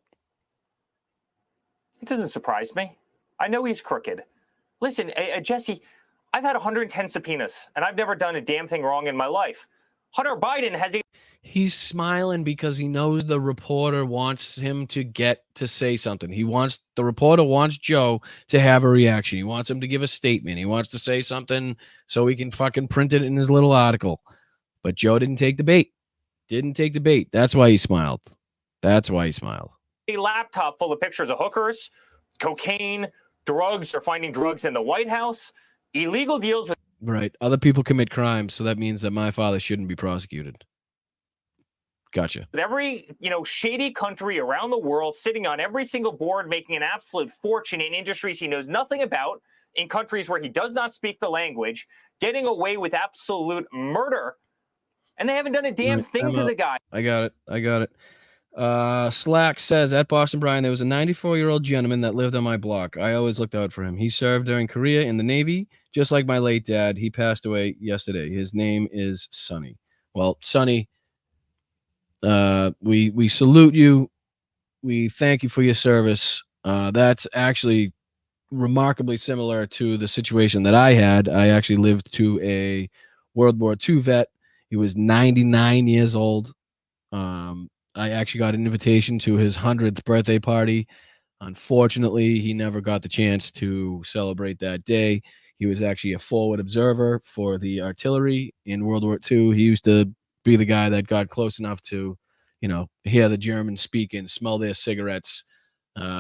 It doesn't surprise me. I know he's crooked. Listen, Jesse, I've had 110 subpoenas, and I've never done a damn thing wrong in my life. Hunter Biden has a... He's smiling because he knows the reporter wants him to get to say something. The reporter wants Joe to have a reaction. He wants him to give a statement. He wants to say something so he can fucking print it in his little article. But Joe didn't take the bait. That's why he smiled. A laptop full of pictures of hookers, cocaine, drugs. They're finding drugs in the White House, illegal deals with... Right. Other people commit crimes, so that means that my father shouldn't be prosecuted. Gotcha. Every, shady country around the world, sitting on every single board, making an absolute fortune in industries he knows nothing about, in countries where he does not speak the language, getting away with absolute murder, and they haven't done a damn thing to the guy. I got it. Slack says, at Boston Brian, there was a 94-year-old gentleman that lived on my block. I always looked out for him. He served during Korea in the Navy, just like my late dad. He passed away yesterday. His name is Sonny. Well, Sonny, we salute you. we thank you for your service. That's actually remarkably similar to the situation that I had. I actually lived to a World War II vet. He was 99 years old. I actually got an invitation to his 100th birthday party. Unfortunately, he never got the chance to celebrate that day. He was actually a forward observer for the artillery in World War II. He used to be the guy that got close enough to, hear the Germans speaking, smell their cigarettes,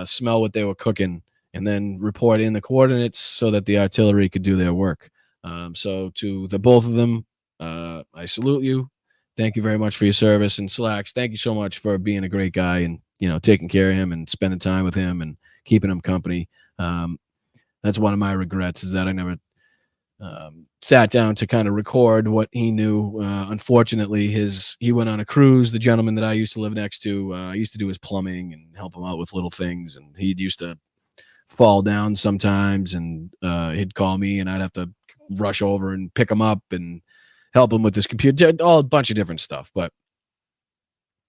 smell what they were cooking, and then report in the coordinates so that the artillery could do their work. So to the both of them, I salute you. Thank you very much for your service. And Slacks, thank you so much for being a great guy and, taking care of him and spending time with him and keeping him company. That's one of my regrets, is that I never sat down to kind of record what he knew. Unfortunately, he went on a cruise. The gentleman that I used to live next to, I used to do his plumbing and help him out with little things. And he used to fall down sometimes, and he'd call me and I'd have to rush over and pick him up and help him with his computer, all a bunch of different stuff. But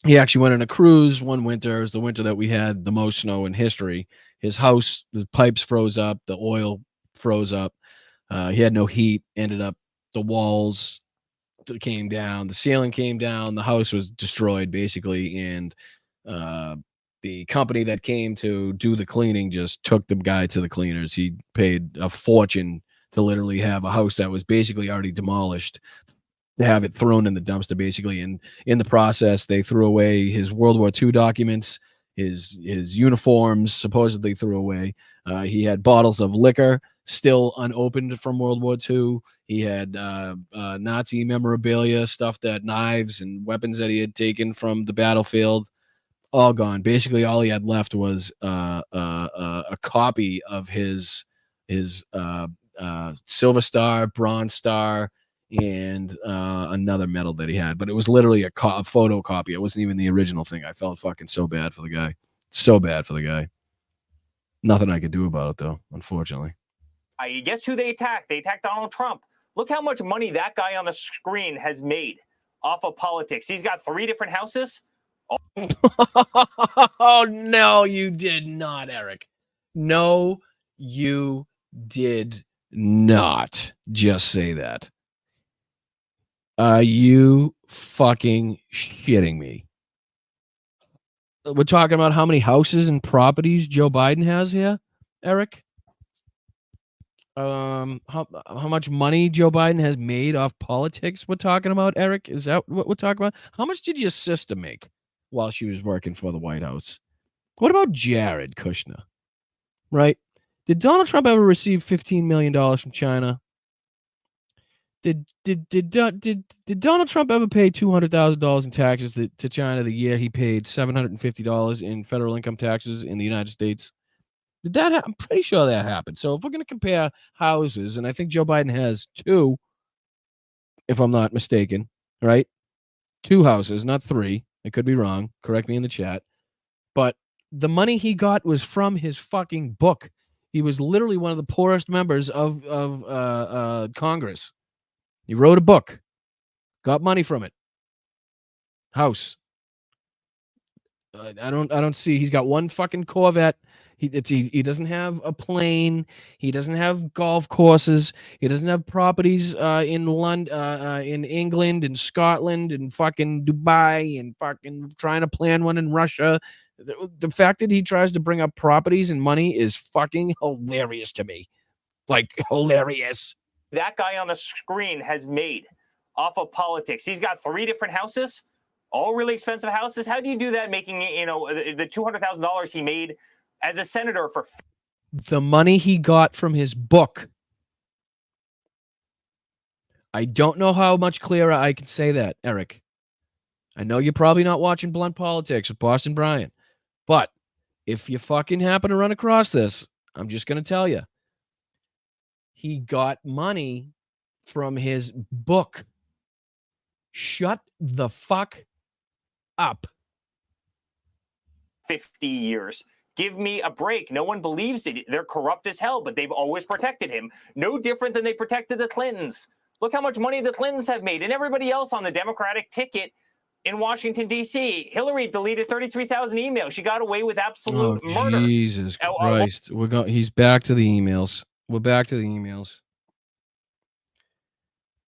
he actually went on a cruise one winter. It was the winter that we had the most snow in history. His house, the pipes froze up, the oil froze up. He had no heat. Ended up, the walls came down, the ceiling came down, the house was destroyed basically. And the company that came to do the cleaning just took the guy to the cleaners. He paid a fortune to literally have a house that was basically already demolished, to have it thrown in the dumpster basically. And in the process, they threw away his World War II documents, his uniforms supposedly threw away. He had bottles of liquor still unopened from World War II. He had Nazi memorabilia, stuff, that knives and weapons that he had taken from the battlefield, all gone. Basically, all he had left was a copy of his Silver Star, Bronze Star, and another medal that he had. But it was literally a photocopy. It wasn't even the original thing. I felt fucking so bad for the guy. So bad for the guy. Nothing I could do about it, though, unfortunately. Guess who they attacked? They attacked Donald Trump. Look how much money that guy on the screen has made off of politics. He's got 3 different houses. Oh, no, you did not, Eric. No, you did not just say that. Are you fucking shitting me? We're talking about how many houses and properties Joe Biden has here, Eric? How much money Joe Biden has made off politics we're talking about, Eric? Is that what we're talking about? How much did your sister make while she was working for the White House? What about Jared Kushner? Right? Did Donald Trump ever receive $15 million from China? Did Donald Trump ever pay $200,000 in taxes to China the year he paid $750 in federal income taxes in the United States? Did that I'm pretty sure that happened. So if we're going to compare houses, and I think Joe Biden has 2, if I'm not mistaken, right? 2 houses, not 3. I could be wrong. Correct me in the chat. But the money he got was from his fucking book. He was literally one of the poorest members of Congress. He wrote a book, got money from it. House. I don't see. He's got 1 fucking Corvette. He doesn't have a plane. He doesn't have golf courses. He doesn't have properties in London, in England, and Scotland, and fucking Dubai, and fucking trying to plan one in Russia. The fact that he tries to bring up properties and money is fucking hilarious to me. Like, hilarious. That guy on the screen has made off of politics. He's got 3 different houses, all really expensive houses. How do you do that making, the $200,000 he made as a senator for the money he got from his book? I don't know how much clearer I can say that, Eric. I know you're probably not watching Blunt Politics with Boston Brian, but if you fucking happen to run across this, I'm just going to tell you. He got money from his book. Shut the fuck up. 50 years. Give me a break. No one believes it. They're corrupt as hell, but they've always protected him. No different than they protected the Clintons. Look how much money the Clintons have made, and everybody else on the Democratic ticket in Washington, D.C. Hillary deleted 33,000 emails. She got away with absolute Oh, murder. Jesus Christ. He's back to the emails. We're back to the emails.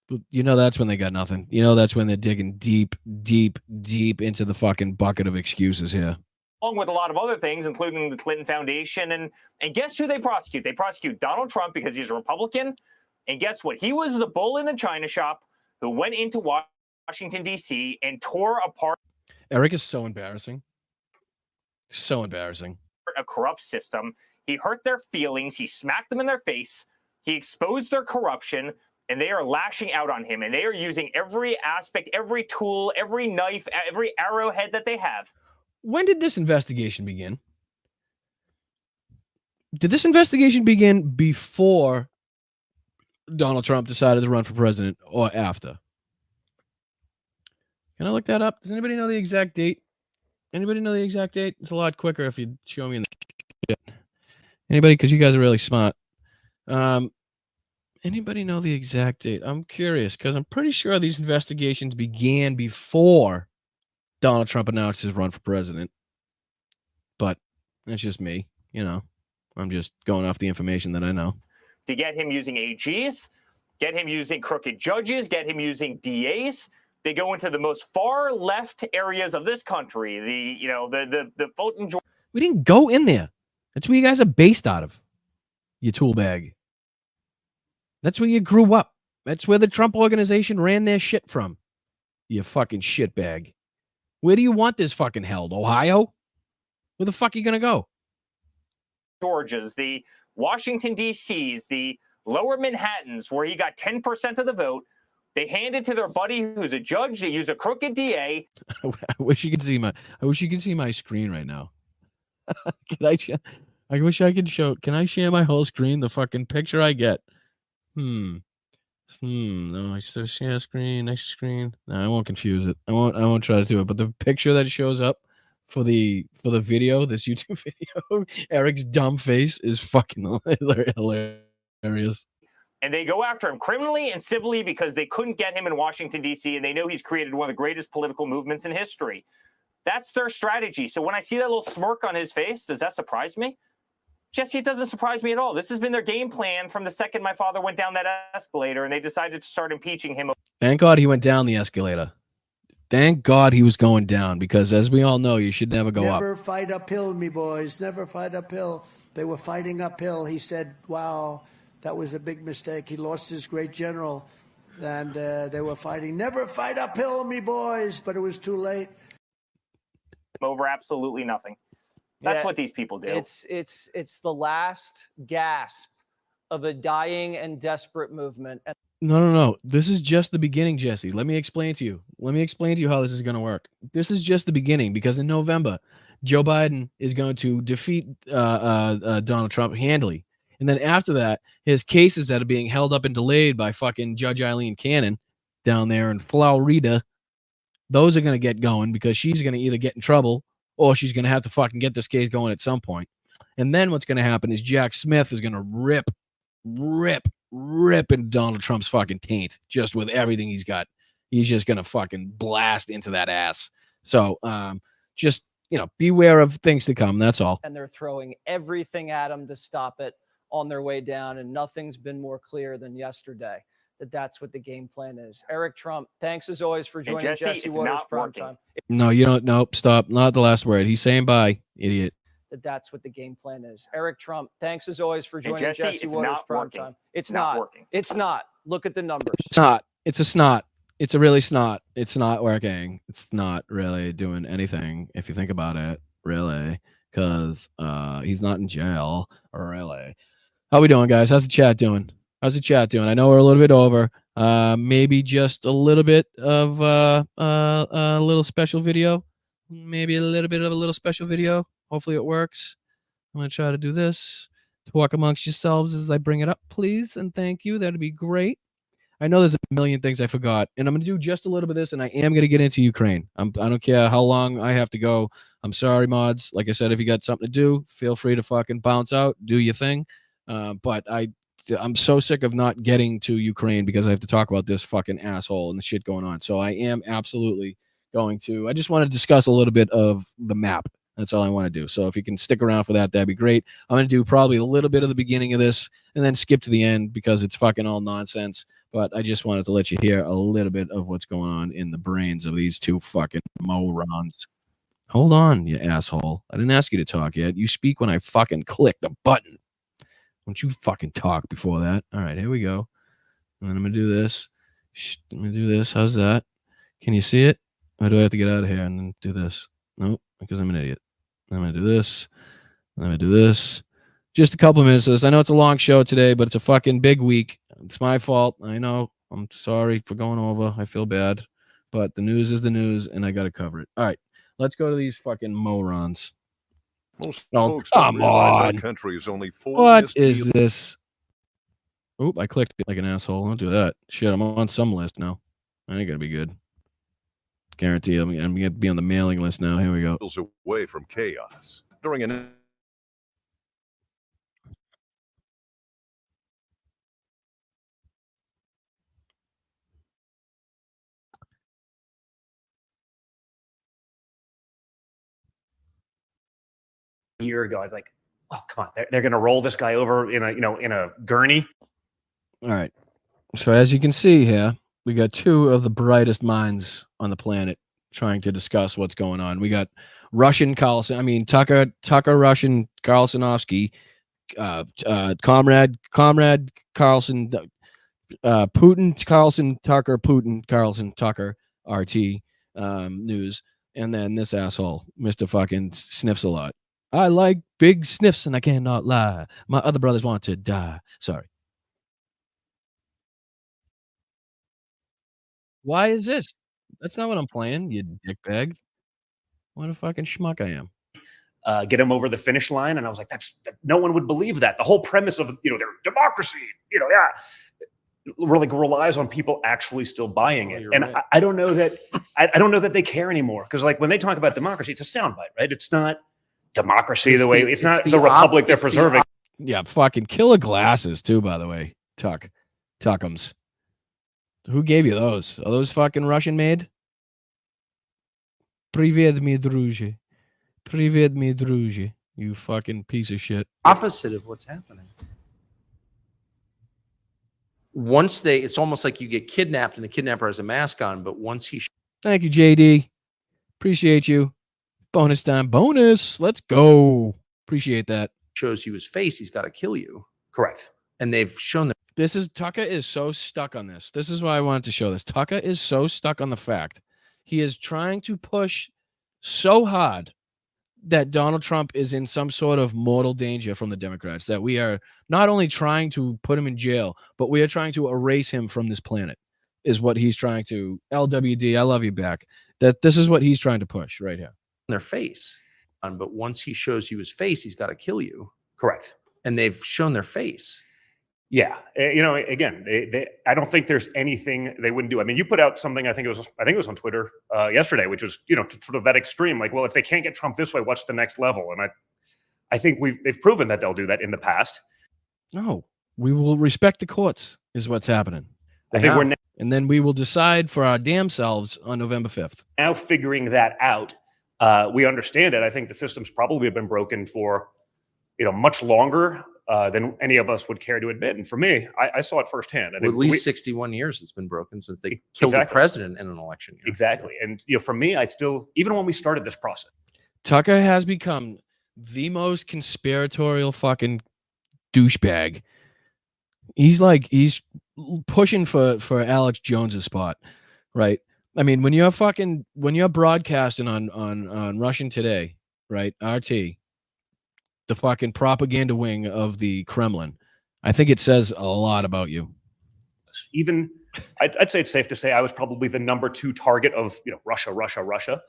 But you know that's when they got nothing. You know that's when they're digging deep, deep, deep into the fucking bucket of excuses here. Along with a lot of other things, including the Clinton Foundation. And guess who they prosecute? They prosecute Donald Trump because he's a Republican. And guess what? He was the bull in the china shop who went into Washington, D.C. and tore apart Eric is so embarrassing. So embarrassing. a corrupt system. He hurt their feelings. He smacked them in their face. He exposed their corruption. And they are lashing out on him. And they are using every aspect, every tool, every knife, every arrowhead that they have. When did this investigation begin? Did this investigation begin before Donald Trump decided to run for president or after? Can I look that up? Does anybody know the exact date? Anybody know the exact date? It's a lot quicker if you show me in the chat. Anybody? Because you guys are really smart. Anybody know the exact date? I'm curious because I'm pretty sure these investigations began before Donald Trump announced his run for president. But that's just me. You know, I'm just going off the information that I know. To get him using AGs, get him using crooked judges, get him using DAs. They go into the most far left areas of this country. The voting. We didn't go in there. That's where you guys are based out of. You tool bag. That's where you grew up. That's where the Trump organization ran their shit from. You fucking shitbag. Where do you want this fucking held? Ohio? Where the fuck are you going to go? Georgias, the Washington, D.C.s, the lower Manhattans, where he got 10% of the vote. They hand it to their buddy who's a judge. They use a crooked DA. I wish you could see my screen right now. I wish I could show. Can I share my whole screen? The fucking picture I get. No, I still share screen, next screen. No, I won't confuse it. I won't try to do it. But the picture that shows up for the video, this YouTube video, Eric's dumb face is fucking hilarious. And they go after him criminally and civilly because they couldn't get him in Washington, D.C., and they know he's created one of the greatest political movements in history. That's their strategy. So when I see that little smirk on his face, does that surprise me? Jesse, it doesn't surprise me at all. This has been their game plan from the second my father went down that escalator, and they decided to start impeaching him. Thank God he went down the escalator. Thank God he was going down, because as we all know, you should never go up. Never fight uphill, me boys. Never fight uphill. They were fighting uphill. He said, wow, that was a big mistake. He lost his great general, and they were fighting. Never fight uphill, me boys, but it was too late. Over absolutely nothing. That's what these people do. It's the last gasp of a dying and desperate movement. No. This is just the beginning, Jesse. Let me explain to you. How this is going to work. This is just the beginning, because in November, Joe Biden is going to defeat Donald Trump handily. And then after that, his cases that are being held up and delayed by fucking Judge Eileen Cannon down there in Florida, those are going to get going, because she's going to either get in trouble or she's going to have to fucking get this case going at some point. And then what's going to happen is Jack Smith is going to rip into Donald Trump's fucking taint, just with everything he's got. He's just going to fucking blast into that ass. So just, beware of things to come. That's all. And they're throwing everything at him to stop it on their way down. And nothing's been more clear than yesterday that's what the game plan is. Eric Trump, thanks as always for joining Jesse Waters Prime Time. No, you don't. Nope. Stop. Not the last word. He's saying bye, idiot. That's what the game plan is. Eric Trump, thanks as always for joining Jesse it's Waters not Prime working. Time. It's not working. It's not. Look at the numbers. It's not. It's a snot. It's a really snot. It's not working. It's not really doing anything, if you think about it, really, because he's not in jail, really. How we doing, guys? How's the chat doing? I know we're a little bit over. Maybe just a little bit of a little special video. Maybe a little bit of a little special video. Hopefully it works. I'm going to try to do this. Talk amongst yourselves as I bring it up, please, and thank you. That'd be great. I know there's a million things I forgot, and I'm going to do just a little bit of this, and I am going to get into Ukraine. I don't care how long I have to go. I'm sorry, mods. Like I said, if you got something to do, feel free to fucking bounce out, do your thing. But I'm so sick of not getting to Ukraine because I have to talk about this fucking asshole and the shit going on. So I am absolutely I just want to discuss a little bit of the map. That's all I want to do. So if you can stick around for that, that'd be great. I'm going to do probably a little bit of the beginning of this and then skip to the end because it's fucking all nonsense. But I just wanted to let you hear a little bit of what's going on in the brains of these two fucking morons. Hold on, you asshole. I didn't ask you to talk yet. You speak when I fucking click the button. Don't you fucking talk before that. All right, here we go. And then I'm going to do this. I'm going to do this. How's that? Can you see it? Or do I have to get out of here and then do this? Nope, because I'm an idiot. I'm going to do this. I'm going to do this. Just a couple of minutes of this. I know it's a long show today, but it's a fucking big week. It's my fault. I know. I'm sorry for going over. I feel bad. But the news is the news, and I got to cover it. All right, let's go to these fucking morons. Most folks don't realize our country is only 4 What is this? Oop, I clicked it like an asshole. Don't do that. Shit, I'm on some list now. I ain't going to be good. Guarantee I'm going to be on the mailing list now. Here we go. Away from chaos during an year ago, I'd like, oh, come on. They're going to roll this guy over in a gurney. All right. So as you can see here, we got two of the brightest minds on the planet trying to discuss what's going on. We got Russian Carlson. I mean, Tucker Russian Carlsonovsky, Comrade Carlson, Putin Carlson Tucker, Putin Carlson Tucker, RT News, and then this asshole, Mr. fucking Sniffs a lot. I like big sniffs and I cannot lie. My other brothers want to die. Sorry. Why is this? That's not what I'm playing, you dickbag. What a fucking schmuck I am. Get him over the finish line. And I was like, no one would believe that. The whole premise of, their democracy, really relies on people actually still buying it. And right. I don't know that, I don't know that they care anymore. Because like when they talk about democracy, it's a soundbite, right? It's not democracy it's not the republic they're preserving. Yeah, fucking killer glasses too, by the way. Tuckums. Who gave you those? Are those fucking Russian made? Привет, mi друже. Привет, mi друже. You fucking piece of shit. Opposite of what's happening. Once it's almost like you get kidnapped and the kidnapper has a mask on, but once he... Thank you, JD. Appreciate you. Bonus time. Bonus. Let's go. Appreciate that. Shows you his face, he's got to kill you. Correct. And they've shown that. Tucker is so stuck on this. This is why I wanted to show this. Tucker is so stuck on the fact he is trying to push so hard that Donald Trump is in some sort of mortal danger from the Democrats, that we are not only trying to put him in jail, but we are trying to erase him from this planet, is what he's trying to. LWD, I love you back. That this is what he's trying to push right here. Their face. But once he shows you his face, he's got to kill you. Correct. And they've shown their face. Yeah, again, I don't think there's anything they wouldn't do. I mean, you put out something. I think it was on Twitter yesterday, which was sort of that extreme. Like, well, if they can't get Trump this way, what's the next level? And I think they've proven that they'll do that in the past. No, we will respect the courts, is what's happening. I think we're and then we will decide for our damn selves on November 5th. Now figuring that out, we understand it. I think the system's probably been broken for much longer than any of us would care to admit. And for me, I saw it firsthand. At least 61 years it's been broken since they killed the president in an election year. Exactly. And for me, I still, even when we started this process, Tucker has become the most conspiratorial fucking douchebag. He's pushing for Alex Jones's spot, right? I mean, when you're broadcasting on Russian Today, right? RT, the fucking propaganda wing of the Kremlin, I think it says a lot about you. Even I'd say it's safe to say I was probably the number 2 target of Russia.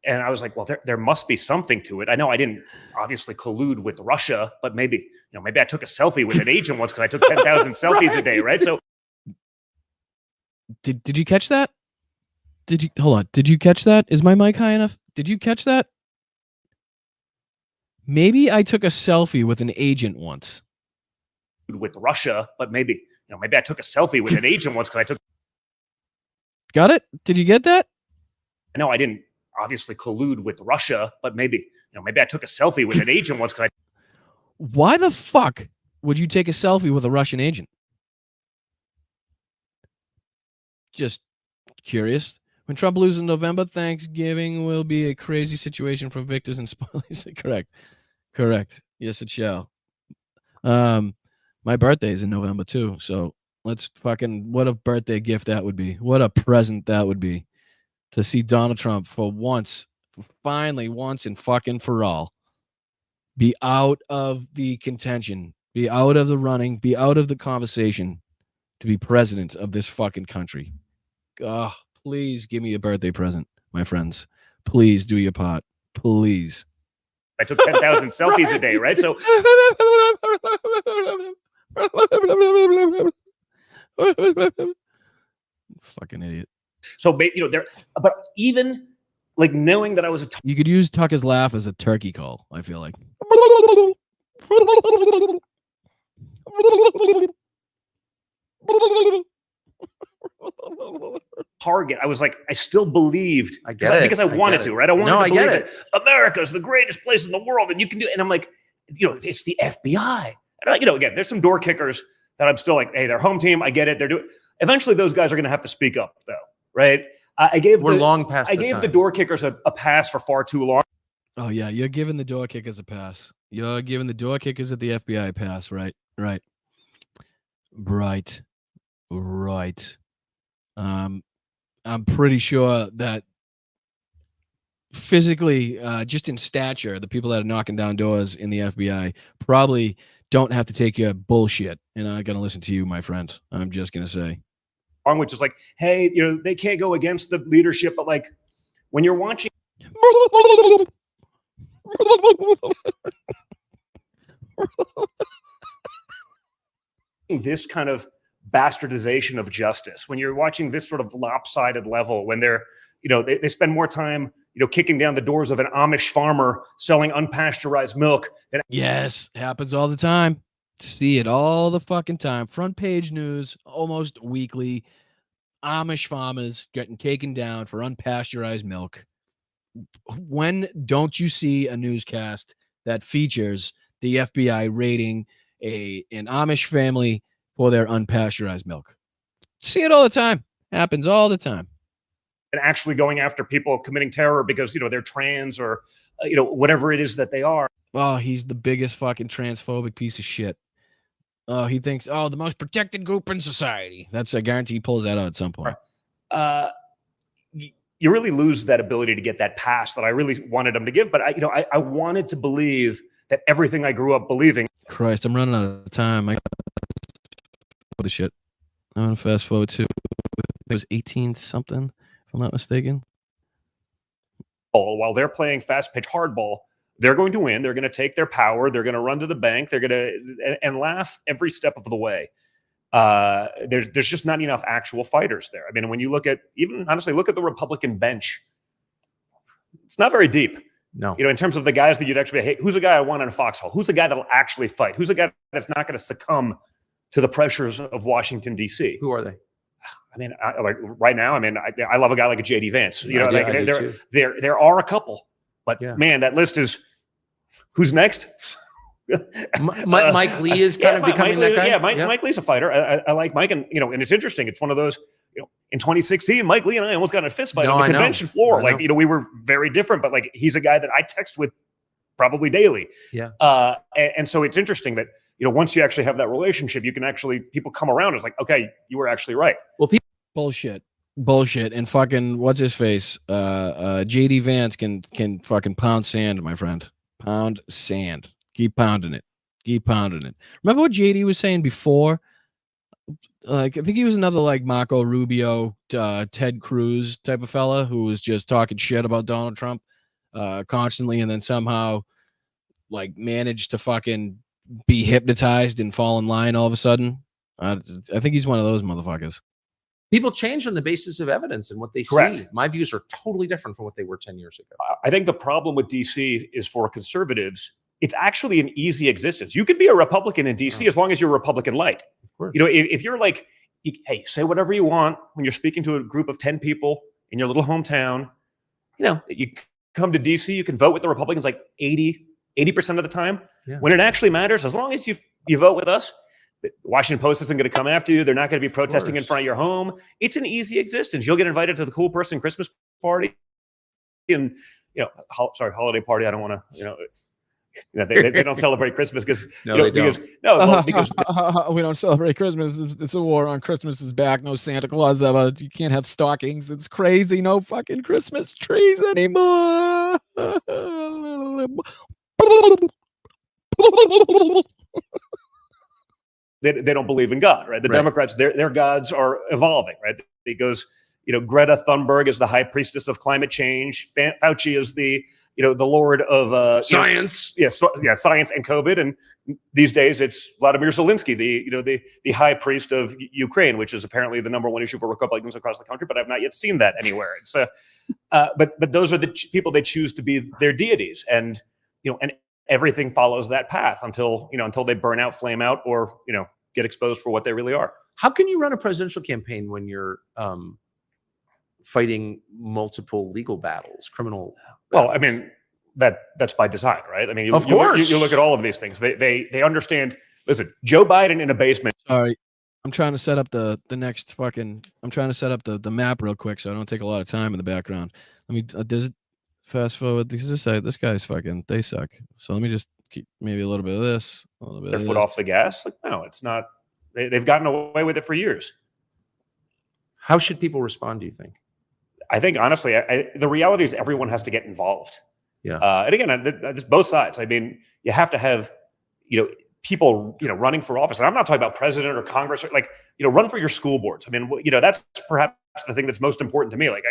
And I was like, well, there must be something to it. I know I didn't obviously collude with Russia, but maybe I took a selfie with an agent once because I took 10,000 selfies a day, right? So did you catch that? Hold on? Did you catch that? Is my mic high enough? Did you catch that? Maybe I took a selfie with an agent once. With Russia, but maybe I took a selfie with an agent once because I took. Got it? Did you get that? I know I didn't obviously collude with Russia, but maybe I took a selfie with an agent once because Why the fuck would you take a selfie with a Russian agent? Just curious. When Trump loses in November, Thanksgiving will be a crazy situation for victors and spoilers. Correct. Yes, it shall. My birthday is in November too, so let's fucking, what a birthday gift that would be. What a present that would be to see Donald Trump finally once and fucking for all, be out of the contention, be out of the running, be out of the conversation to be president of this fucking country. Oh, please give me a birthday present, my friends. Please do your part. Please. I took 10,000 selfies a day, right? So fucking idiot. So there, but even like knowing that I was you could use Tucker's laugh as a turkey call, I feel like. target. I was like, I still believed I get it. because I wanted to, right? I wanted to believe that America is the greatest place in the world, and you can do. And I'm like, it's the FBI. And again, there's some door kickers that I'm still like, hey, they're home team. I get it. They're doing. Eventually, those guys are going to have to speak up, though, right? We're long past. I gave the door kickers a pass for far too long. Oh yeah, you're giving the door kickers a pass. You're giving the door kickers at the FBI a pass, right? Right. I'm pretty sure that physically, just in stature, the people that are knocking down doors in the FBI probably don't have to take your bullshit and are going to listen to you, my friend. I'm just going to say. Which is like, hey, they can't go against the leadership, but like when you're watching this kind of bastardization of justice, when you're watching this sort of lopsided level, when they're, they spend more time, kicking down the doors of an Amish farmer selling unpasteurized milk. Yes, happens all the time. See it all the fucking time. Front page news, almost weekly. Amish farmers getting taken down for unpasteurized milk. When don't you see a newscast that features the FBI raiding an Amish family for their unpasteurized milk? See it all the time. Happens all the time. And actually going after people committing terror because, they're trans or, whatever it is that they are. Oh, he's the biggest fucking transphobic piece of shit. Oh, he thinks, the most protected group in society. That's a guarantee he pulls that out at some point. You really lose that ability to get that pass that I really wanted him to give. But I wanted to believe that everything I grew up believing. Christ, I'm running out of time. I got the shit. I'm gonna fast forward to it was 18 something, if I'm not mistaken. While they're playing fast pitch hardball, they're going to win. They're going to take their power. They're going to run to the bank. They're going to and laugh every step of the way. There's just not enough actual fighters there. I mean, when you look at look at the Republican bench, it's not very deep. No, in terms of the guys that you'd actually, hey, who's a guy I want in a foxhole? Who's a guy that'll actually fight? Who's a guy that's not going to succumb to the pressures of Washington, D.C.? Who are they? I mean, like right now, I love a guy like a J.D. Vance. There are a couple, but man, that list is who's next. Mike Lee is kind of becoming that guy. Yeah, Mike Lee's a fighter. I like Mike, and and it's interesting. It's one of those. In 2016, Mike Lee and I almost got in a fist fight on the convention floor. Like, we were very different, but like he's a guy that I text with probably daily. Yeah. And so it's interesting that once you actually have that relationship, you can actually people come around. It's like, okay, you were actually right. Well, bullshit, and fucking what's his face? JD Vance can fucking pound sand, my friend. Pound sand. Keep pounding it. Remember what JD was saying before? Like, I think he was another like Marco Rubio, Ted Cruz type of fella who was just talking shit about Donald Trump constantly, and then somehow like managed to fucking be hypnotized and fall in line all of a sudden. I think he's one of those motherfuckers. People change on the basis of evidence and what they Correct. see. My views are totally different from what they were 10 years ago. I think the problem with DC is for conservatives, it's actually an easy existence. You can be a Republican in DC as long as you're Republican light. If you're like, hey, say whatever you want when you're speaking to a group of 10 people in your little hometown, you come to DC, you can vote with the Republicans like 80% of the time. Yeah. When it actually matters, as long as you vote with us, the Washington Post isn't going to come after you. They're not going to be protesting in front of your home. It's an easy existence. You'll get invited to the cool person Christmas party and, holiday party. I don't want to, they don't celebrate Christmas because because we don't celebrate Christmas. It's a war on Christmas is back. No Santa Claus ever. You can't have stockings. It's crazy. No fucking Christmas trees anymore. They don't believe in God, right? The Democrats, their gods are evolving, right? It goes, Greta Thunberg is the high priestess of climate change. Fauci is the Lord of science. Science and COVID. And these days it's Vladimir Zelensky, the high priest of Ukraine, which is apparently the number one issue for Republicans across the country. But I've not yet seen that anywhere. It's but those are the people they choose to be their deities, and and everything follows that path until they burn out, flame out, or get exposed for what they really are. How can you run a presidential campaign when you're fighting multiple legal battles, criminal battles? Well, I mean, that's by design, right? I mean, of course. You look at all of these things. They understand. Listen, Joe Biden in a basement. Sorry, I'm trying to set up the next fucking. I'm trying to set up the map real quick, so I don't take a lot of time in the background. Let me does it fast forward because this guy's fucking. They suck. So let me just keep maybe a little bit of this, a little bit. Their of foot this. off the gas. Like, no, it's not. They've gotten away with it for years. How should people respond, do you think? I think, honestly, the reality is everyone has to get involved. Yeah. And again, it's both sides. I mean, you have to have, people, running for office. And I'm not talking about president or Congress, or run for your school boards. I mean, that's perhaps the thing that's most important to me. Like,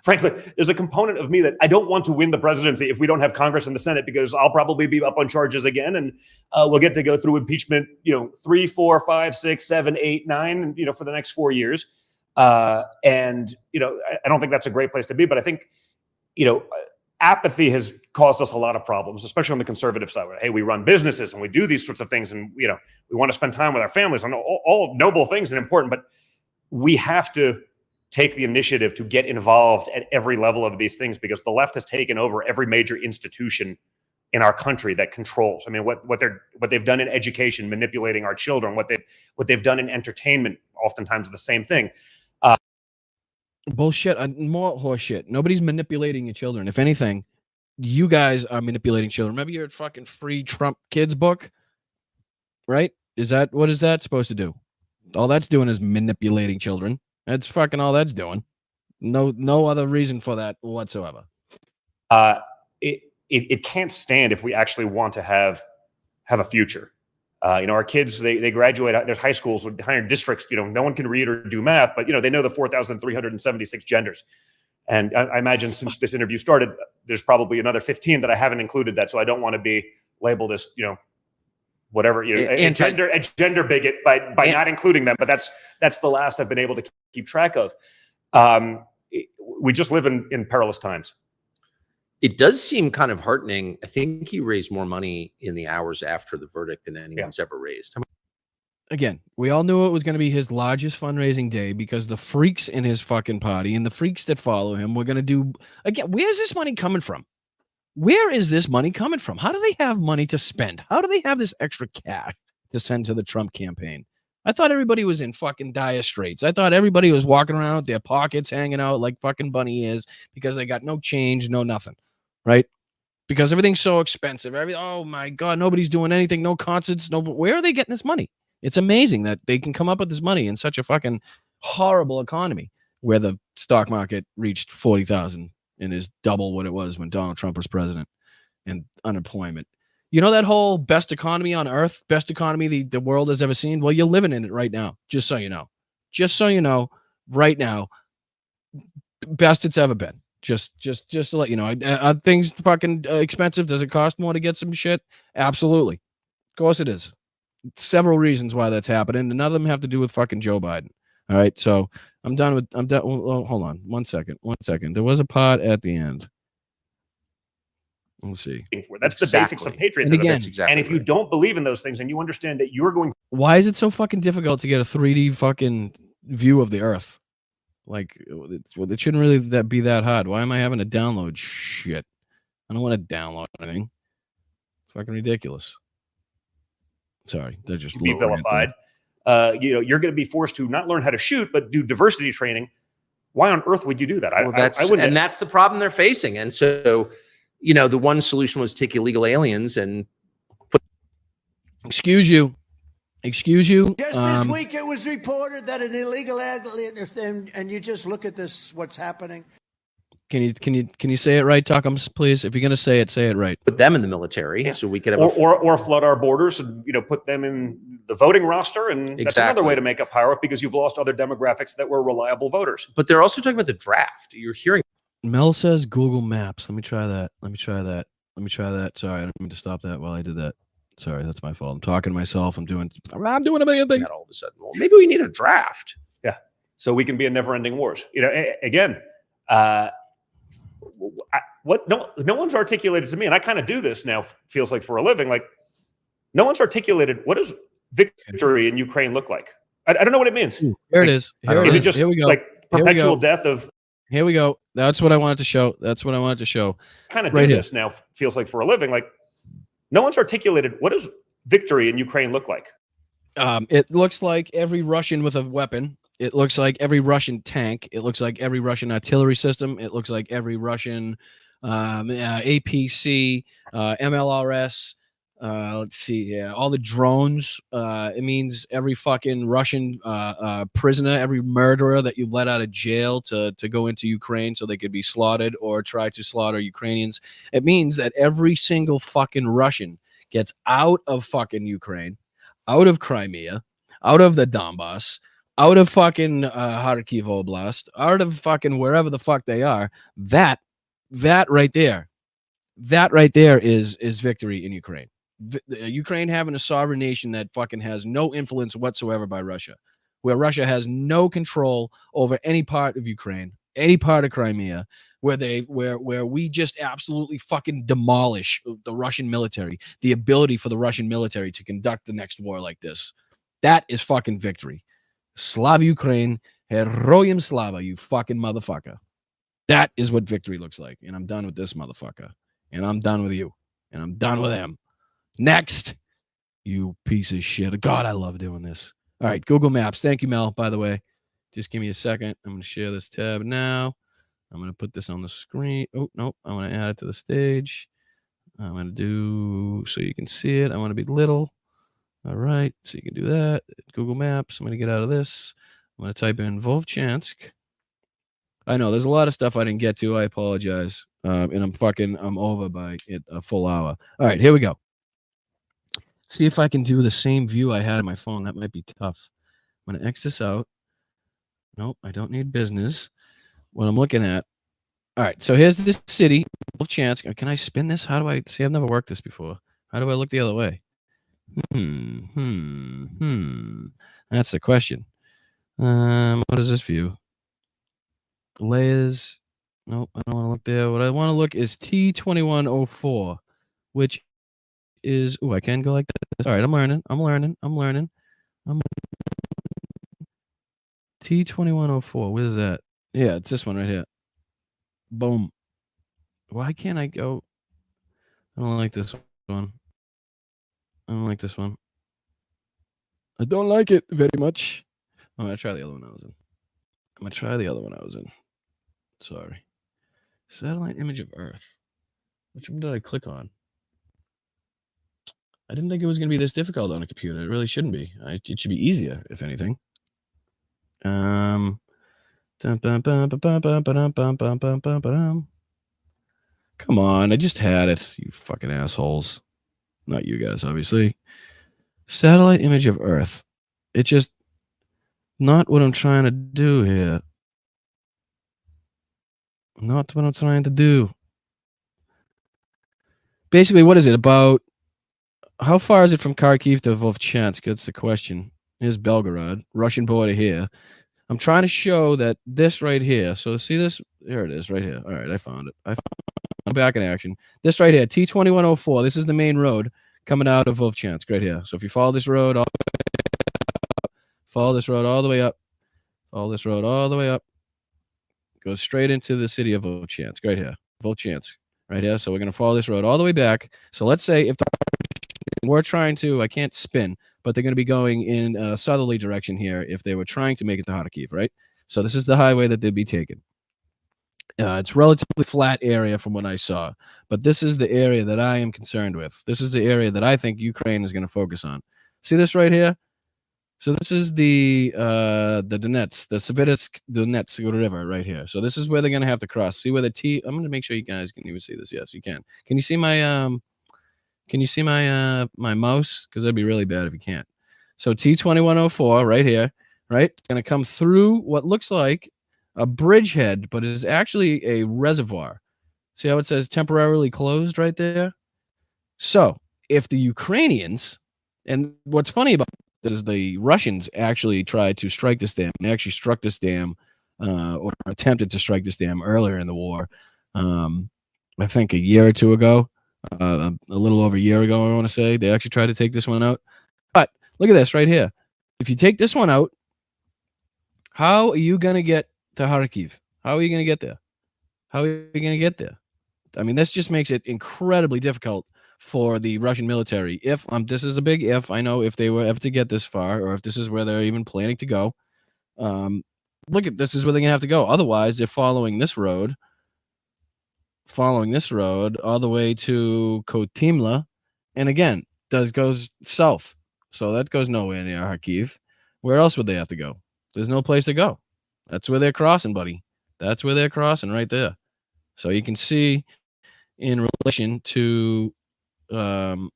frankly, there's a component of me that I don't want to win the presidency if we don't have Congress and the Senate, because I'll probably be up on charges again. And we'll get to go through impeachment, 3, 4, 5, 6, 7, 8, 9, for the next 4 years. And I don't think that's a great place to be, but I think, apathy has caused us a lot of problems, especially on the conservative side. Hey, we run businesses and we do these sorts of things, and we want to spend time with our families, and all noble things and important, but we have to take the initiative to get involved at every level of these things, because the left has taken over every major institution in our country that controls. I mean, what they've done in education, manipulating our children, what they've done in entertainment, oftentimes the same thing. Bullshit. More horseshit. Nobody's manipulating your children. If anything, you guys are manipulating children. Remember your fucking free Trump kids book, right? What is that supposed to do? All that's doing is manipulating children. That's fucking all that's doing. No other reason for that whatsoever. It can't stand if we actually want to have a future. Our kids, they graduate. There's high schools with higher districts. No one can read or do math, but they know the 4,376 genders. And I imagine since this interview started, there's probably another 15 that I haven't included that. So I don't want to be labeled as whatever a gender bigot by not including them. But that's the last I've been able to keep track of. We just live in perilous times. It does seem kind of heartening. I think he raised more money in the hours after the verdict than anyone's ever raised. Again, we all knew it was going to be his largest fundraising day because the freaks in his fucking party and the freaks that follow him were going to do. Again, where's this money coming from? Where is this money coming from? How do they have money to spend? How do they have this extra cash to send to the Trump campaign? I thought everybody was in fucking dire straits. I thought everybody was walking around with their pockets hanging out like fucking bunny ears because they got no change, no nothing. Right? Because everything's so expensive. Oh my God, nobody's doing anything. No concerts. Where are they getting this money? It's amazing that they can come up with this money in such a fucking horrible economy where the stock market reached 40,000 and is double what it was when Donald Trump was president, and unemployment. That whole best economy on earth, best economy the world has ever seen. Well, you're living in it right now. Just so you know, right now, best it's ever been. Just to let you know, are things fucking expensive? Does it cost more to get some shit? Absolutely. Of course it is. Several reasons why that's happening, and none of them have to do with fucking Joe Biden. All right, so I'm done. Well, hold on. One second. There was a part at the end. Let's see. That's the basics of patriotism. And if you don't believe in those things and you understand that you're going... Why is it so fucking difficult to get a 3D fucking view of the earth? Like, it shouldn't really be that hard. Why am I having to download shit? I don't want to download anything. Fucking ridiculous. Sorry, they're just be vilified. You're going to be forced to not learn how to shoot, but do diversity training. Why on earth would you do that? Well, that's the problem they're facing. And so, the one solution was take illegal aliens and put. Excuse you. Just this week, it was reported that an illegal alien, and you just look at this, what's happening. Can you say it right, Tuckums, please? If you're gonna say it right. Put them in the military, so we could have or flood our borders and put them in the voting roster, and that's another way to make up power because you've lost other demographics that were reliable voters. But they're also talking about the draft. You're hearing. Mel says Google Maps. Let me try that. Sorry, I didn't mean to stop that while I did that. Sorry, that's my fault. I'm talking to myself. I'm doing a million things. All of a sudden, well, maybe we need a draft. Yeah, so we can be in never-ending wars. Again. What no one's articulated to me, and I kind of do this now, feels like, for a living. Like, no one's articulated what does victory in Ukraine look like. I don't know what it means. Here it is. Is it just like perpetual death of? Here we go. That's what I wanted to show. Kind of do this now, feels like, for a living. Like, no one's articulated what does victory in Ukraine look like. It looks like every Russian with a weapon. It looks like every Russian tank. It looks like every Russian artillery system. It looks like every Russian APC, MLRS. Let's see. Yeah, all the drones. It means every fucking Russian prisoner, every murderer that you let out of jail to go into Ukraine so they could be slaughtered or try to slaughter Ukrainians. It means that every single fucking Russian gets out of fucking Ukraine, out of Crimea, out of the Donbass, out of fucking Kharkiv Oblast, out of fucking wherever the fuck they are. That right there is victory in Ukraine. Ukraine having a sovereign nation that fucking has no influence whatsoever by Russia, where Russia has no control over any part of Ukraine, any part of Crimea, where we just absolutely fucking demolish the Russian military, the ability for the Russian military to conduct the next war like this. That is fucking victory. Slava Ukraine, Heroyam Slava, you fucking motherfucker. That is what victory looks like. And I'm done with this motherfucker. And I'm done with you. And I'm done with him. Next, you piece of shit. God, I love doing this. All right, Google Maps. Thank you, Mel, by the way. Just give me a second. I'm going to share this tab now. I'm going to put this on the screen. Oh, no. I want to add it to the stage. I'm going to do so you can see it. I want to be little. All right, so you can do that. Google Maps. I'm going to get out of this. I'm going to type in Vovchansk. I know there's a lot of stuff I didn't get to. I apologize. And I'm over by a full hour. All right, here we go. See if I can do the same view I had on my phone. That might be tough. I'm going to X this out. Nope, I don't need business. What I'm looking at. All right, so here's this city, Vovchansk. Can I spin this? How do I see? I've never worked this before. How do I look the other way? That's the question. What is this view? Layers. Nope, I don't want to look there. What I want to look is T2104, which is I can go like this. All right, I'm learning. T2104. Where's that? Yeah, it's this one right here. Boom. Why can't I go? I don't like this one. I don't like this one. I don't like it very much. I'm going to try the other one I was in. Sorry. Satellite image of Earth. Which one did I click on? I didn't think it was going to be this difficult on a computer. It really shouldn't be. It should be easier, if anything. Come on, I just had it, you fucking assholes. Not you guys, obviously. Satellite image of Earth. It's just not what I'm trying to do here. Not what I'm trying to do. Basically, what is it about? How far is it from Kharkiv to Vovchansk? That's the question. Here's Belgorod, Russian border here. I'm trying to show that this right here. So see this? There it is, right here. All right, I found it. I'm back in action. This right here, T2104. This is the main road coming out of Vovchansk right here. So if you follow this road, follow this road all the way up. Follow this road all the way up. Goes straight into the city of Volchansk, right here. Volchansk, right here. So we're going to follow this road all the way back. So let's say if we're trying to, I can't spin, but they're going to be going in a southerly direction here if they were trying to make it to Kharkiv, right? So this is the highway that they'd be taking. It's relatively flat area from what I saw, but this is the area that I am concerned with. This is the area that I think Ukraine is going to focus on. See this right here? So this is the Donetsk, the Svitsk Donetsk River right here. So this is where they're going to have to cross. See where the T? I'm going to make sure you guys can even see this. Yes, you can. Can you see my my mouse? Because that'd be really bad if you can't. So T2104 right here, right? It's going to come through what looks like a bridgehead, but it is actually a reservoir. See how it says temporarily closed right there? So if the Ukrainians, and what's funny about this is the Russians actually tried to strike this dam. They actually struck this dam or attempted to strike this dam earlier in the war. I think a year or two ago, a little over a year ago, I want to say. They actually tried to take this one out. But look at this right here. If you take this one out, how are you going to get to Kharkiv? How are you going to get there? How are you going to get there? I mean, this just makes it incredibly difficult for the Russian military. If this is a big if, I know if they were ever to get this far, or if this is where they're even planning to go. Look at this is where they're gonna have to go. Otherwise, they're following this road all the way to Kotimla, and again, goes south. So that goes nowhere near Kharkiv. Where else would they have to go? There's no place to go. That's where they're crossing, buddy. That's where they're crossing right there. So you can see in relation to the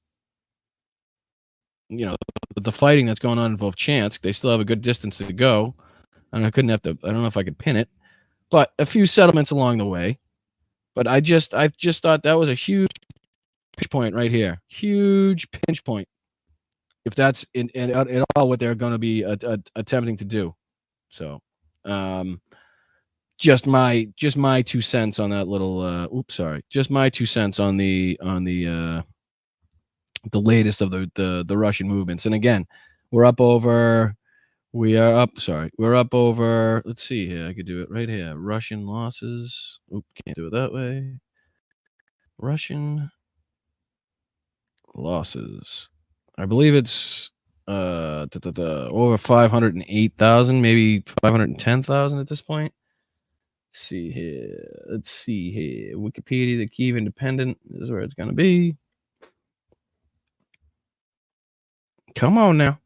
fighting that's going on in Volchansk, they still have a good distance to go. And I don't know if I could pin it, but a few settlements along the way. But I just thought that was a huge pinch point right here. Huge pinch point. If that's at all what they're going to be attempting to do. So, just my 2 cents on that little just my 2 cents on the latest of the Russian movements. And again, we're up over, let's see here. I could do it right here. Russian losses. Can't do it that way. Russian losses. I believe it's over 508,000, maybe 510,000 at this point. Let's see here. Wikipedia, the Kyiv Independent is where it's going to be. Come on now.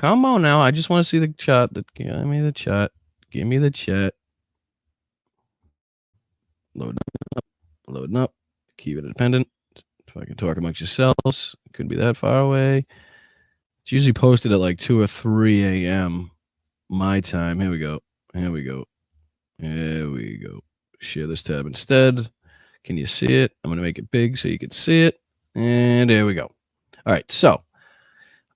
I just want to see the chat. Give me the chat. Loading up. Kyiv Independent. If I can talk amongst yourselves. It couldn't be that far away. It's usually posted at like 2 or 3 a.m. my time. Here we go. Share this tab instead. Can you see it? I'm going to make it big so you can see it. And there we go. All right. So,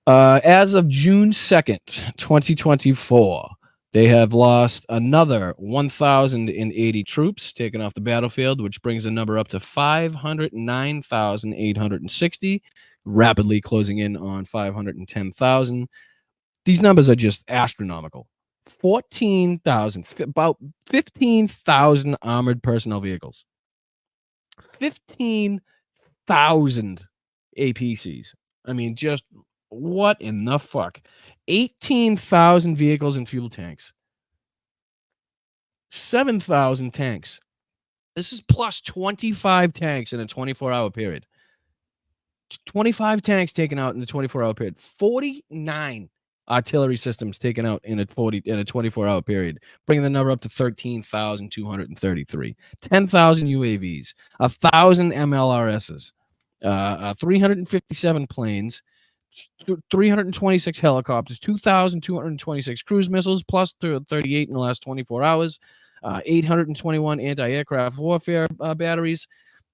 as of June 2nd, 2024, they have lost another 1,080 troops taken off the battlefield, which brings the number up to 509,860, rapidly closing in on 510,000. These numbers are just astronomical. 14,000, about 15,000 armored personnel vehicles. 15,000 APCs. I mean, just what in the fuck? 18,000 vehicles and fuel tanks. 7,000 tanks. This is plus 25 tanks in a 24-hour period. 25 tanks taken out in a 24-hour period. 49 artillery systems taken out in a 24-hour period, bringing the number up to 13,233. 10,000 UAVs, 1,000 MLRSs, 357 planes, 326 helicopters, 2,226 cruise missiles, plus 38 in the last 24 hours, 821 anti-aircraft warfare batteries,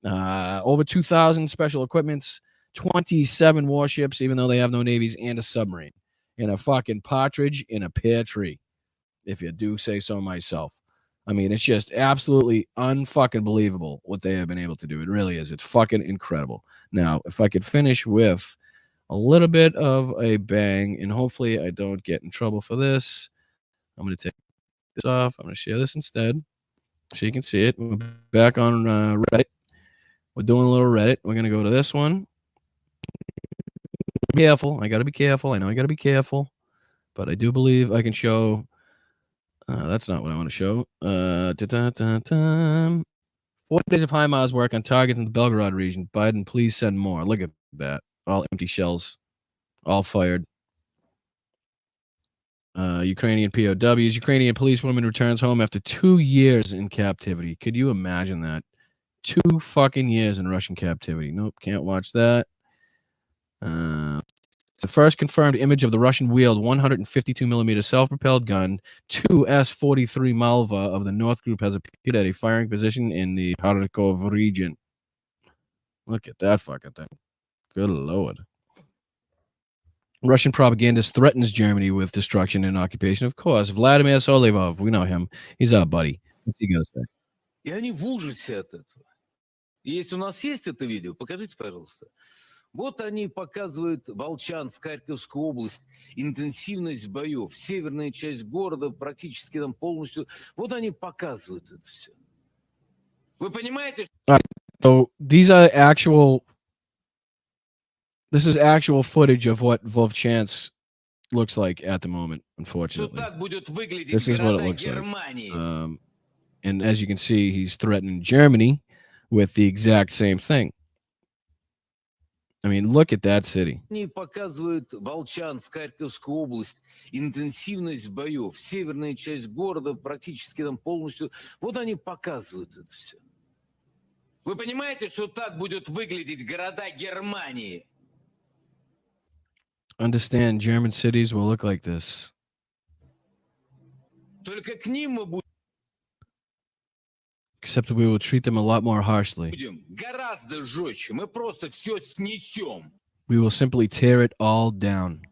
over 2,000 special equipments, 27 warships, even though they have no navies, and a submarine. And a fucking partridge in a pear tree, if you do say so myself. I mean, it's just absolutely unfucking believable what they have been able to do. It really is. It's fucking incredible. Now, if I could finish with a little bit of a bang, and hopefully I don't get in trouble for this. I'm going to take this off. I'm going to share this instead so you can see it. We're back on Reddit. We're doing a little Reddit. We're going to go to this one. Be careful. I got to be careful. I know I got to be careful. But I do believe I can show. That's not what I want to show. 4 days of HIMARS work on targets in the Belgorod region. Biden, please send more. Look at that. All empty shells. All fired. Ukrainian POWs. Ukrainian policewoman returns home after 2 years in captivity. Could you imagine that? 2 fucking years in Russian captivity. Nope, can't watch that. The first confirmed image of the Russian-wheeled 152mm self-propelled gun, 2 S-43 Malva of the North Group has appeared at a firing position in the Kharkov region. Look at that fucking thing. Good Lord. Russian propagandist threatens Germany with destruction and occupation. Of course, Vladimir Solivov, we know him. He's our buddy. What's he gonna say? И они в ужасе от этого. Если у нас есть это видео, покажите, пожалуйста. Вот они показывают Волчанск, Харьковскую область, интенсивность боев, северная часть города практически там полностью. Вот они показывают это все. Вы понимаете? So these are actual. This is actual footage of what Volchansk looks like at the moment. Unfortunately, this is what it looks like. And as you can see, he's threatening Germany with the exact same thing. I mean, look at that city. Они показывают Волчанск, Харьковскую область, интенсивность боев, северная часть города практически там полностью. Вот они показывают это все. Вы понимаете, что так будут выглядеть города Германии? Understand, German cities will look like this. Только к ним мы будем. Except we will treat them a lot more harshly. Гораздо жестче. Мы просто все снесем. We will simply tear it all down.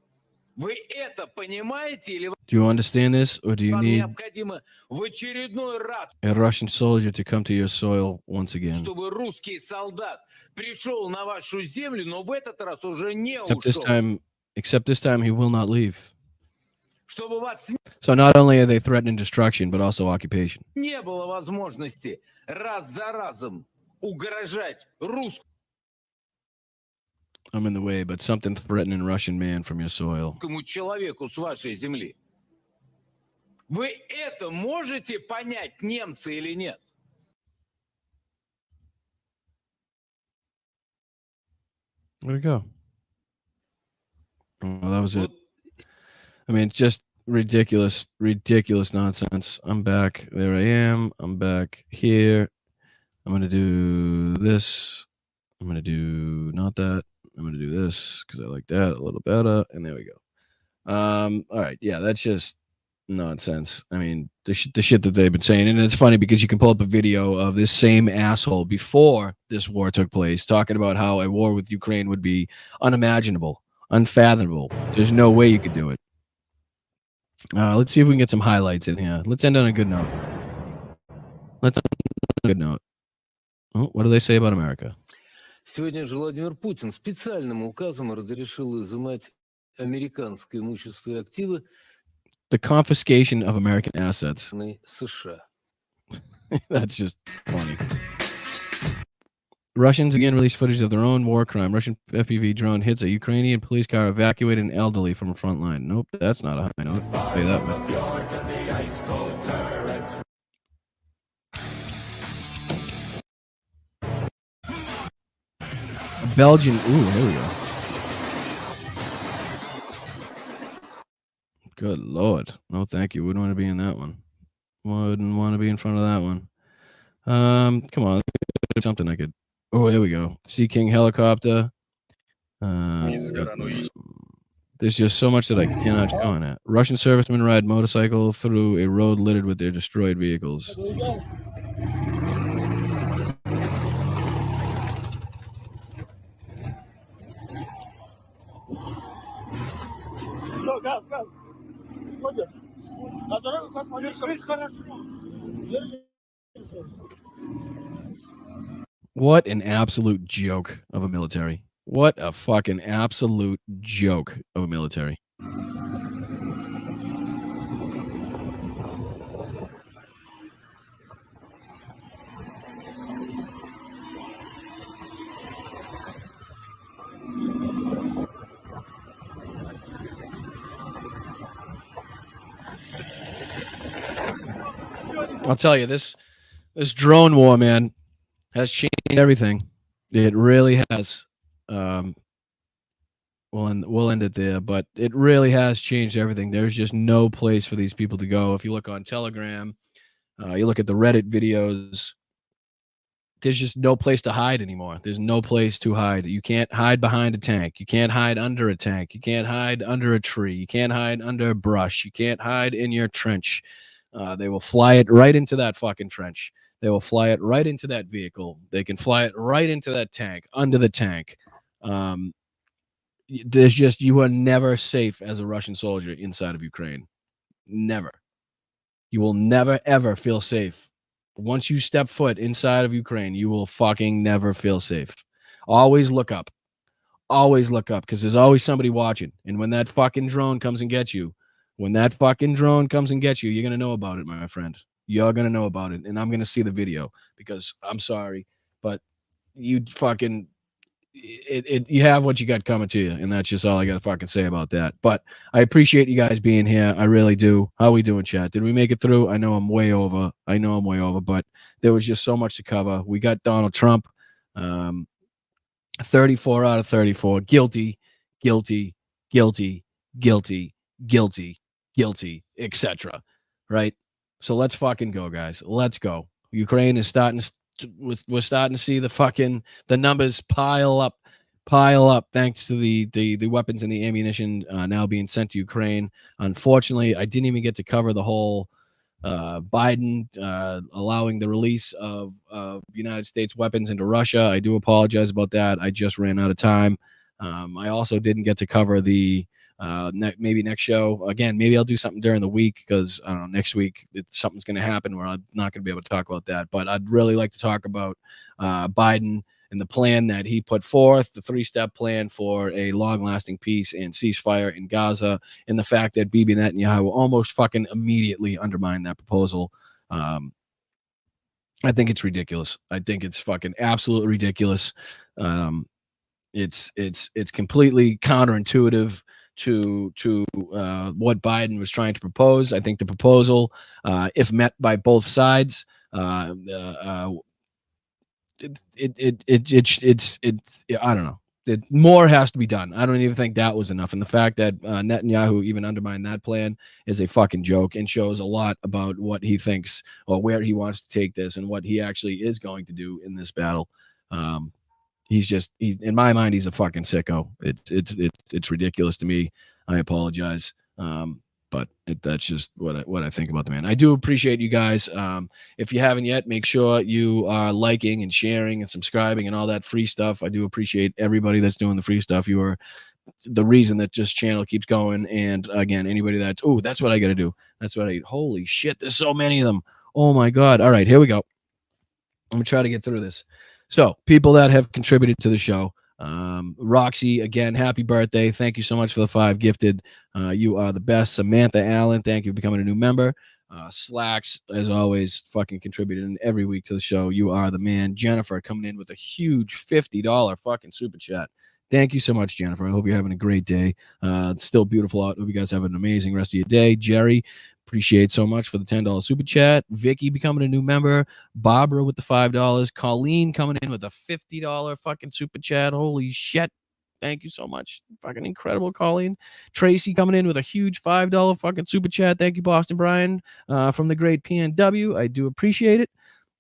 Вы это понимаете или Do you understand this, or do you вам need необходимо в очередной раз, a Russian soldier to come to your soil once again? чтобы русский солдат пришел на вашу землю, но в этот раз уже не Except this time he will not leave. Чтобы у вас So not only are they threatening destruction, but also occupation. не было возможности раз за разом угрожать русскому I'm in the way, but something threatening Russian man from your soil. человеку с вашей земли. Вы это можете понять, немцы, или нет? Where'd it go? Oh, that was it. I mean, it's just ridiculous nonsense. I'm back. There I am. I'm back here. I'm going to do this. I'm going to do not that. I'm going to do this because I like that a little better. And there we go. All right. Yeah, that's just nonsense. I mean, the shit that they've been saying. And it's funny because you can pull up a video of this same asshole before this war took place talking about how a war with Ukraine would be unimaginable, unfathomable. There's no way you could do it. Let's see if we can get some highlights in here. Let's end on a good note. Oh, what do they say about America? Сегодня же Владимир Путин специальным указом разрешил изымать американское имущество и активы The confiscation of American assets. США. That's just funny. Russians again released footage of their own war crime. Russian FPV drone hits a Ukrainian police car, evacuated an elderly from a front line. Nope, that's not a high note. I'll tell you that much. A Belgian. Ooh, here we go. Good Lord. No, thank you. Wouldn't want to be in that one. Wouldn't want to be in front of that one. Come on. Something I could. Oh, here we go. Sea King helicopter. There's just so much that I cannot go on at. Russian servicemen ride motorcycle through a road littered with their destroyed vehicles. Все, газ. Смотри. На дорогу посмотри, хорошо. What an absolute joke of a military. What a fucking absolute joke of a military. I'll tell you, this drone war, man, has changed everything. It really has. We'll end it there, but it really has changed everything. There's just no place for these people to go. If you look on Telegram, you look at the Reddit videos, there's just no place to hide anymore. There's no place to hide. You can't hide behind a tank. You can't hide under a tank. You can't hide under a tree. You can't hide under brush. You can't hide in your trench. They will fly it right into that fucking trench. They will fly it right into that vehicle. They can fly it right into that tank, under the tank. There's just, you are never safe as a Russian soldier inside of Ukraine. Never. You will never, ever feel safe. Once you step foot inside of Ukraine, you will fucking never feel safe. Always look up. Always look up, because there's always somebody watching. And when that fucking drone comes and gets you, you're going to know about it, my friend. You're going to know about it. And I'm going to see the video, because I'm sorry, but you fucking... you have what you got coming to you, and that's just all I got to fucking say about that. But I appreciate you guys being here. I really do. How we doing, chat? Did we make it through? I know I'm way over, but there was just so much to cover. We got Donald Trump, 34 out of 34, guilty, etc. Right? So let's fucking go, guys. Let's go. Ukraine is starting to... we're starting to see the numbers pile up thanks to the weapons and the ammunition now being sent to Ukraine. Unfortunately, I didn't even get to cover the whole Biden allowing the release of United States weapons into Russia. I do apologize about that. I just ran out of time. I also didn't get to cover the maybe next show. Again, maybe I'll do something during the week, because I don't know, next week something's going to happen where I'm not going to be able to talk about that. But I'd really like to talk about Biden and the plan that he put forth, the 3-step plan for a long-lasting peace and ceasefire in Gaza, and the fact that Bibi Netanyahu almost fucking immediately undermined that proposal. I think it's ridiculous. I think it's fucking absolutely ridiculous. It's completely counterintuitive to what Biden was trying to propose. I think the proposal, if met by both sides, I don't know. More has to be done. I don't even think that was enough. And the fact that Netanyahu even undermined that plan is a fucking joke, and shows a lot about what he thinks, or where he wants to take this, and what he actually is going to do in this battle. He's in my mind, he's a fucking sicko. It's ridiculous to me. I apologize. But that's just what I think about the man. I do appreciate you guys. If you haven't yet, make sure you are liking and sharing and subscribing and all that free stuff. I do appreciate everybody that's doing the free stuff. You are the reason that this channel keeps going. And again, anybody that's what I got to do. Holy shit, there's so many of them. Oh my God. All right, here we go. I'm gonna try to get through this. So, people that have contributed to the show, Roxy, again, happy birthday. Thank you so much for the 5 gifted. You are the best. Samantha Allen, thank you for becoming a new member. Slacks, as always, fucking contributing every week to the show. You are the man. Jennifer coming in with a huge $50 fucking super chat. Thank you so much, Jennifer. I hope you're having a great day. It's still beautiful out. Hope you guys have an amazing rest of your day. Jerry, appreciate so much for the $10 super chat. Vicky becoming a new member. Barbara with the $5. Colleen coming in with a $50 fucking super chat. Holy shit. Thank you so much. Fucking incredible, Colleen. Tracy coming in with a huge $5 fucking super chat. Thank you, Boston Brian, from the great PNW. I do appreciate it.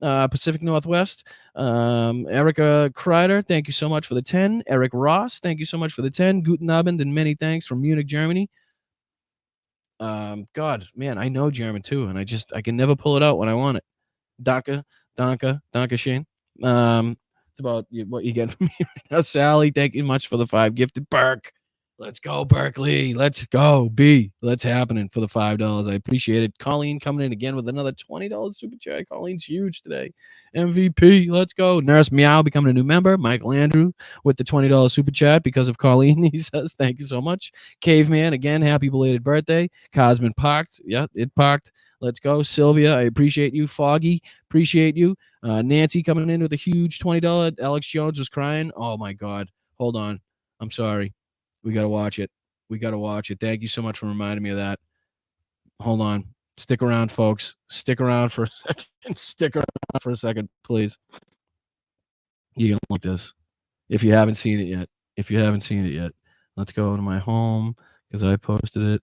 Pacific Northwest. Erica Kreider, thank you so much for the 10. Eric Ross, thank you so much for the 10. Guten Abend and many thanks from Munich, Germany. God, man, I know German too, and I can never pull it out when I want it. Danke Shane. It's about what you get from me right now. Sally, thank you much for the 5 gifted. Burke, let's go, Berkeley. Let's go, B. Let's happening for the $5. I appreciate it. Colleen coming in again with another $20 super chat. Colleen's huge today. MVP, let's go. Nurse Meow becoming a new member. Michael Andrew with the $20 super chat because of Colleen. He says, thank you so much. Caveman, again, happy belated birthday. Cosmin parked. Yeah, it parked. Let's go. Sylvia, I appreciate you. Foggy, appreciate you. Nancy coming in with a huge $20. Alex Jones was crying. Oh, my God. Hold on. I'm sorry. We got to watch it. Thank you so much for reminding me of that. Hold on. Stick around, folks. Stick around for a second. Stick around for a second, please. You're going to like this. If you haven't seen it yet. If you haven't seen it yet. Let's go to my home because I posted it.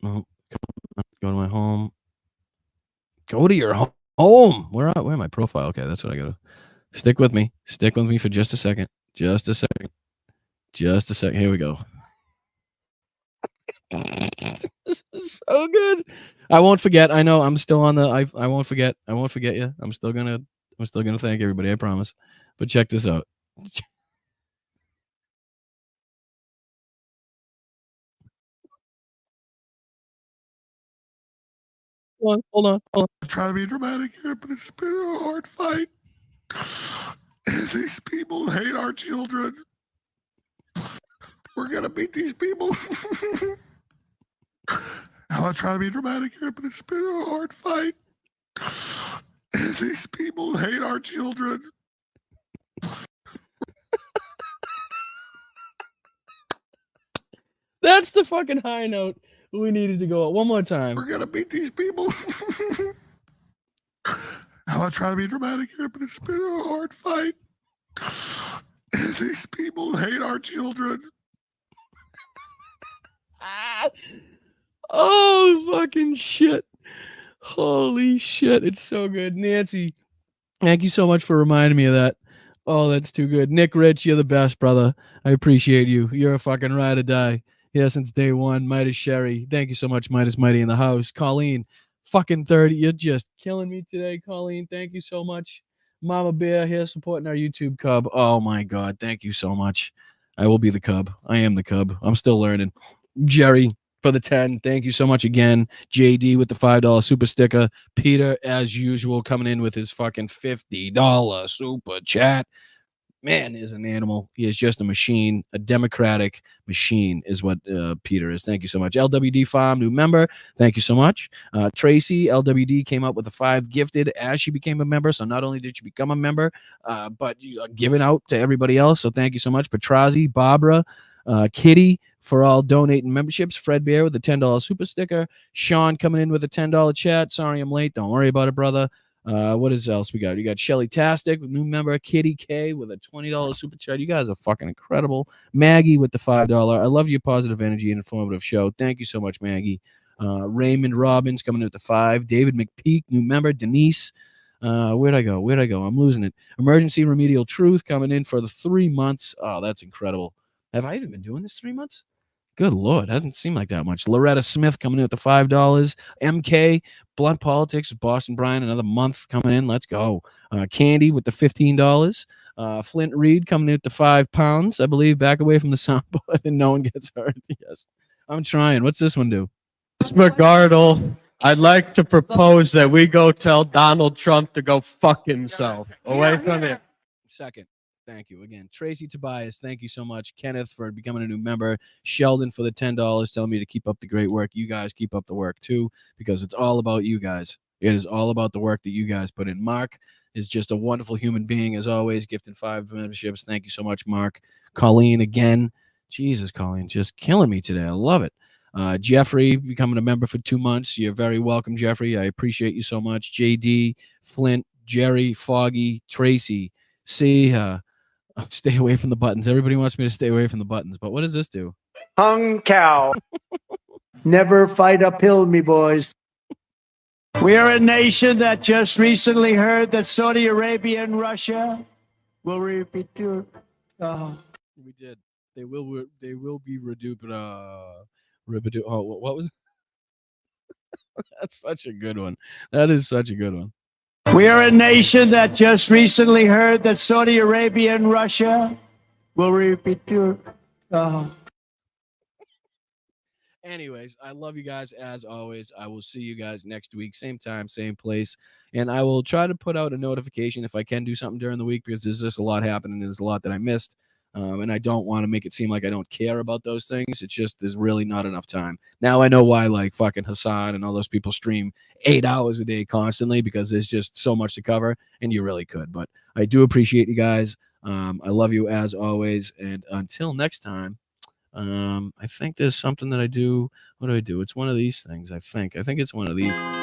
Oh, go to my home. Go to your home. Where my profile? Okay, that's what I got to. Stick with me. Stick with me for just a second. Just a second. Just a second. Here we go. This is so good. I won't forget. I know I'm still on the I won't forget. I won't forget you. I'm still gonna thank everybody, I promise. But check this out. Hold on. I'm trying to be dramatic here, but it's been a hard fight. These people hate our children. We're gonna beat these people. I'm not trying to be dramatic here, but it's been a hard fight. These people hate our children. That's the fucking high note we needed to go at. One more time. We're gonna beat these people. I'm not trying to be dramatic here, but it's been a hard fight. These people hate our children. Oh, fucking shit. Holy shit. It's so good. Nancy, thank you so much for reminding me of that. Oh, that's too good. Nick Rich, you're the best, brother. I appreciate you. You're a fucking ride or die. Yeah, since day one. Midas Sherry. Thank you so much, Midas Mighty in the house. Colleen, fucking 30. You're just killing me today, Colleen. Thank you so much. Mama Bear here supporting our YouTube cub. Oh my God. Thank you so much. I will be the cub. I am the cub. I'm still learning. Jerry for the 10. Thank you so much again. JD with the $5 super sticker. Peter, as usual, coming in with his fucking $50 super chat. Man is an animal. He is just a machine, a democratic machine is what Peter is. Thank you so much. LWD Farm, new member. Thank you so much. Tracy, LWD came up with a 5 gifted as she became a member. So not only did she become a member, but you are giving out to everybody else. So thank you so much. Petrazi, Barbara, Kitty for all donating memberships. Fred Bear with a $10 super sticker. Sean coming in with a $10 chat. Sorry I'm late. Don't worry about it, brother. What is else we got? You got Shelly Tastic, new member, Kitty K with a $20 super chat. You guys are fucking incredible. Maggie with the $5. I love your positive energy and informative show. Thank you so much, Maggie. Raymond Robbins coming in with the 5. David McPeak, new member. Denise. Where'd I go? I'm losing it. Emergency Remedial Truth coming in for the 3 months. Oh, that's incredible. Have I even been doing this 3 months? Good Lord, hasn't seemed like that much. Loretta Smith coming in with the $5. MK, Blunt Politics, Boston Brian, another month coming in. Let's go. Candy with the $15. Flint Reed coming in with the £5, I believe, back away from the soundboard and no one gets hurt. Yes, I'm trying. What's this one do? McGardle, I'd like to propose that we go tell Donald Trump to go fuck himself. Away from here. Second. Thank you again. Tracy Tobias, thank you so much. Kenneth for becoming a new member. Sheldon for the $10, telling me to keep up the great work. You guys keep up the work too, because it's all about you guys. It is all about the work that you guys put in. Mark is just a wonderful human being, as always, gifting 5 memberships. Thank you so much, Mark. Colleen again. Jesus, Colleen, just killing me today. I love it. Jeffrey becoming a member for 2 months. You're very welcome, Jeffrey. I appreciate you so much. JD, Flint, Jerry, Foggy, Tracy. See, stay away from the buttons. Everybody wants me to stay away from the buttons, but what does this do? Hung cow. Never fight uphill, me boys. We are a nation that just recently heard that Saudi Arabia and Russia will repeat your. We did. They will be reduced. Oh, what was? That's such a good one. That is such a good one. We are a nation that just recently heard that Saudi Arabia and Russia will repeat your. Anyways, I love you guys as always. I will see you guys next week, same time, same place. And I will try to put out a notification if I can do something during the week, because there's just a lot happening. There's a lot that I missed. And I don't want to make it seem like I don't care about those things. It's just there's really not enough time. Now I know why, like, fucking Hassan and all those people stream 8 hours a day constantly, because there's just so much to cover, and you really could. But I do appreciate you guys. I love you as always. And until next time, I think there's something that I do. What do I do? It's one of these things. I think it's one of these things.